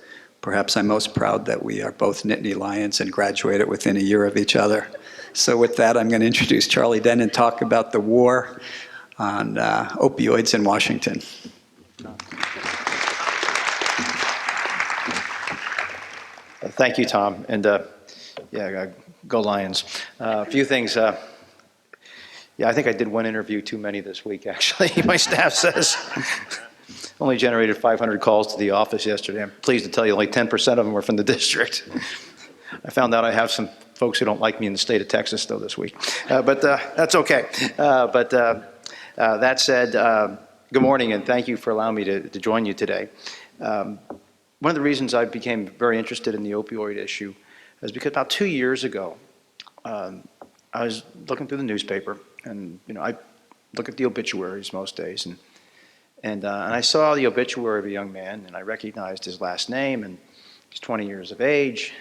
Speaker 1: perhaps I'm most proud that we are both Nittany Lions and graduated within a year of each other. So with that, I'm going to introduce Charlie Dent and talk about the war on opioids in Washington.
Speaker 14: Thank you, Tom, and go Lions. A few things. I think I did one interview too many this week, actually. My staff says only generated 500 calls to the office yesterday. I'm pleased to tell you only 10% of them were from the district. I found out I have some folks who don't like me in the state of Texas, though, this week. But that's okay. That said, good morning, and thank you for allowing me to join you today. One of the reasons I became very interested in the opioid issue is because about 2 years ago, I was looking through the newspaper, and I look at the obituaries most days, and I saw the obituary of a young man, and I recognized his last name, and he's 20 years of age,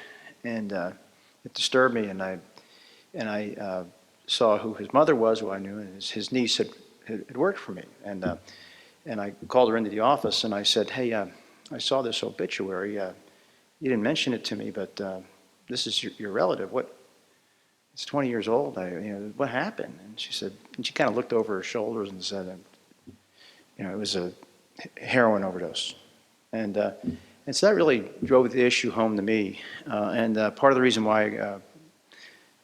Speaker 14: and it disturbed me, and I saw who his mother was, who I knew, and his niece had worked for me, and I called her into the office, and I said, hey, I saw this obituary. You didn't mention it to me, but this is your relative. It's 20 years old. What happened? And she kind of looked over her shoulders and said, it was a heroin overdose. And so that really drove the issue home to me. And part of the reason why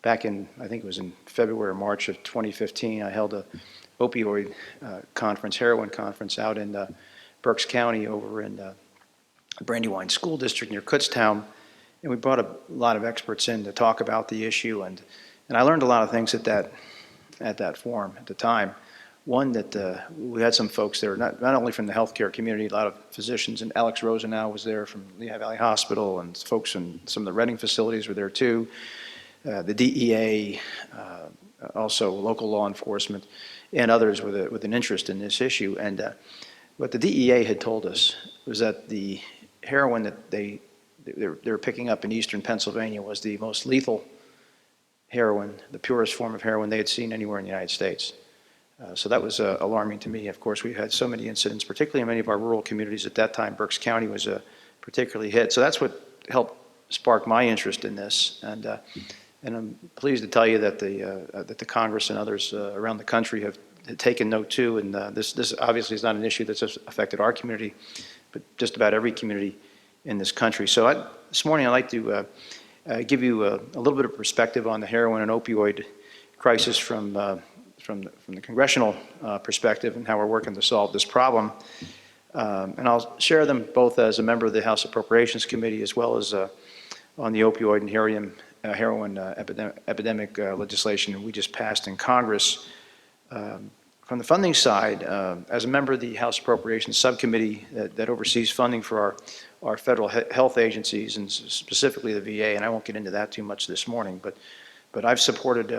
Speaker 14: back in, I think it was in February or March of 2015, I held a opioid conference, heroin conference out in Berks County over in Brandywine School District near Kutztown. And we brought a lot of experts in to talk about the issue. And I learned a lot of things at that forum at the time. One, that we had some folks there, not only from the healthcare community, a lot of physicians, and Alex Rosenau was there from Lehigh Valley Hospital, and folks from some of the Reading facilities were there too. The DEA, also local law enforcement, and others with an interest in this issue. And what the DEA had told us was that the heroin that they were picking up in eastern Pennsylvania was the most lethal heroin, the purest form of heroin they had seen anywhere in the United States. So that was alarming to me. Of course, we had so many incidents, particularly in many of our rural communities at that time. Berks County was particularly hit. So that's what helped spark my interest in this. And I'm pleased to tell you that the Congress and others around the country have taken note too. And this obviously is not an issue that's affected our community, but just about every community in this country. So this morning I'd like to give you a little bit of perspective on the heroin and opioid crisis from the congressional perspective and how we're working to solve this problem. And I'll share them both as a member of the House Appropriations Committee as well as on the opioid and heroin epidemic legislation we just passed in Congress. From the funding side, as a member of the House Appropriations Subcommittee that oversees funding for our federal health agencies, and specifically the VA, and I won't get into that too much this morning, but I've supported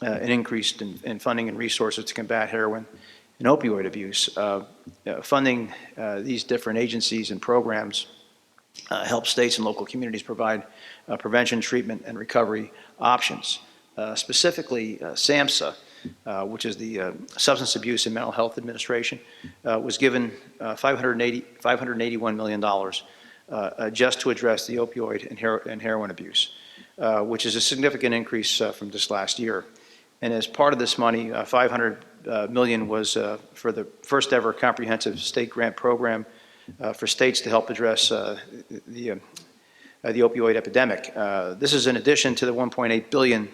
Speaker 14: an increase in funding and resources to combat heroin and opioid abuse. Funding these different agencies and programs help states and local communities provide prevention, treatment, and recovery options. Specifically, SAMHSA, which is the Substance Abuse and Mental Health Administration, was given $581 million just to address the opioid and heroin abuse, which is a significant increase from just last year. And as part of this money, $500 million was for the first ever comprehensive state grant program for states to help address the opioid epidemic. This is in addition to the $1.8 billion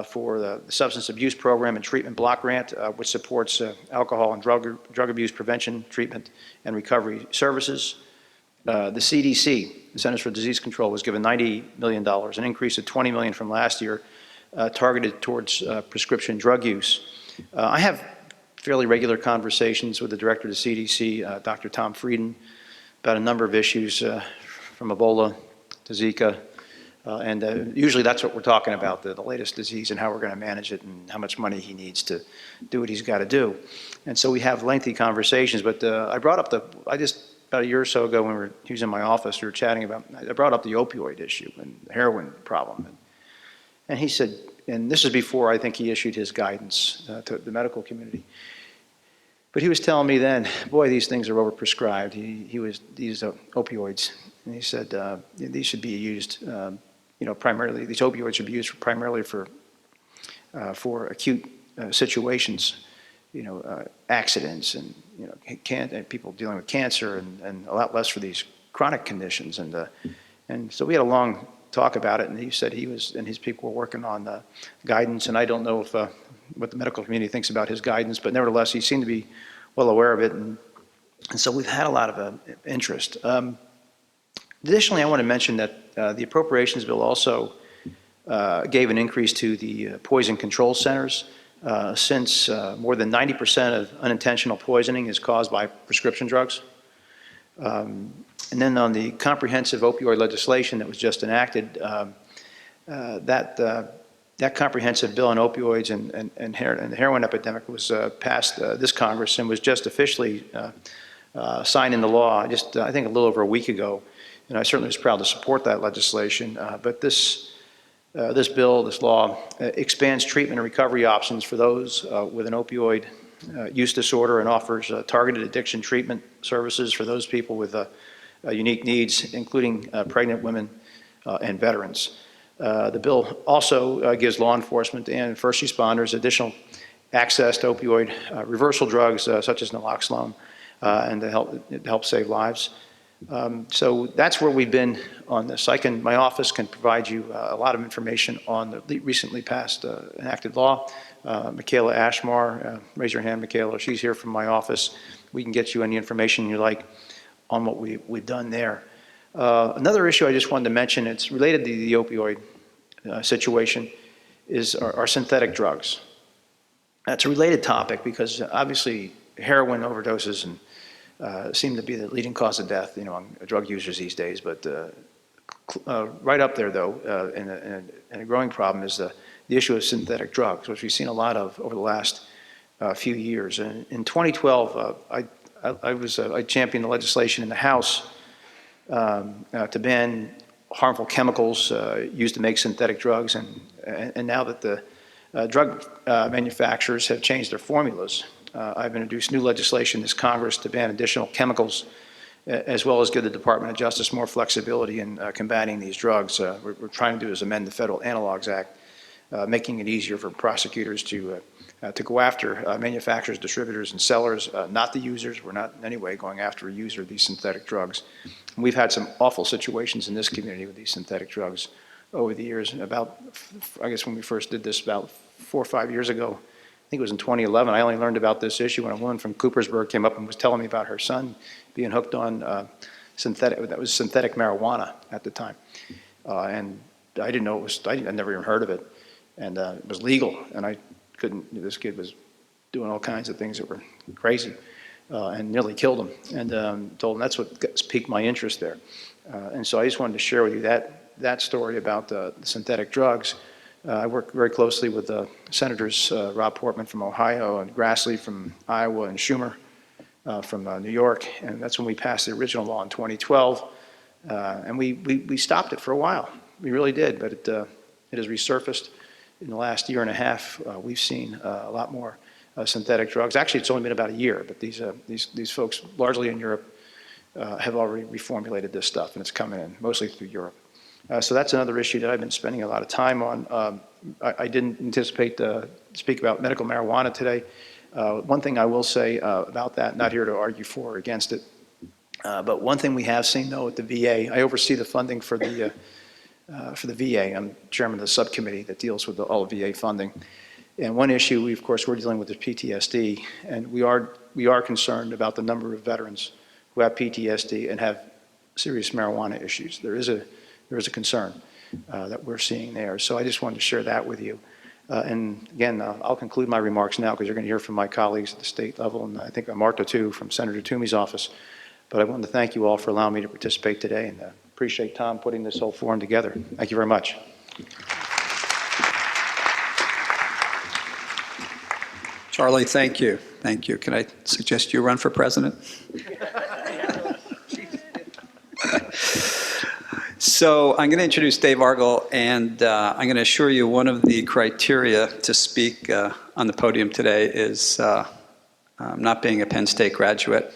Speaker 14: for the Substance Abuse Program and Treatment Block Grant, which supports alcohol and drug abuse prevention, treatment, and recovery services. The CDC, the Centers for Disease Control, was given $90 million, an increase of $20 million from last year, targeted towards prescription drug use. I have fairly regular conversations with the director of the CDC, Dr. Tom Frieden, about a number of issues from Ebola to Zika. And usually that's what we're talking about, the latest disease and how we're going to manage it and how much money he needs to do what he's got to do. And so we have lengthy conversations. But I brought up about a year or so ago when he was in my office, we were chatting about, I brought up the opioid issue and the heroin problem. And he said, and this is before I think he issued his guidance to the medical community. But he was telling me then, boy, these things are overprescribed. These opioids. And he said, these should be used, primarily, these opioids should be used primarily for acute situations, accidents and, and people dealing with cancer and a lot less for these chronic conditions. And so we had a long talk about it, and he said he was, and his people were working on guidance, and I don't know if what the medical community thinks about his guidance, but nevertheless, he seemed to be well aware of it, and so we've had a lot of interest. Additionally, I want to mention that the appropriations bill also gave an increase to the poison control centers, since more than 90% of unintentional poisoning is caused by prescription drugs. And then on the comprehensive opioid legislation that was just enacted, that comprehensive bill on opioids and the heroin epidemic was passed this Congress and was just officially signed into law just, I think, a little over a week ago. And I certainly was proud to support that legislation. But this bill, this law, expands treatment and recovery options for those with an opioid use disorder and offers targeted addiction treatment services for those people with unique needs, including pregnant women and veterans. The bill also gives law enforcement and first responders additional access to opioid reversal drugs such as naloxone and to help save lives. So that's where we've been on this. My office can provide you a lot of information on the recently passed enacted law. Michaela Ashmar, raise your hand, Michaela. She's here from my office. We can get you any information you like on what we've done there. Another issue I just wanted to mention, it's related to the opioid situation, is our synthetic drugs. That's a related topic because obviously heroin overdoses seem to be the leading cause of death, on drug users these days. But right up there, though, and a growing problem is the issue of synthetic drugs, which we've seen a lot of over the last few years. And in 2012, I championed the legislation in the House to ban harmful chemicals used to make synthetic drugs. And now that the drug manufacturers have changed their formulas, I've introduced new legislation in this Congress to ban additional chemicals, as well as give the Department of Justice more flexibility in combating these drugs. We're trying to do is amend the Federal Analogs Act, making it easier for prosecutors to go after manufacturers, distributors, and sellers, not the users. We're not in any way going after a user of these synthetic drugs. And we've had some awful situations in this community with these synthetic drugs over the years. I guess when we first did this about 4 or 5 years ago, I think it was in 2011, I only learned about this issue when a woman from Coopersburg came up and was telling me about her son being hooked on synthetic marijuana at the time. And I didn't know it was, I'd never even heard of it. And it was legal, and I couldn't, this kid was doing all kinds of things that were crazy and nearly killed him. And told him that's what piqued my interest there. And so I just wanted to share with you that story about the synthetic drugs. I work very closely with Senators Rob Portman from Ohio and Grassley from Iowa and Schumer from New York, and that's when we passed the original law in 2012. And we stopped it for a while. We really did, but it has resurfaced in the last year and a half. We've seen a lot more synthetic drugs. Actually, it's only been about a year, but these folks, largely in Europe, have already reformulated this stuff, and it's coming in mostly through Europe. So that's another issue that I've been spending a lot of time on. I didn't anticipate to speak about medical marijuana today. One thing I will say about that, not here to argue for or against it, but one thing we have seen, though, at the VA, I oversee the funding for the VA. I'm chairman of the subcommittee that deals with all VA funding. And one issue, of course, we're dealing with is PTSD, and we are concerned about the number of veterans who have PTSD and have serious marijuana issues. There is a concern that we're seeing there. So I just wanted to share that with you. And again, I'll conclude my remarks now because you're going to hear from my colleagues at the state level, and I think Martha too, from Senator Toomey's office. But I want to thank you all for allowing me to participate today, and appreciate Tom putting this whole forum together. Thank you very much.
Speaker 1: Charlie, thank you. Thank you. Can I suggest you run for president? So I'm going to introduce Dave Argel, and I'm going to assure you one of the criteria to speak on the podium today is not being a Penn State graduate,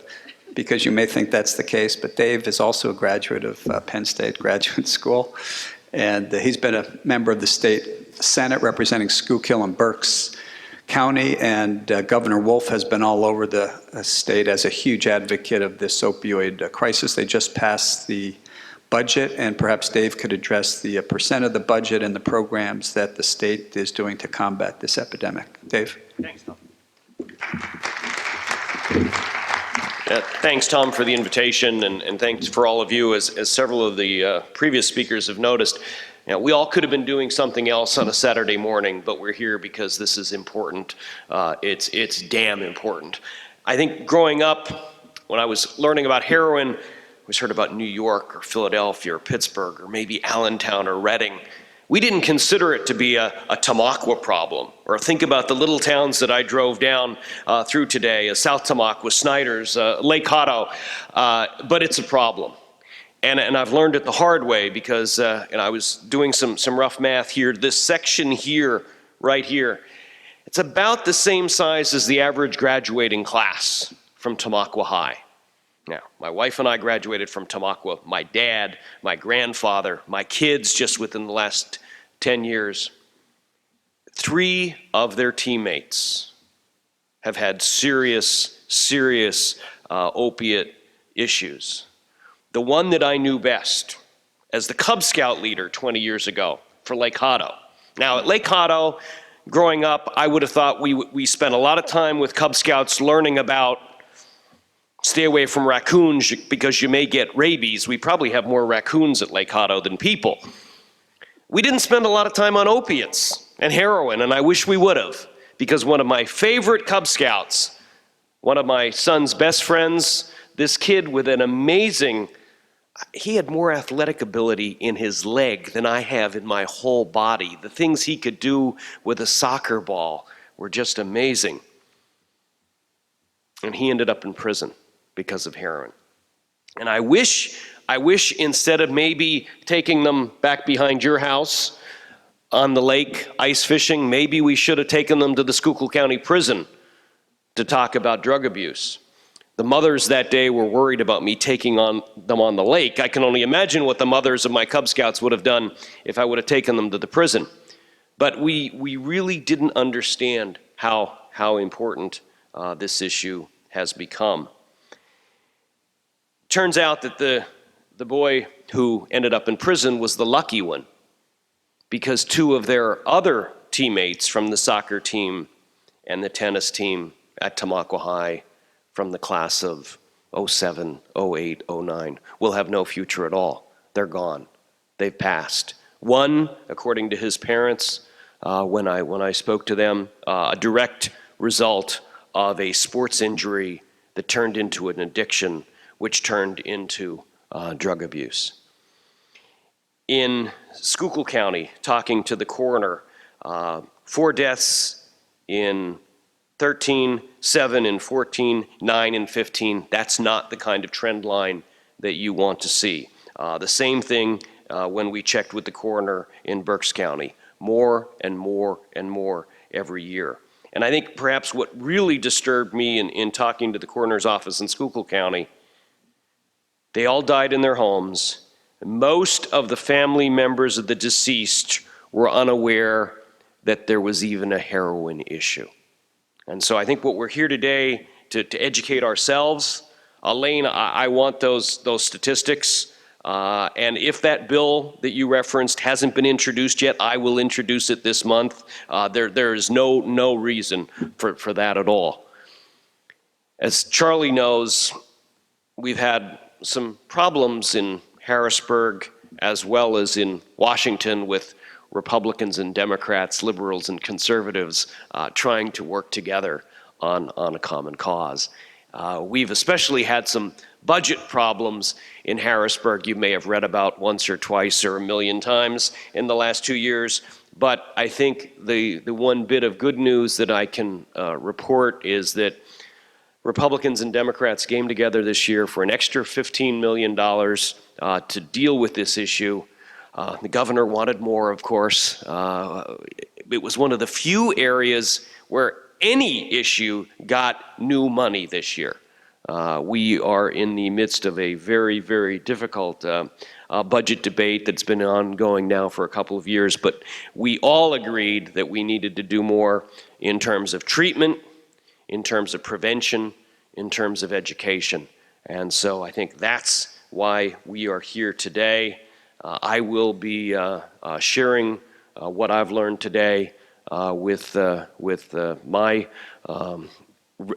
Speaker 1: because you may think that's the case, but Dave is also a graduate of Penn State Graduate School, and he's been a member of the state Senate representing Schuylkill and Berks County, and Governor Wolf has been all over the state as a huge advocate of this opioid crisis. They just passed the budget, and perhaps Dave could address the percent of the budget and the programs that the state is doing to combat this epidemic. Dave?
Speaker 15: Thanks, Tom. Thanks, Tom, for the invitation, and thanks for all of you. As several of the previous speakers have noticed, we all could have been doing something else on a Saturday morning, but we're here because this is important. It's damn important. I think growing up, when I was learning about heroin, I always heard about New York or Philadelphia or Pittsburgh or maybe Allentown or Reading. We didn't consider it to be a Tamaqua problem, or think about the little towns that I drove down through today, South Tamaqua, Snyder's, Lake Hotto, but it's a problem. And I've learned it the hard way because and I was doing some rough math here. This section here, right here, it's about the same size as the average graduating class from Tamaqua High. Now, my wife and I graduated from Tamaqua. My dad, my grandfather, my kids just within the last 10 years. 3 of their teammates have had serious opiate issues. The one that I knew best as the Cub Scout leader 20 years ago for Lake Hotto. Now, at Lake Hotto, growing up, I would have thought we spent a lot of time with Cub Scouts learning about stay away from raccoons because you may get rabies. We probably have more raccoons at Lake Hotto than people. We didn't spend a lot of time on opiates and heroin, and I wish we would have, because one of my favorite Cub Scouts, one of my son's best friends, this kid with an amazing, he had more athletic ability in his leg than I have in my whole body. The things he could do with a soccer ball were just amazing. And he ended up in prison because of heroin. And I wish instead of maybe taking them back behind your house on the lake ice fishing, maybe we should have taken them to the Schuylkill County Prison to talk about drug abuse. The mothers that day were worried about me taking them on the lake. I can only imagine what the mothers of my Cub Scouts would have done if I would have taken them to the prison. But we really didn't understand how important this issue has become. Turns out that the boy who ended up in prison was the lucky one, because 2 of their other teammates from the soccer team and the tennis team at Tamaqua High from the class of 07, 08, 09 will have no future at all. They're gone. They've passed. One, according to his parents, when I spoke to them, a direct result of a sports injury that turned into an addiction, which turned into drug abuse. In Schuylkill County, talking to the coroner, 4 deaths in 13, 7 in 14, 9 in 15. That's not the kind of trend line that you want to see. The same thing when we checked with the coroner in Berks County. More and more and more every year. And I think perhaps what really disturbed me in talking to the coroner's office in Schuylkill County, they all died in their homes. Most of the family members of the deceased were unaware that there was even a heroin issue. And so I think what we're here today to educate ourselves. Elaine, I want those statistics. And if that bill that you referenced hasn't been introduced yet, I will introduce it this month. There is no reason for that at all. As Charlie knows, we've had some problems in Harrisburg as well as in Washington with Republicans and Democrats, liberals and conservatives trying to work together on a common cause. We've especially had some budget problems in Harrisburg you may have read about once or twice or a million times in the last 2 years. But I think the one bit of good news that I can report is that Republicans and Democrats came together this year for an extra $15 million to deal with this issue. The governor wanted more, of course. It was one of the few areas where any issue got new money this year. We are in the midst of a very, very difficult budget debate that's been ongoing now for a couple of years, but we all agreed that we needed to do more in terms of treatment, in terms of prevention, in terms of education. And so I think that's why we are here today. I will be sharing what I've learned today with my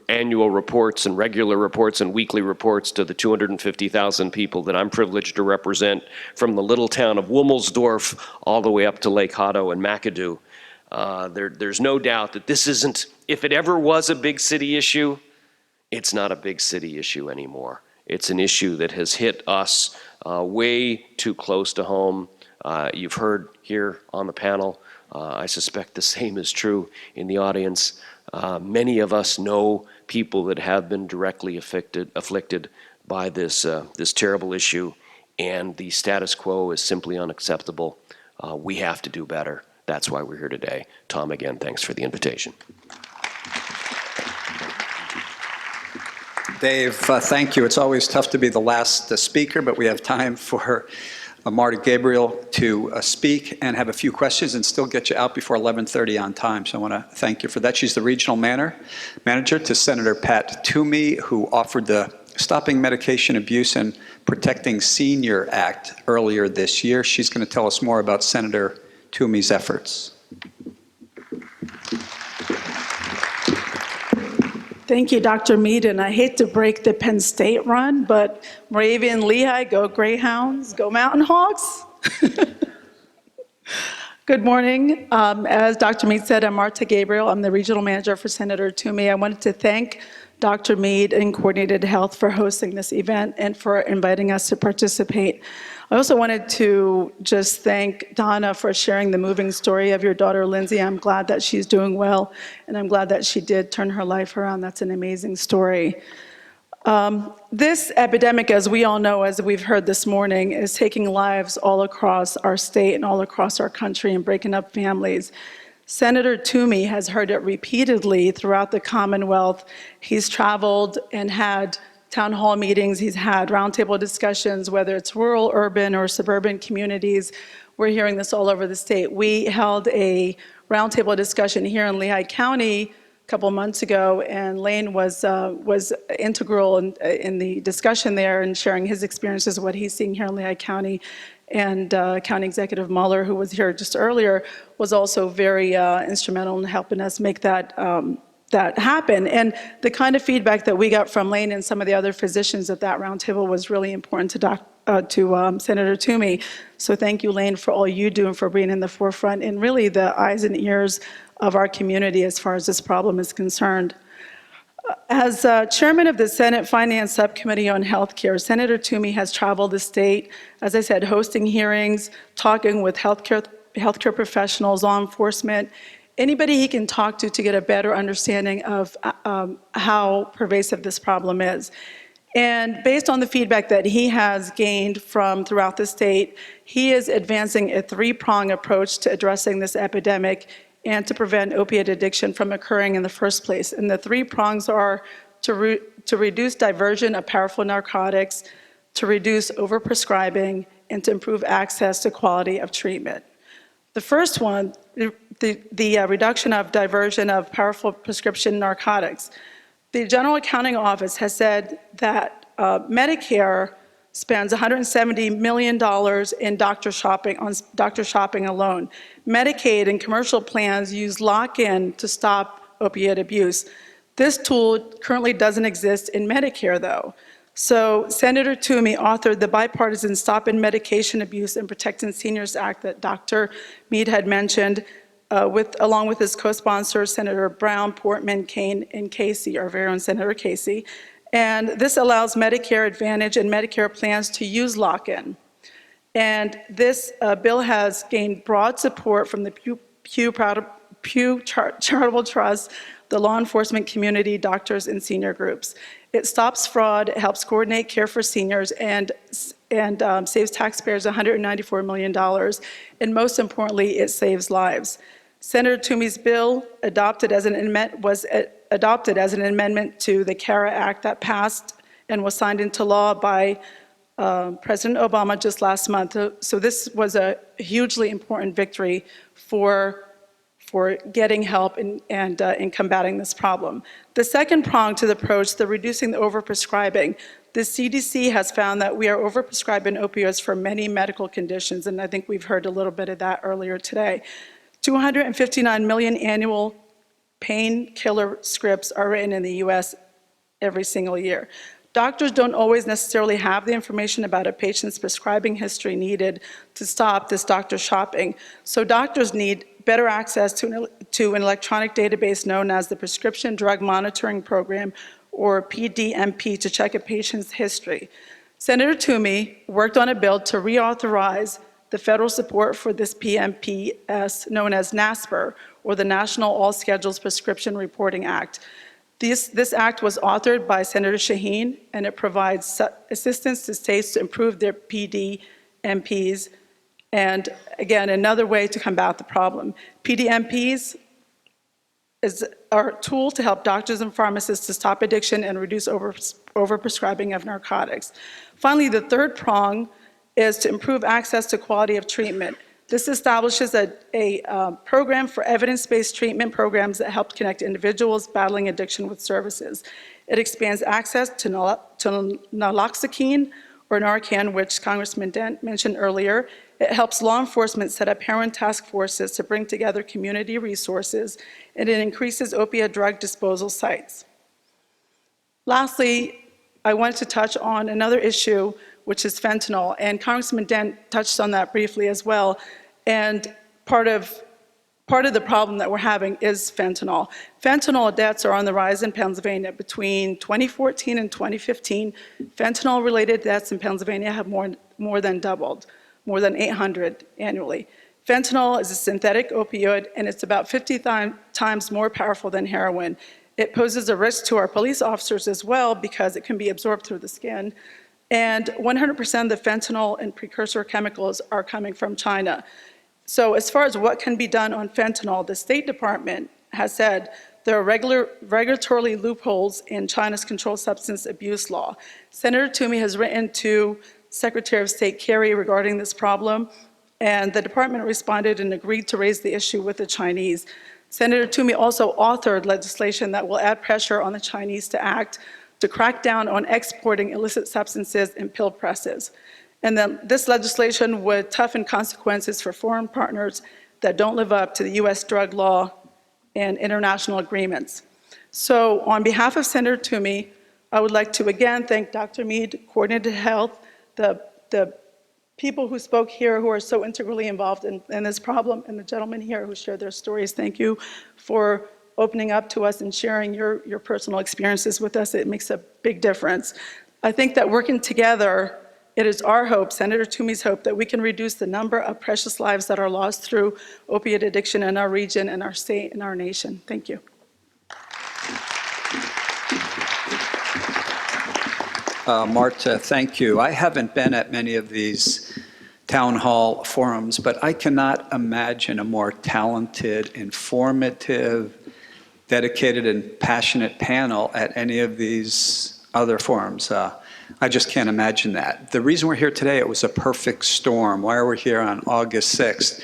Speaker 15: annual reports and regular reports and weekly reports to the 250,000 people that I'm privileged to represent from the little town of Womelsdorf all the way up to Lake Hutto and McAdoo. There's no doubt that this isn't, if it ever was a big city issue, it's not a big city issue anymore. It's an issue that has hit us way too close to home. You've heard here on the panel, I suspect the same is true in the audience. Many of us know people that have been directly afflicted by this terrible issue, and the status quo is simply unacceptable. We have to do better. That's why we're here today. Tom, again, thanks for the invitation.
Speaker 1: Dave, thank you. It's always tough to be the last speaker, but we have time for Marta Gabriel to speak and have a few questions and still get you out before 11:30 on time. So I want to thank you for that. She's the regional manager to Senator Pat Toomey, who offered the Stopping Medication Abuse and Protecting Senior Act earlier this year. She's going to tell us more about Senator Toomey's efforts.
Speaker 16: Thank you, Dr. Mead, and I hate to break the Penn State run, but Moravian Lehigh, go Greyhounds, go Mountain Hawks. Good morning. As Dr. Mead said, I'm Marta Gabriel. I'm the regional manager for Senator Toomey. I wanted to thank Dr. Mead and Coordinated Health for hosting this event and for inviting us to participate. I also wanted to just thank Donna for sharing the moving story of your daughter, Lindsay. I'm glad that she's doing well, and I'm glad that she did turn her life around. That's an amazing story. This epidemic, as we all know, as we've heard this morning, is taking lives all across our state and all across our country and breaking up families. Senator Toomey has heard it repeatedly throughout the Commonwealth. He's traveled and had town hall meetings, he's had roundtable discussions, whether it's rural, urban, or suburban communities. We're hearing this all over the state. We held a roundtable discussion here in Lehigh County a couple months ago, and Lane was integral in the discussion there and sharing his experiences, what he's seeing here in Lehigh County. And County Executive Mueller, who was here just earlier, was also very instrumental in helping us make that happen. And the kind of feedback that we got from Lane and some of the other physicians at that roundtable was really important to Senator Toomey. So thank you, Lane, for all you do and for being in the forefront and really the eyes and ears of our community as far as this problem is concerned. As chairman of the Senate Finance Subcommittee on Healthcare, Senator Toomey has traveled the state, as I said, hosting hearings, talking with healthcare professionals, law enforcement, anybody he can talk to get a better understanding of how pervasive this problem is. And based on the feedback that he has gained from throughout the state, he is advancing a three-pronged approach to addressing this epidemic and to prevent opiate addiction from occurring in the first place. And the three prongs are to reduce diversion of powerful narcotics, to reduce overprescribing, and to improve access to quality of treatment. The first one, the reduction of diversion of powerful prescription narcotics. The General Accounting Office has said that Medicare spends $170 million in doctor shopping alone. Medicaid and commercial plans use lock-in to stop opiate abuse. This tool currently doesn't exist in Medicare, though. So Senator Toomey authored the bipartisan Stop and Medication Abuse and Protecting Seniors Act that Dr. Mead had mentioned, along with his co-sponsors, Senator Brown, Portman, Kane, and Casey, our very own Senator Casey. And this allows Medicare Advantage and Medicare plans to use lock-in. And this bill has gained broad support from the Pew Charitable Trust, the law enforcement community, doctors, and senior groups. It stops fraud, it helps coordinate care for seniors, and saves taxpayers $194 million. And most importantly, it saves lives. Senator Toomey's bill was adopted as an amendment to the CARA Act that passed and was signed into law by President Obama just last month. So this was a hugely important victory for getting help in combating this problem. The second prong to the approach, the reducing the overprescribing. The CDC has found that we are overprescribing opioids for many medical conditions, and I think we've heard a little bit of that earlier today. 259 million annual painkiller scripts are written in the US every single year. Doctors don't always necessarily have the information about a patient's prescribing history needed to stop this doctor shopping. So doctors need better access to an electronic database known as the Prescription Drug Monitoring Program, or PDMP, to check a patient's history. Senator Toomey worked on a bill to reauthorize the federal support for this PMPS, known as NASPR, or the National All Schedules Prescription Reporting Act. This act was authored by Senator Shaheen, and it provides assistance to states to improve their PDMPs, and again, another way to combat the problem. PDMPs are a tool to help doctors and pharmacists to stop addiction and reduce overprescribing of narcotics. Finally, the third prong is to improve access to quality of treatment. This establishes a program for evidence-based treatment programs that help connect individuals battling addiction with services. It expands access to naloxone, or Narcan, which Congressman Dent mentioned earlier. It helps law enforcement set up heroin task forces to bring together community resources, and it increases opiate drug disposal sites. Lastly, I wanted to touch on another issue, which is fentanyl, and Congressman Dent touched on that briefly as well. And part of the problem that we're having is fentanyl. Fentanyl deaths are on the rise in Pennsylvania. Between 2014 and 2015, fentanyl-related deaths in Pennsylvania have more than doubled, more than 800 annually. Fentanyl is a synthetic opioid, and it's about 50 times more powerful than heroin. It poses a risk to our police officers as well because it can be absorbed through the skin. And 100% of the fentanyl and precursor chemicals are coming from China. So as far as what can be done on fentanyl, the State Department has said there are regulatorily loopholes in China's controlled substance abuse law. Senator Toomey has written to Secretary of State Kerry regarding this problem, and the department responded and agreed to raise the issue with the Chinese. Senator Toomey also authored legislation that will add pressure on the Chinese to act to crack down on exporting illicit substances in pill presses. And then this legislation would toughen consequences for foreign partners that don't live up to the US drug law and international agreements. So on behalf of Senator Toomey, I would like to again thank Dr. Mead, Coordinated Health, the people who spoke here who are so integrally involved in this problem, and the gentlemen here who shared their stories. Thank you for opening up to us and sharing your personal experiences with us. It makes a big difference. I think that working together, it is our hope, Senator Toomey's hope, that we can reduce the number of precious lives that are lost through opiate addiction in our region, and our state, and our nation. Thank you.
Speaker 1: Marta, thank you. I haven't been at many of these town hall forums, but I cannot imagine a more talented, informative, dedicated, and passionate panel at any of these other forums. I just can't imagine that. The reason we're here today, it was a perfect storm. Why are we here on August 6th?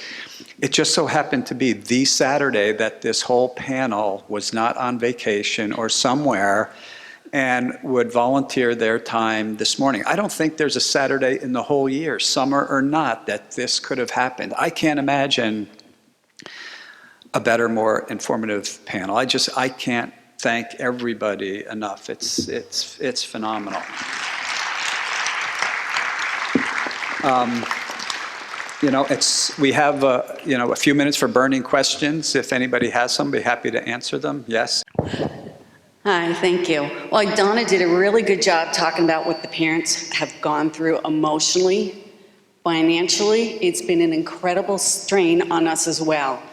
Speaker 1: It just so happened to be the Saturday that this whole panel was not on vacation or somewhere and would volunteer their time this morning. I don't think there's a Saturday in the whole year, summer or not, that this could have happened. I can't imagine a better, more informative panel. I can't thank everybody enough. It's phenomenal. We have, a few minutes for burning questions. If anybody has some, be happy to answer them. Yes?
Speaker 8: Hi, thank you. Well, Donna did a really good job talking about what the parents have gone through emotionally, financially. It's been an incredible strain on us as well.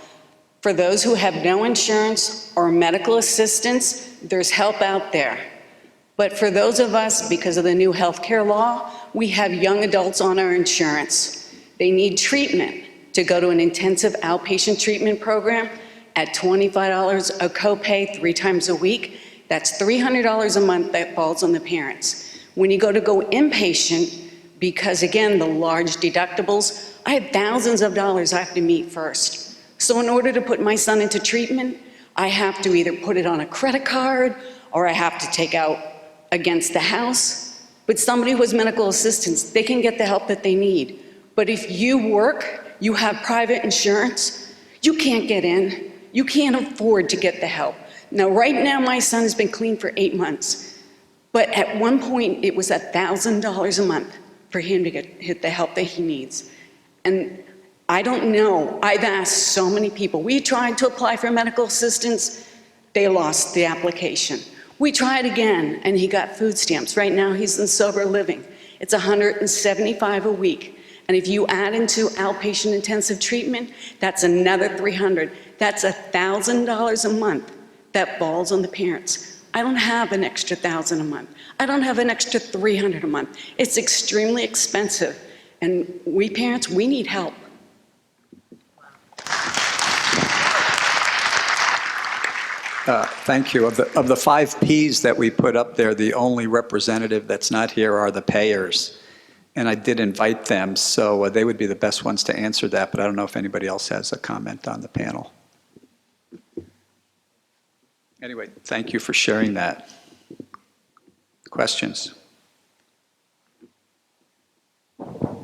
Speaker 8: For those who have no insurance or medical assistance, there's help out there. But for those of us, because of the new healthcare law, we have young adults on our insurance. They need treatment to go to an intensive outpatient treatment program at $25 a copay 3 times a week. That's $300 a month that falls on the parents. When you go inpatient, because again, the large deductibles, I have thousands of dollars I have to meet first. So in order to put my son into treatment, I have to either put it on a credit card or I have to take out against the house. But somebody who has medical assistance, they can get the help that they need. But if you work, you have private insurance, you can't get in. You can't afford to get the help. Now, right now, my son has been clean for 8 months. But at one point, it was $1,000 a month for him to get the help that he needs. And I don't know. I've asked so many people. We tried to apply for medical assistance. They lost the application. We tried again, and he got food stamps. Right now, he's in sober living. It's $175 a week. And if you add into outpatient intensive treatment, that's another $300. That's $1,000 a month that falls on the parents. I don't have an extra $1,000 a month. I don't have an extra $300 a month. It's extremely expensive. And we parents, we need help.
Speaker 1: Thank you. Of the 5 Ps that we put up there, the only representative that's not here are the payers. And I did invite them, so they would be the best ones to answer that, but I don't know if anybody else has a comment on the panel. Anyway, thank you for sharing that. Questions?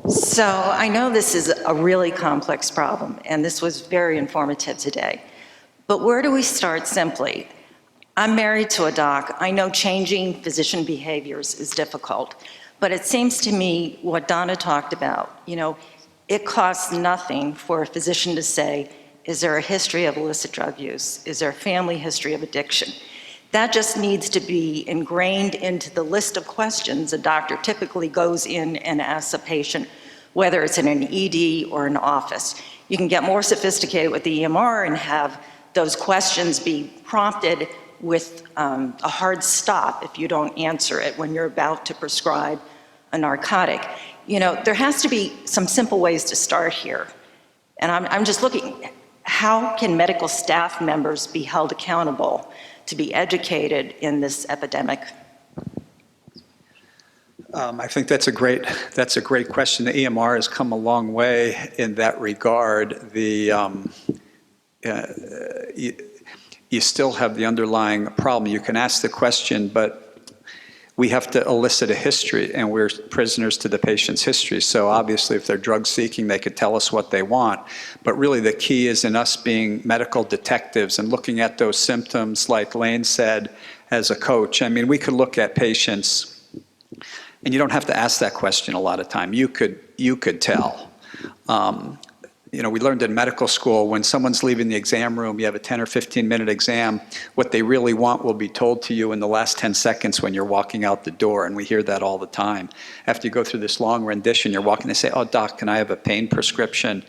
Speaker 17: So I know this is a really complex problem, and this was very informative today. But where do we start simply? I'm married to a doc. I know changing physician behaviors is difficult. But it seems to me what Donna talked about, it costs nothing for a physician to say, is there a history of illicit drug use? Is there a family history of addiction? That just needs to be ingrained into the list of questions a doctor typically goes in and asks a patient, whether it's in an ED or an office. You can get more sophisticated with the EMR and have those questions be prompted with a hard stop if you don't answer it when you're about to prescribe a narcotic. There has to be some simple ways to start here. And I'm just looking, how can medical staff members be held accountable to be educated in this epidemic?
Speaker 1: I think that's a great question. The EMR has come a long way in that regard. You still have the underlying problem. You can ask the question, but we have to elicit a history, and we're prisoners to the patient's history. So obviously, if they're drug seeking, they could tell us what they want. But really, the key is in us being medical detectives and looking at those symptoms, like Lane said, as a coach. I mean, we could look at patients, and you don't have to ask that question a lot of time. You could tell. We learned in medical school, when someone's leaving the exam room, you have a 10 or 15-minute exam, what they really want will be told to you in the last 10 seconds when you're walking out the door, and we hear that all the time. After you go through this long rendition, you're walking, they say, oh, doc, can I have a pain prescription?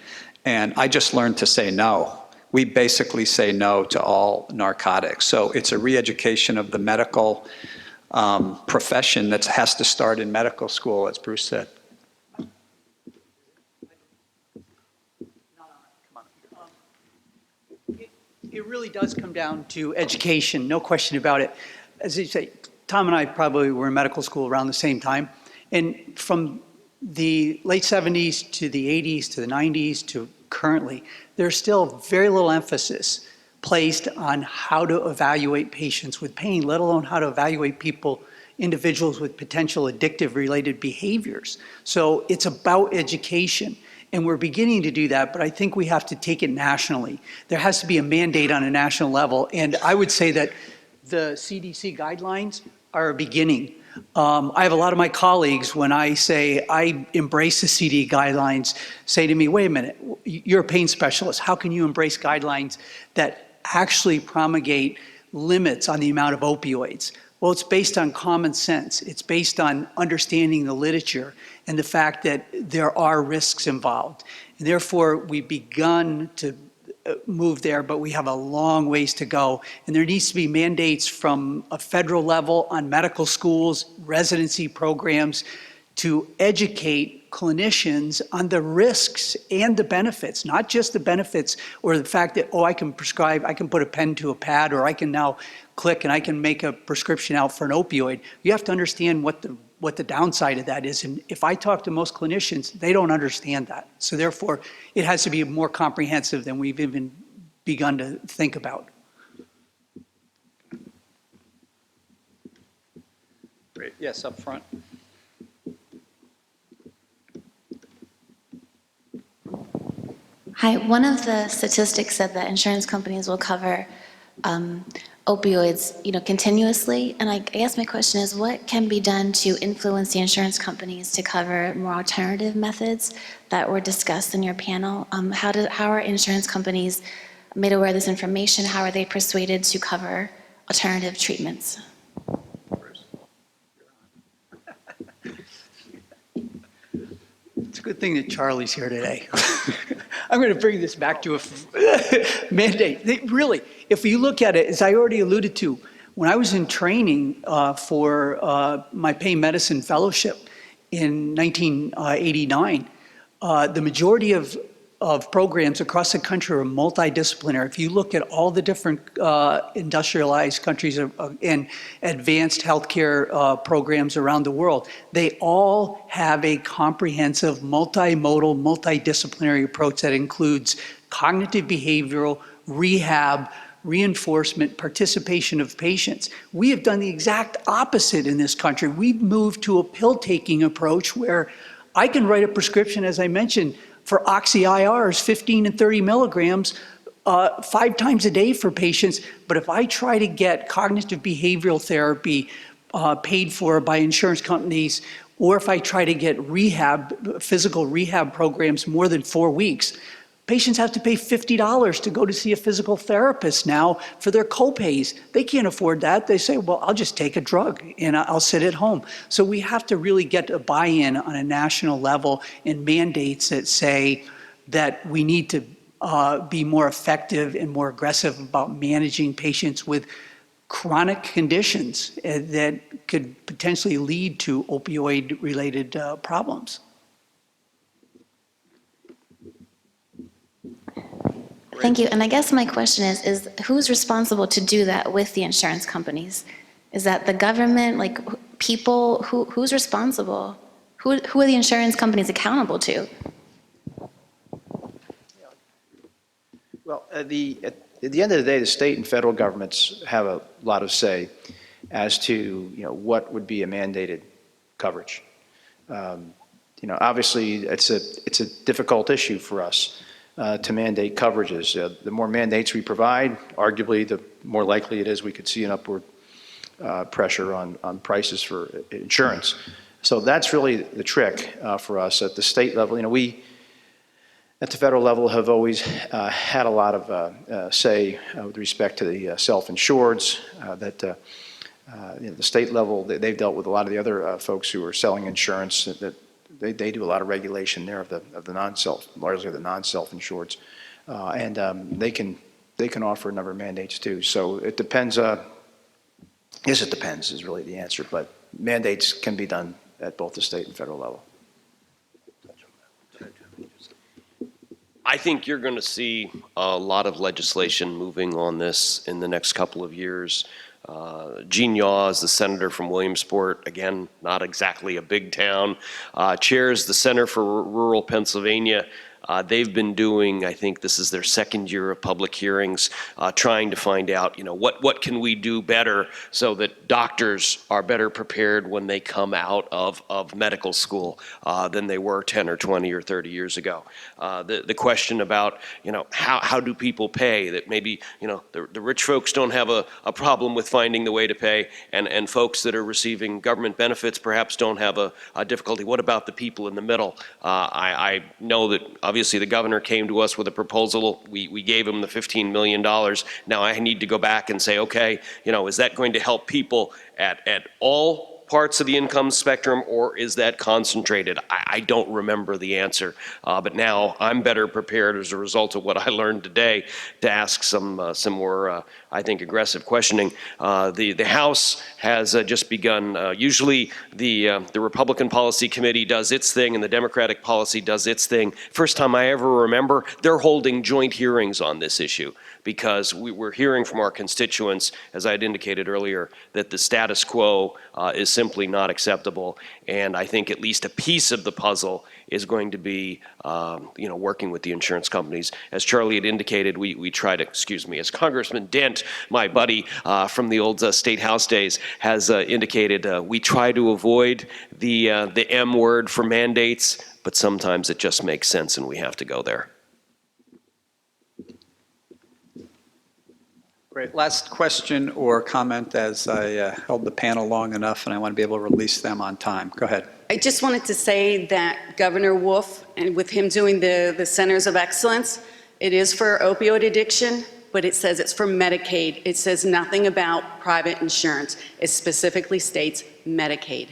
Speaker 1: And I just learned to say no. We basically say no to all narcotics. So it's a re-education of the medical profession that has to start in medical school, as Bruce said.
Speaker 13: It really does come down to education, no question about it. As you say, Tom and I probably were in medical school around the same time. And from the late 70s to the 80s to the 90s to currently, there's still very little emphasis placed on how to evaluate patients with pain, let alone how to evaluate individuals with potential addictive related behaviors. So it's about education. And we're beginning to do that, but I think we have to take it nationally. There has to be a mandate on a national level. And I would say that the CDC guidelines are a beginning. I have a lot of my colleagues, when I say I embrace the CD guidelines, say to me, wait a minute, you're a pain specialist. How can you embrace guidelines that actually promulgate limits on the amount of opioids? Well, it's based on common sense. It's based on understanding the literature and the fact that there are risks involved. And therefore, we've begun to move there, but we have a long ways to go. And there needs to be mandates from a federal level on medical schools, residency programs, to educate clinicians on the risks and the benefits, not just the benefits or the fact that, oh, I can prescribe, I can put a pen to a pad, or I can now click and I can make a prescription out for an opioid. You have to understand what the downside of that is. And if I talk to most clinicians, they don't understand that. So therefore, it has to be more comprehensive than we've even begun to think about.
Speaker 1: Great. Yes, up front.
Speaker 18: Hi, one of the statistics said that insurance companies will cover opioids, continuously. And I guess my question is, what can be done to influence the insurance companies to cover more alternative methods that were discussed in your panel? How are insurance companies made aware of this information? How are they persuaded to cover alternative treatments?
Speaker 13: It's a good thing that Charlie's here today. I'm going to bring this back to a mandate. Really, if you look at it, as I already alluded to, when I was in training for my pain medicine fellowship in 1989, the majority of programs across the country are multidisciplinary. If you look at all the different industrialized countries and advanced healthcare programs around the world, they all have a comprehensive, multimodal, multidisciplinary approach that includes cognitive behavioral, rehab, reinforcement, participation of patients. We have done the exact opposite in this country. We've moved to a pill-taking approach where I can write a prescription, as I mentioned, for oxy-IRs, 15 and 30 milligrams, 5 times a day for patients. But if I try to get cognitive behavioral therapy paid for by insurance companies, or if I try to get rehab, physical rehab programs more than 4 weeks, patients have to pay $50 to go to see a physical therapist now for their copays. They can't afford that. They say, well, I'll just take a drug and I'll sit at home. So we have to really get a buy-in on a national level and mandates that say that we need to be more effective and more aggressive about managing patients with chronic conditions that could potentially lead to opioid-related problems.
Speaker 18: Thank you. And I guess my question is who's responsible to do that with the insurance companies? Is that the government, like people? Who's responsible? Who are the insurance companies accountable to?
Speaker 14: Well, at the end of the day, the state and federal governments have a lot of say as to what would be a mandated coverage. Obviously, it's a difficult issue for us. To mandate coverages. The more mandates we provide, arguably, the more likely it is we could see an upward pressure on prices for insurance. So that's really the trick for us at the state level. We, at the federal level, have always had a lot of say with respect to the self-insureds. The state level, they've dealt with a lot of the other folks who are selling insurance. That they do a lot of regulation there of the largely the non-self-insureds, and they can offer a number of mandates too. So it depends. Yes, it depends is really the answer, but mandates can be done at both the state and federal level.
Speaker 15: I think you're going to see a lot of legislation moving on this in the next couple of years. Gene Yaw is the senator from Williamsport, again, not exactly a big town, chairs the Center for Rural Pennsylvania. They've been doing, I think this is their second year of public hearings, trying to find out, what can we do better so that doctors are better prepared when they come out of medical school than they were 10 or 20 or 30 years ago. The question about, how do people pay, that maybe, the rich folks don't have a problem with finding the way to pay, and folks that are receiving government benefits perhaps don't have a difficulty. What about the people in the middle? I know that obviously the governor came to us with a proposal. We gave him the $15 million. Now I need to go back and say, okay, is that going to help people at all parts of the income spectrum, or is that concentrated? I don't remember the answer, but now I'm better prepared as a result of what I learned today to ask some more, I think, aggressive questioning. The House has just begun. Usually the Republican Policy Committee does its thing and the Democratic Policy does its thing. First time I ever remember, they're holding joint hearings on this issue, because we're hearing from our constituents, as I had indicated earlier, that the status quo is simply not acceptable. And I think at least a piece of the puzzle is going to be, working with the insurance companies. As Charlie had indicated, we try to, as Congressman Dent, my buddy from the old State House days, has indicated, we try to avoid the M word for mandates, but sometimes it just makes sense and we have to go there.
Speaker 1: Great. Last question or comment, as I held the panel long enough and I want to be able to release them on time. Go ahead.
Speaker 8: I just wanted to say that Governor Wolf, and with him doing the Centers of Excellence, it is for opioid addiction, but it says it's for Medicaid. It says nothing about private insurance. It specifically states Medicaid.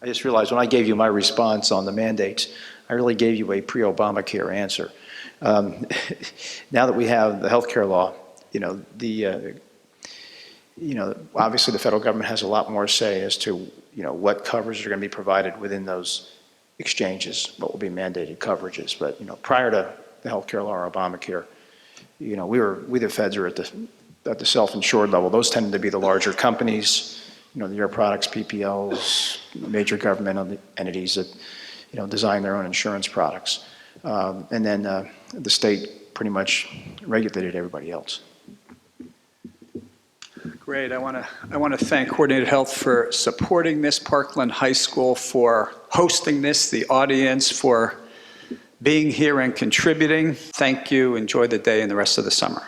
Speaker 14: I just realized when I gave you my response on the mandates, I really gave you a pre-Obamacare answer. Now that we have the healthcare law, obviously the federal government has a lot more say as to, what coverages are going to be provided within those exchanges, what will be mandated coverages. But, prior to the healthcare law or Obamacare, we the feds are at the self-insured level. Those tended to be the larger companies, the Air Products, PPLs, major governmental entities that, design their own insurance products. And then the state pretty much regulated everybody else.
Speaker 1: Great. I want to thank Coordinated Health for supporting this, Parkland High School for hosting this, the audience for being here and contributing. Thank you. Enjoy the day and the rest of the summer.